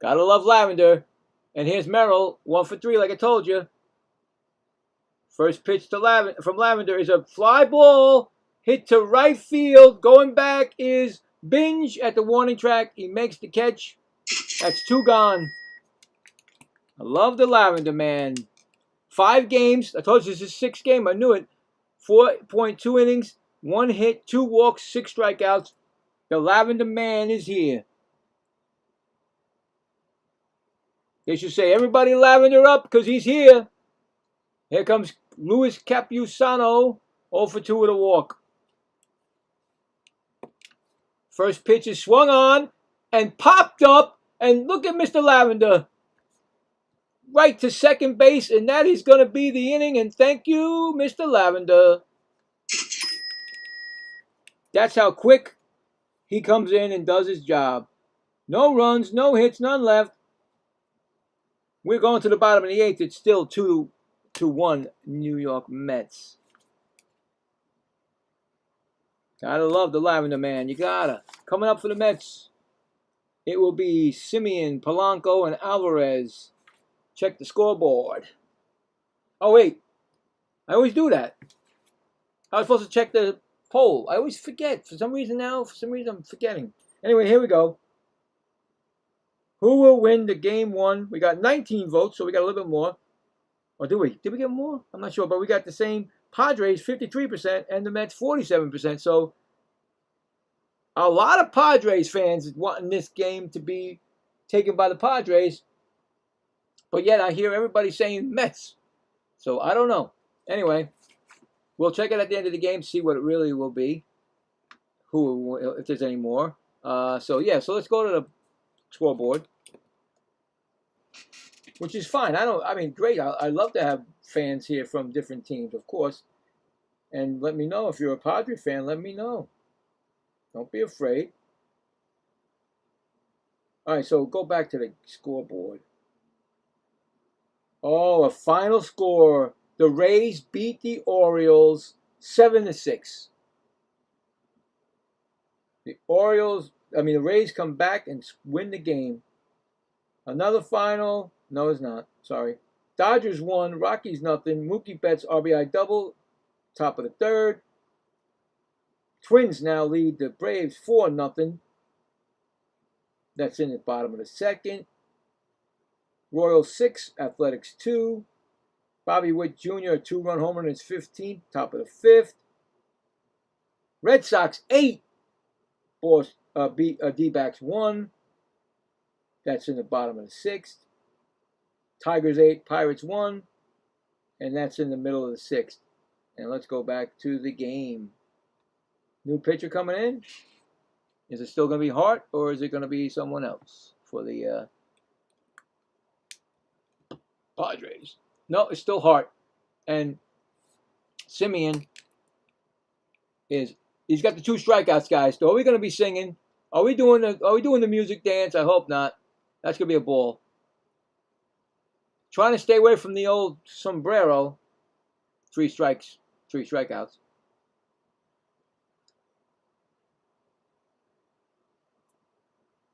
Gotta love Lavender. And here's Merrill, 1 for 3, like I told you. First pitch to from Lavender is a fly ball hit to right field. Going back is Binge at the warning track. He makes the catch. That's 2 gone. I love the Lavender man. 5 games. I told you this is 6th game. I knew it. 4.2 innings, 1 hit, 2 walks, 6 strikeouts. The Lavender man is here. They should say, everybody Lavender up, because he's here. Here comes Luis Capusano, 0 for 2 with a walk. First pitch is swung on and popped up. And look at Mr. Lavender. Right to second base. And that is going to be the inning. And thank you, Mr. Lavender. That's how quick he comes in and does his job. No runs, no hits, none left. We're going to the bottom of the eighth. It's still 2-1 New York Mets. Gotta love the Lavender Man. You gotta. Coming up for the Mets, it will be Simeon, Polanco, and Alvarez. Check the scoreboard. Oh, wait. I always do that. I was supposed to check the poll. I always forget. For some reason I'm forgetting. Anyway, here we go. Who will win the game one? We got 19 votes, so we got a little bit more. Or do we? Did we get more? I'm not sure, but we got the same. Padres 53% and the Mets 47%. So a lot of Padres fans wanting this game to be taken by the Padres. But yet I hear everybody saying Mets. So I don't know. Anyway, we'll check it at the end of the game, see what it really will be. If there's any more. So let's go to the scoreboard. Which is fine. Great. I love to have fans here from different teams, of course. And let me know if you're a Padre fan. Let me know. Don't be afraid. All right, so go back to the scoreboard. Oh, a final score. The Rays beat the Orioles 7-6. The Rays come back and win the game. Another final. No, it's not. Sorry. Dodgers won. Rockies nothing. Mookie Betts RBI double. Top of the third. Twins now lead the Braves 4-0. That's in the bottom of the second. Royals 6, Athletics 2. Bobby Witt Jr. a 2-run homer in his 15th. Top of the fifth. Red Sox 8. D-backs 1. That's in the bottom of the sixth. Tigers 8, Pirates 1. And that's in the middle of the sixth. And let's go back to the game. New pitcher coming in. Is it still going to be Hart or is it going to be someone else for the Padres? No, it's still Hart. And Simeon he's got the 2 strikeouts, guys. So are we going to be singing? Are we doing the music dance? I hope not. That's going to be a ball. Trying to stay away from the old sombrero. 3 strikeouts.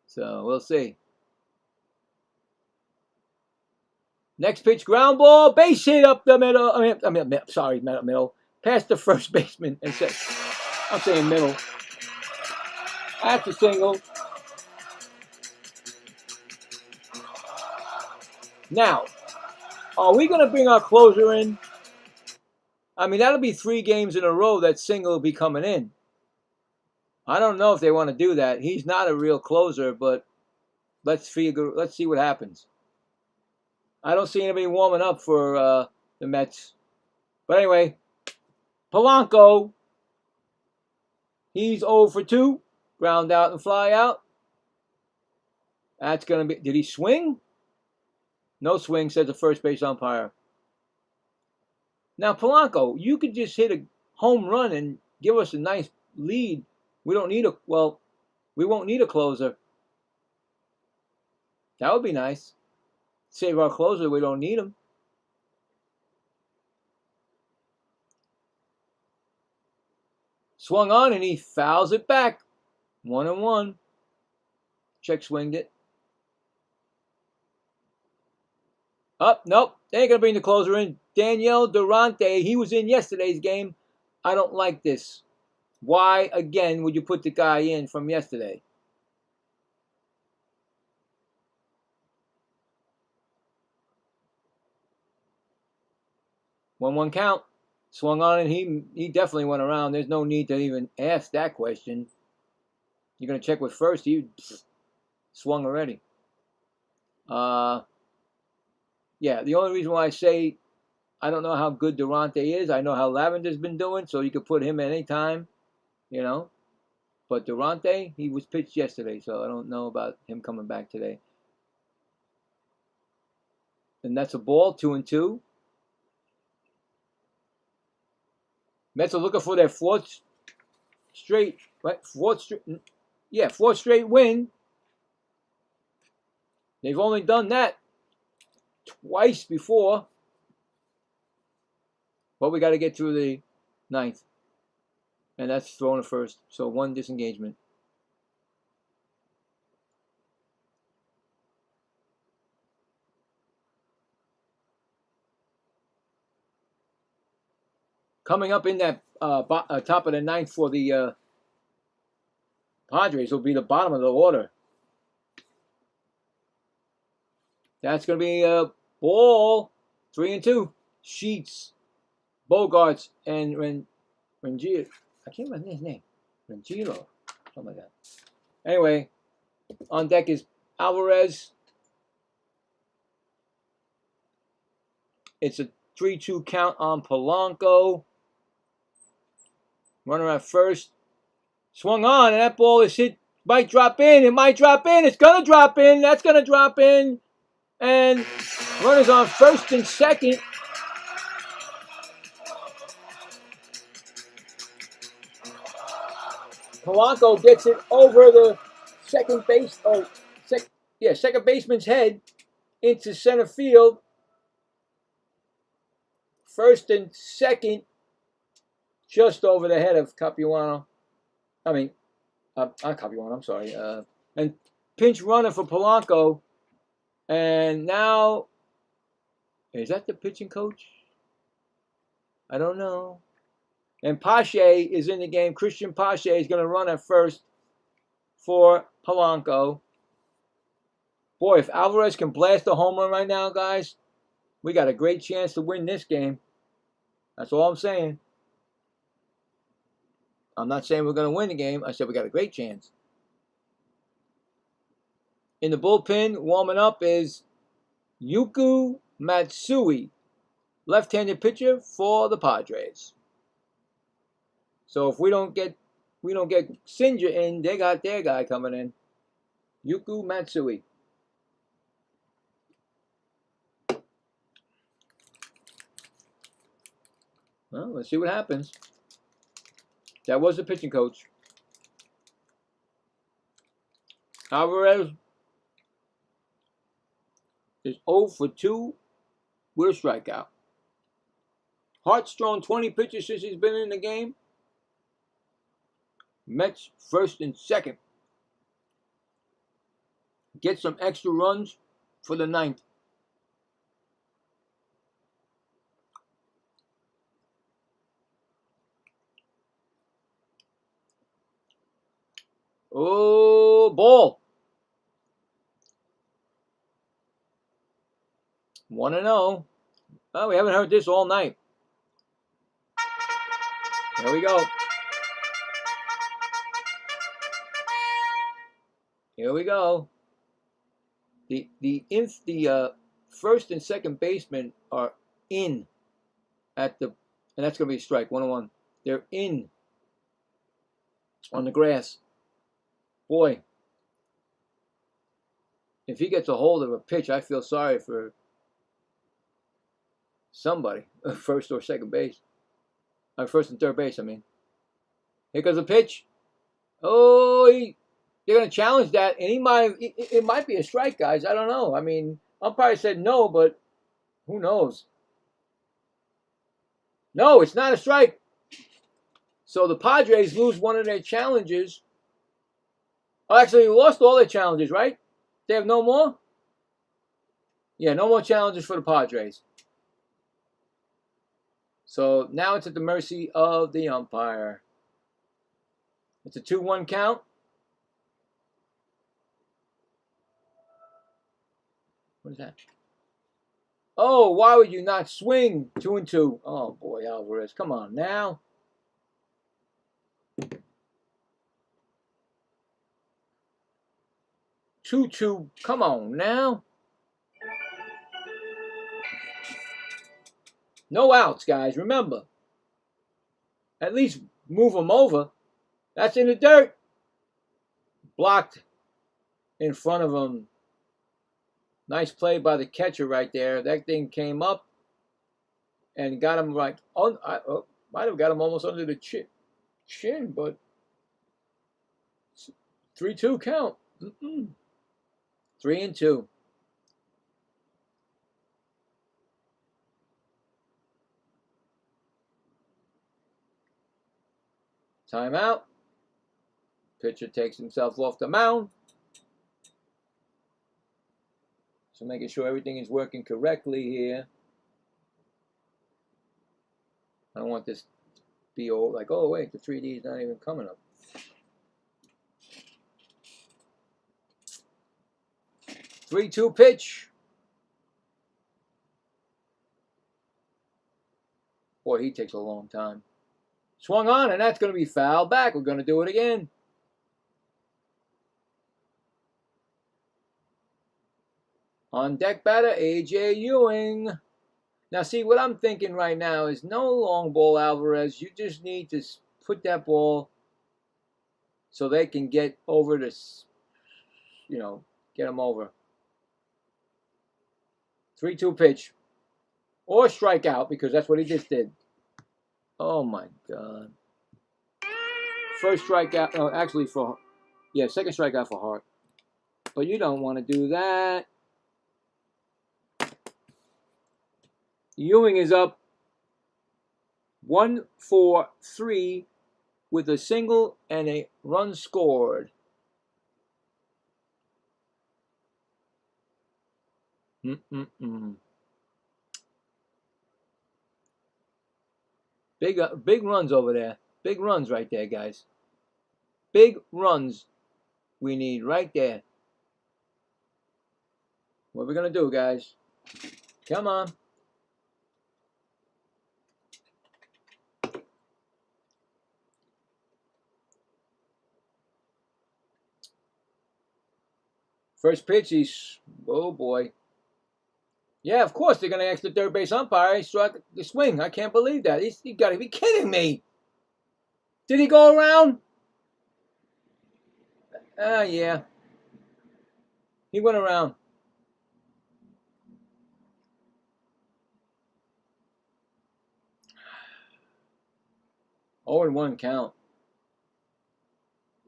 So we'll see. Next pitch, ground ball, base hit up the middle. Middle. Past the first baseman and set. I'm saying middle. That's a single. Now, are we going to bring our closer in? That'll be 3 games in a row that single will be coming in. I don't know if they want to do that. He's not a real closer, but let's see what happens. I don't see anybody warming up for the Mets. But anyway, Polanco, he's 0 for 2. Ground out and fly out. That's going to be... Did he swing? No swing, says the first base umpire. Now, Polanco, you could just hit a home run and give us a nice lead. We won't need a closer. That would be nice. Save our closer, we don't need him. Swung on and he fouls it back. 1-1. Check swinged it. Up, nope. They ain't going to bring the closer in. Daniel Durante, he was in yesterday's game. I don't like this. Why, again, would you put the guy in from yesterday? One count. Swung on and he definitely went around. There's no need to even ask that question. You're going to check with first. He swung already. Yeah, the only reason why I say I don't know how good Durante is. I know how Lavender's been doing, so you could put him at any time, you know. But Durante, he was pitched yesterday, so I don't know about him coming back today. And that's a ball, 2-2. Mets are looking for their fourth straight win. They've only done that twice before. But we got to get through the ninth. And that's thrown to first. So 1 disengagement. Coming up in that top of the ninth for the Padres will be the bottom of the order. That's going to be a ball. 3-2. Sheets, Bogarts, and Rengilo. I can't remember his name. Rengilo. Something like that. Anyway, on deck is Alvarez. It's a 3-2 count on Polanco. Runner at first. Swung on, and that ball is hit. Might drop in. It might drop in. It's going to drop in. That's going to drop in. And runners on first and second. Polanco gets it over the second baseman's head into center field. First and second, just over the head of Capuano. Not Capuano, I'm sorry. And pinch runner for Polanco. And now, is that the pitching coach? I don't know. And Pache is in the game. Christian Pache is going to run at first for Polanco. Boy, if Alvarez can blast a home run right now, guys, we got a great chance to win this game. That's all I'm saying. I'm not saying we're going to win the game. I said we got a great chance. In the bullpen, warming up is Yuku Matsui, left-handed pitcher for the Padres. So if we don't get Sinja in, they got their guy coming in, Yuku Matsui. Well, let's see what happens. That was the pitching coach. Alvarez is 0 for 2 with a strikeout. Hart's thrown 20 pitches since he's been in the game. Mets first and second. Get some extra runs for the ninth. Oh, ball. 1-0. Oh, we haven't heard this all night. There we go. Here we go. The first and second basemen are in at the, and that's going to be a strike, 1-1. They're in on the grass. Boy, if he gets a hold of a pitch, I feel sorry for somebody, first or second base. First and third base, I mean. Here goes a pitch. Oh, they're going to challenge that, and it might be a strike, guys. I don't know. I mean, umpire said no, but who knows? No, it's not a strike. So the Padres lose one of their challenges. Oh, actually, they lost all their challenges, right? They have no more? Yeah, no more challenges for the Padres. So now it's at the mercy of the umpire. It's a 2-1 count. What is that? Oh, why would you not swing? 2-2. Oh, boy, Alvarez. Come on now. Two. Come on now. No outs, guys. Remember. At least move them over. That's in the dirt. blocked in front of him. Nice play by the catcher right there. That thing came up and got him right. Might have got him almost under the chin, but 3-2 count. 3-2. Timeout. Pitcher takes himself off the mound. So making sure everything is working correctly here. I don't want this to be old, like, oh wait, the 3D is not even coming up. Three-two pitch. Boy, he takes a long time. Swung on, and that's going to be foul back. We're going to do it again. On deck batter, A.J. Ewing. Now, see, what I'm thinking right now is no long ball, Alvarez. You just need to put that ball so they can get over this, get them over. 3-2 pitch. Or strikeout, because that's what he just did. Oh, my God. First strikeout. Oh, actually, second strikeout for Hart. But you don't want to do that. Ewing is up 1-for-3 with a single and a run scored. Big runs over there. Big runs right there, guys. Big runs we need right there. What are we going to do, guys? Come on. First pitch, oh boy. Yeah, of course they're going to ask the third base umpire. He struck the swing. I can't believe that. You got to be kidding me. Did he go around? Yeah. He went around. Oh, and 1 count.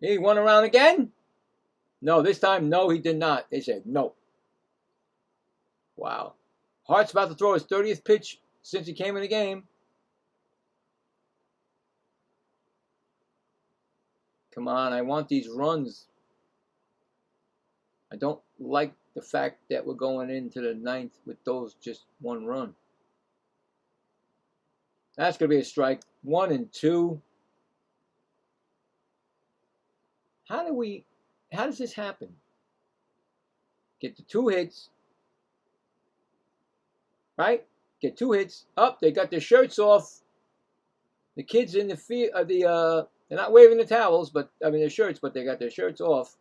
He went around again? No, this time, no, he did not. They said no. Wow. Hart's about to throw his 30th pitch since he came in the game. Come on, I want these runs. I don't like the fact that we're going into the 9th with those just 1 run. That's going to be a strike. 1-2. How does this happen? Get the 2 hits. Right? Get 2 hits. Up, they got their shirts off. The kids in the field, they're not waving the towels, their shirts, but they got their shirts off.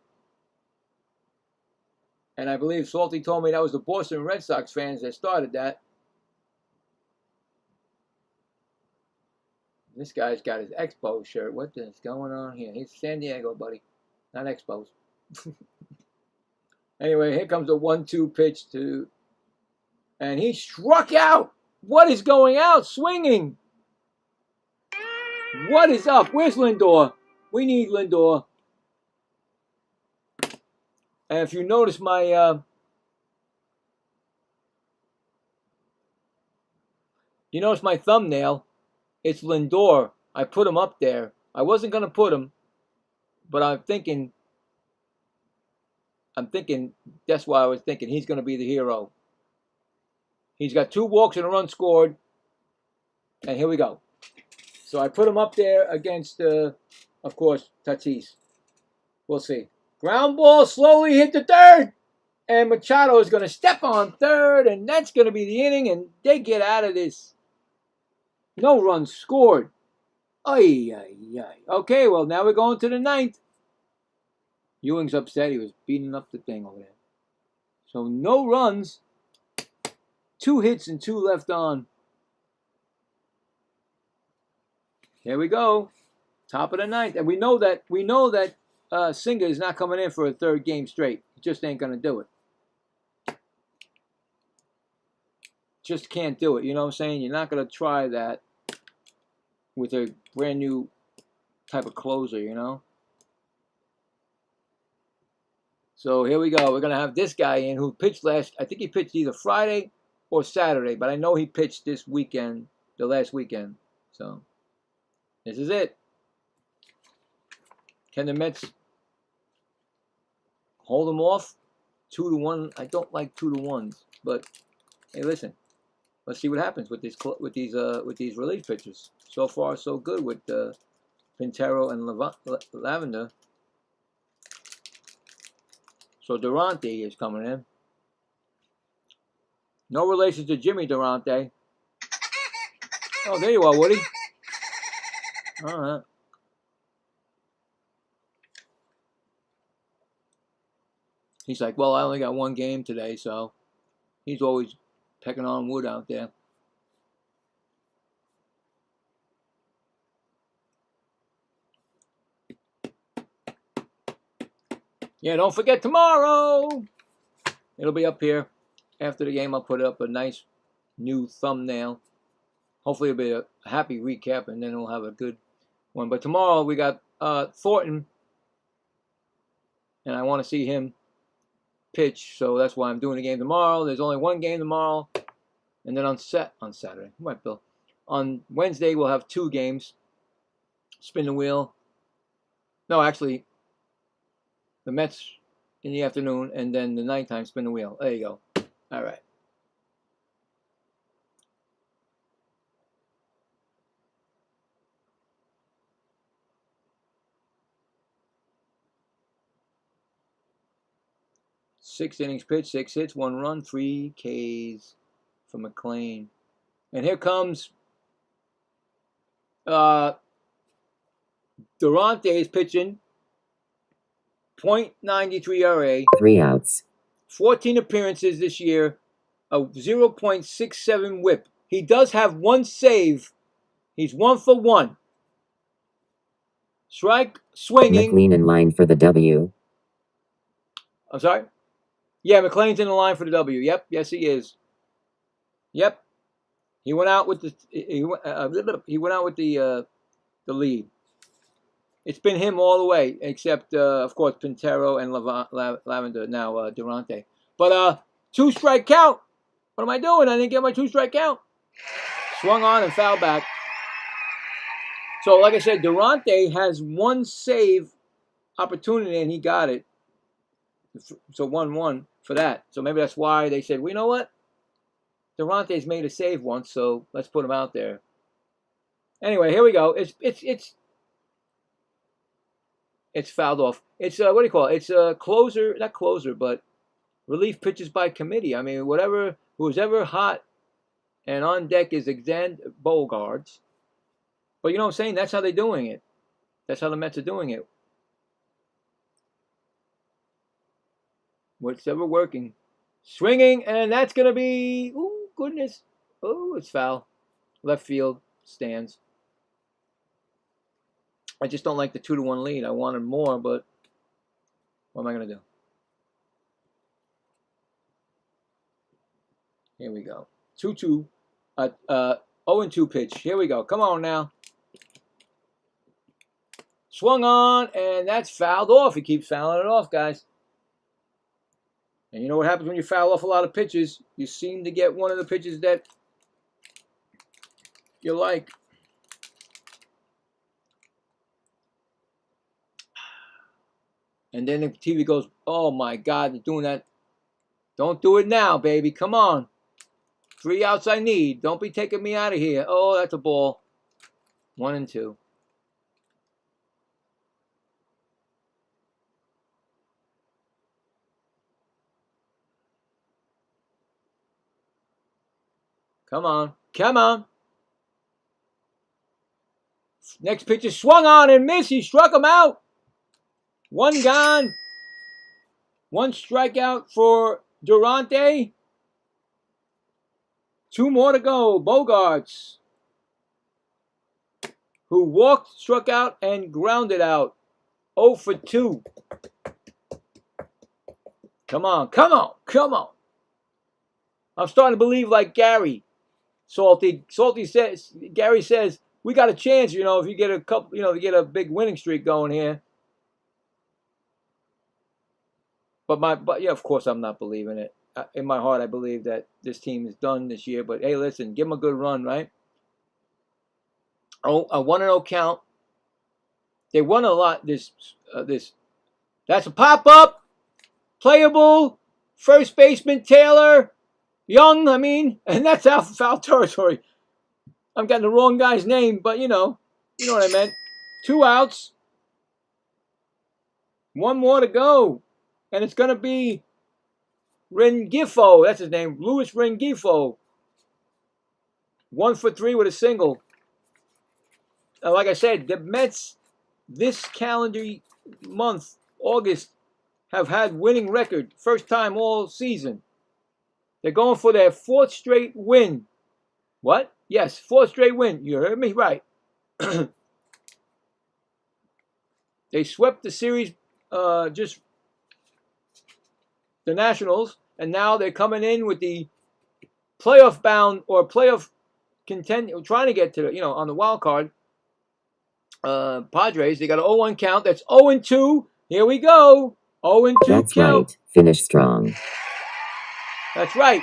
And I believe Salty told me that was the Boston Red Sox fans that started that. This guy's got his Expos shirt. What is going on here? He's San Diego, buddy. Not Expos. Anyway, here comes a 1-2 pitch and he struck out. What is going out? Swinging. What is up? Where's Lindor? We need Lindor. And if you notice my thumbnail, it's Lindor. I put him up there. I wasn't going to put him, but I'm thinking that's why I was thinking he's going to be the hero. He's got 2 walks and a run scored. And here we go. So I put him up there against, of course, Tatis. We'll see. Ground ball slowly hit the third. And Machado is going to step on third. And that's going to be the inning. And they get out of this. No runs scored. Ay. Okay, well, now we're going to the 9th. Ewing's upset. He was beating up the thing over there. So no runs. 2 hits and 2 left on. Here we go. Top of the 9th. And we know that Singer is not coming in for a third game straight. He just ain't going to do it. Just can't do it. You know what I'm saying? You're not going to try that with a brand new type of closer, you know? So here we go. We're going to have this guy in who pitched last. I think he pitched either Friday or Saturday, but I know he pitched this weekend, the last weekend. So this is it. Can the Mets hold them off? 2-1. I don't like 2-1s, but hey, listen. Let's see what happens with these relief pitchers. So far, so good with Pintero and Lavender. So Durante is coming in. No relation to Jimmy Durante. Oh, there you are, Woody. All right. He's like, well, I only got one game today, so he's always pecking on wood out there. Yeah, don't forget tomorrow. It'll be up here. After the game, I'll put up a nice new thumbnail. Hopefully it'll be a happy recap, and then we'll have a good one. But tomorrow we got Thornton, and I want to see him pitch, so that's why I'm doing the game tomorrow. There's only one game tomorrow, and then on Saturday, right, Bill? On Wednesday we'll have 2 games. Spin the wheel. No, actually, the Mets in the afternoon, and then the nighttime spin the wheel. There you go. All right. Six innings pitched, 6 hits, 1 run, 3 Ks for McClain. And here comes Durante is pitching. .93 ERA. 3 outs. 14 appearances this year. A 0.67 whip. He does have 1 save. He's 1 for 1. Strike, swinging. McLean in line for the W. I'm sorry? Yeah, McLean's in the line for the W. Yep, yes he is. Yep. He went out with the lead. It's been him all the way, except of course Pintero and Lavender, now Durante. But 2-strike count. What am I doing? I didn't get my 2-strike count. Swung on and fouled back. So like I said, Durante has 1 save opportunity and he got it. So 1-1 for that. So maybe that's why they said, well, you know what? Durante's made a save once, so let's put him out there. Anyway, here we go. It's fouled off. It's what do you call it? It's a closer, not closer, but relief pitches by committee. I mean, who's ever hot and on deck is Xander Bogaerts. But you know what I'm saying? That's how they're doing it. That's how the Mets are doing it. What's ever working. Swinging, and that's going to be, oh, goodness. Oh, it's foul. Left field stands. I just don't like the 2-1 lead. I wanted more, but what am I going to do? Here we go. 2-2. 0-2 pitch. Here we go. Come on now. Swung on, and that's fouled off. He keeps fouling it off, guys. And you know what happens when you foul off a lot of pitches? You seem to get one of the pitches that you like. And then the TV goes, oh my God, they're doing that. Don't do it now, baby. Come on. 3 outs I need. Don't be taking me out of here. Oh, that's a ball. 1-2. Come on. Come on. Next pitch is swung on and missed. He struck him out. 1 gone. 1 strikeout for Durante. 2 more to go. Bogaerts, who walked, struck out, and grounded out. 0 for 2. Come on, come on, come on. I'm starting to believe like Gary. Salty says, Gary says, we got a chance, if you get a couple, if you get a big winning streak going here. But yeah, of course I'm not believing it. In my heart, I believe that this team is done this year. But hey, listen, give them a good run, right? Oh, a 1-0 count. They won a lot. That's a pop up, playable. First baseman Taylor, Young. And that's out foul territory. I'm getting the wrong guy's name, but you know what I meant. 2 outs, 1 more to go, and it's gonna be Rengifo. That's his name, Louis Rengifo. 1 for 3 with a single. Like I said, the Mets this calendar month, August, have had winning record. First time all season. They're going for their 4th straight win. What? Yes, 4th straight win. You heard me right. They swept the series, just the Nationals, and now they're coming in with the playoff bound or playoff contend, trying to get to on the wild card. Padres, they got an 0-1 count. That's 0-2. Here we go. 0-2 That's count. right. Finish strong. That's right.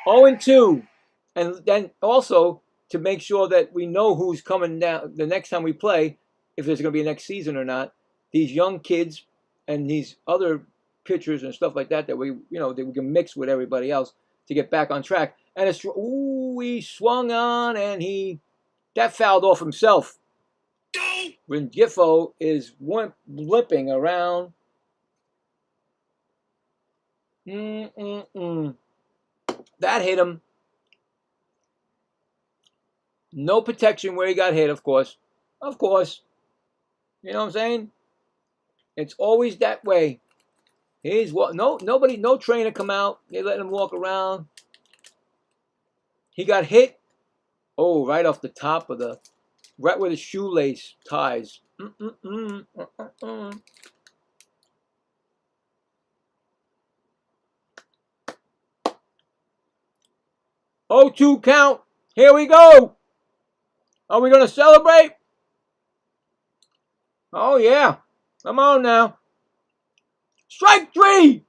0-2. And then also to make sure that we know who's coming down the next time we play, if there's going to be a next season or not. These young kids and these other pitchers and stuff like that we that we can mix with everybody else to get back on track. And he swung on and that fouled off himself. When Giffo is limping around. That hit him. No protection where he got hit, of course. Of course. You know what I'm saying? It's always that way. No trainer come out. They let him walk around. He got hit. Oh, right off the top of right where the shoelace ties. 0-2 count. Here we go. Are we going to celebrate? Oh, yeah. Come on now. Strike 3.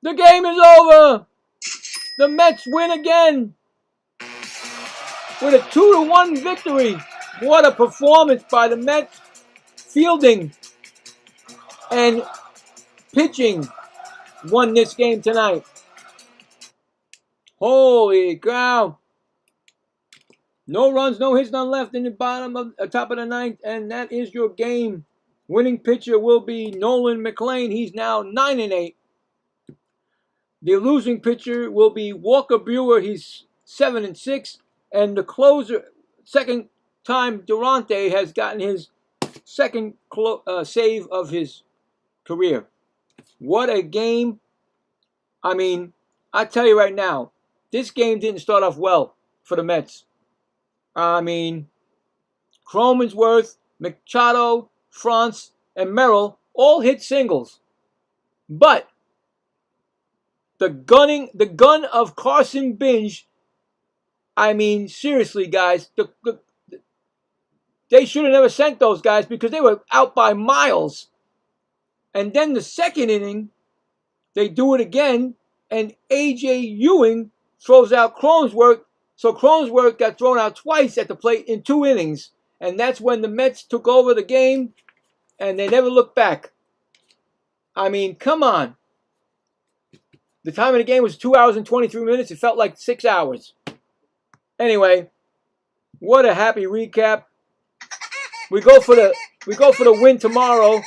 The game is over. The Mets win again with a 2-1 victory. What a performance by the Mets. Fielding and pitching won this game tonight. Holy cow. No runs, no hits, none left in the top of the 9th, and that is your game. Winning pitcher will be Nolan McLean. He's now 9-8. The losing pitcher will be Walker Buehler. He's 7-6, and the closer, second time Durante has gotten his second save of his career. What a game! I tell you right now, this game didn't start off well for the Mets. Cromensworth, Machado, France, and Merrill all hit singles. But the gun of Carson Binge, seriously, guys, they should have never sent those guys because they were out by miles. And then the second inning, they do it again, and A.J. Ewing throws out Cromensworth. So Cromensworth got thrown out twice at the plate in 2 innings. And that's when the Mets took over the game, and they never looked back. Come on. The time of the game was 2 hours and 23 minutes. It felt like 6 hours. Anyway, what a happy recap. We go for the win tomorrow.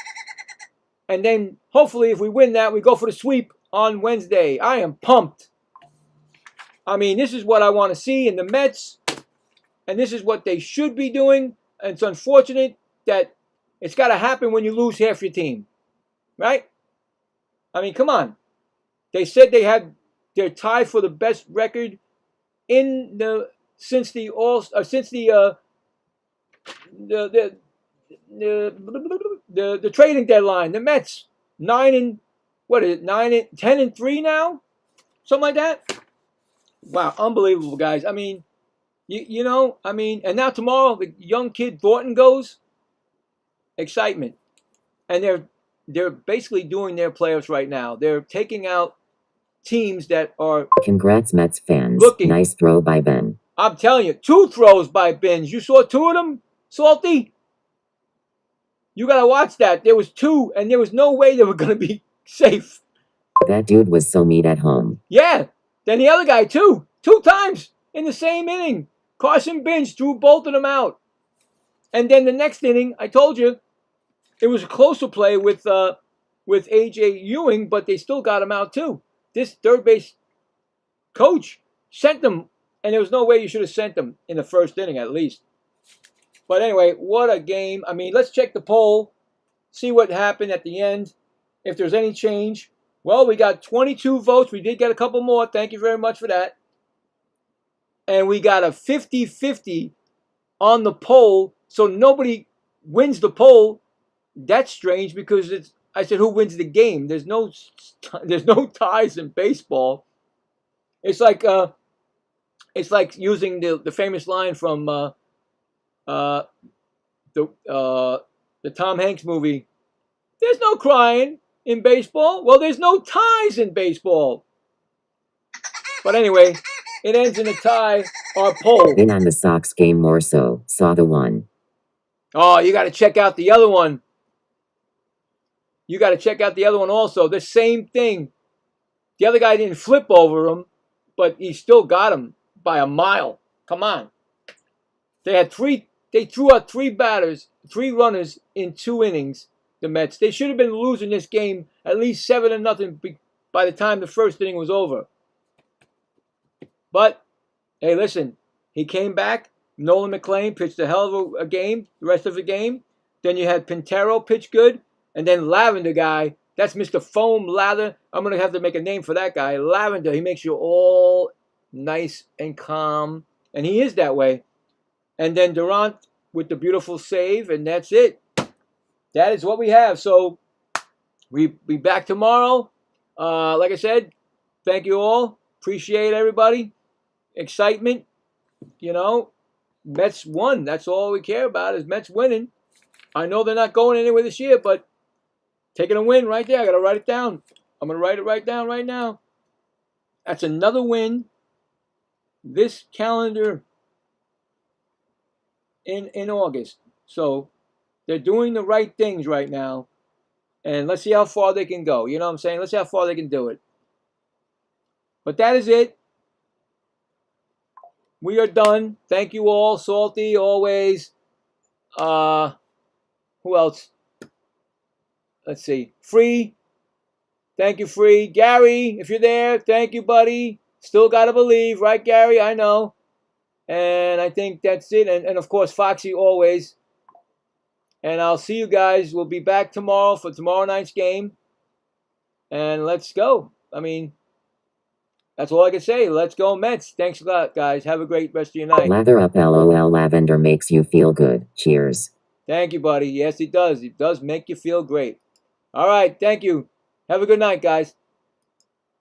And then hopefully if we win that, we go for the sweep on Wednesday. I am pumped. This is what I want to see in the Mets. And this is what they should be doing. And it's unfortunate that it's got to happen when you lose half your team. Right? Come on. They said they had their tie for the best record since the the trading deadline. The Mets 10-3 now, something like that. Wow, unbelievable, guys. I mean, and now tomorrow the young kid Thornton goes. Excitement, and they're basically doing their playoffs right now. They're taking out teams that are. Congrats, Mets fans. Looking. Nice throw by Ben. I'm telling you, 2 throws by Benz. You saw 2 of them, Salty? You got to watch that. There was 2, and there was no way they were going to be safe. That dude was so mean at home. Yeah. Then the other guy, too. 2 times in the same inning. Carson Benz threw both of them out. And then the next inning, I told you, it was a closer play with A.J. Ewing, but they still got him out, too. This third base coach sent them, and there was no way you should have sent them in the first inning at least. But anyway, what a game. I mean, let's check the poll, see what happened at the end, if there's any change. Well, we got 22 votes. We did get a couple more. Thank you very much for that. And we got a 50-50 on the poll, so nobody wins the poll. That's strange because I said who wins the game. There's no ties in baseball. It's like using the famous line from the Tom Hanks movie. There's no crying in baseball. Well, there's no ties in baseball. But anyway, it ends in a tie. Our poll. Then on the Sox game more so. Saw the one. Oh, you got to check out the other one. You got to check out the other one also. The same thing. The other guy didn't flip over him, but he still got him by a mile. Come on. They threw out 3 batters, 3 runners in 2 innings, the Mets. They should have been losing this game at least 7-0 by the time the first inning was over. But, hey, listen, he came back. Nolan McLean pitched a hell of a game, the rest of the game. Then you had Pintero pitch good. And then Lavender guy, that's Mr. Foam Lather. I'm going to have to make a name for that guy. Lavender, he makes you all nice and calm. And he is that way. And then Durant with the beautiful save, and that's it. That is what we have. So we'll be back tomorrow. Like I said, thank you all. Appreciate everybody. Excitement. Mets won. That's all we care about is Mets winning. I know they're not going anywhere this year, but taking a win right there. I got to write it down. I'm going to write it right down right now. That's another win this calendar in August. So they're doing the right things right now. And let's see how far they can go. You know what I'm saying? Let's see how far they can do it. But that is it. We are done. Thank you all. Salty, always. Who else? Let's see. Free. Thank you, Free. Gary, if you're there, thank you, buddy. Still got to believe, right, Gary? I know. And I think that's it. And of course, Foxy, always. And I'll see you guys. We'll be back tomorrow for tomorrow night's game. And let's go. I mean, that's all I can say. Let's go, Mets. Thanks a lot, guys. Have a great rest of your night. Lather up, LOL. Lavender makes you feel good. Cheers. Thank you, buddy. Yes, it does. It does make you feel great. All right. Thank you. Have a good night, guys.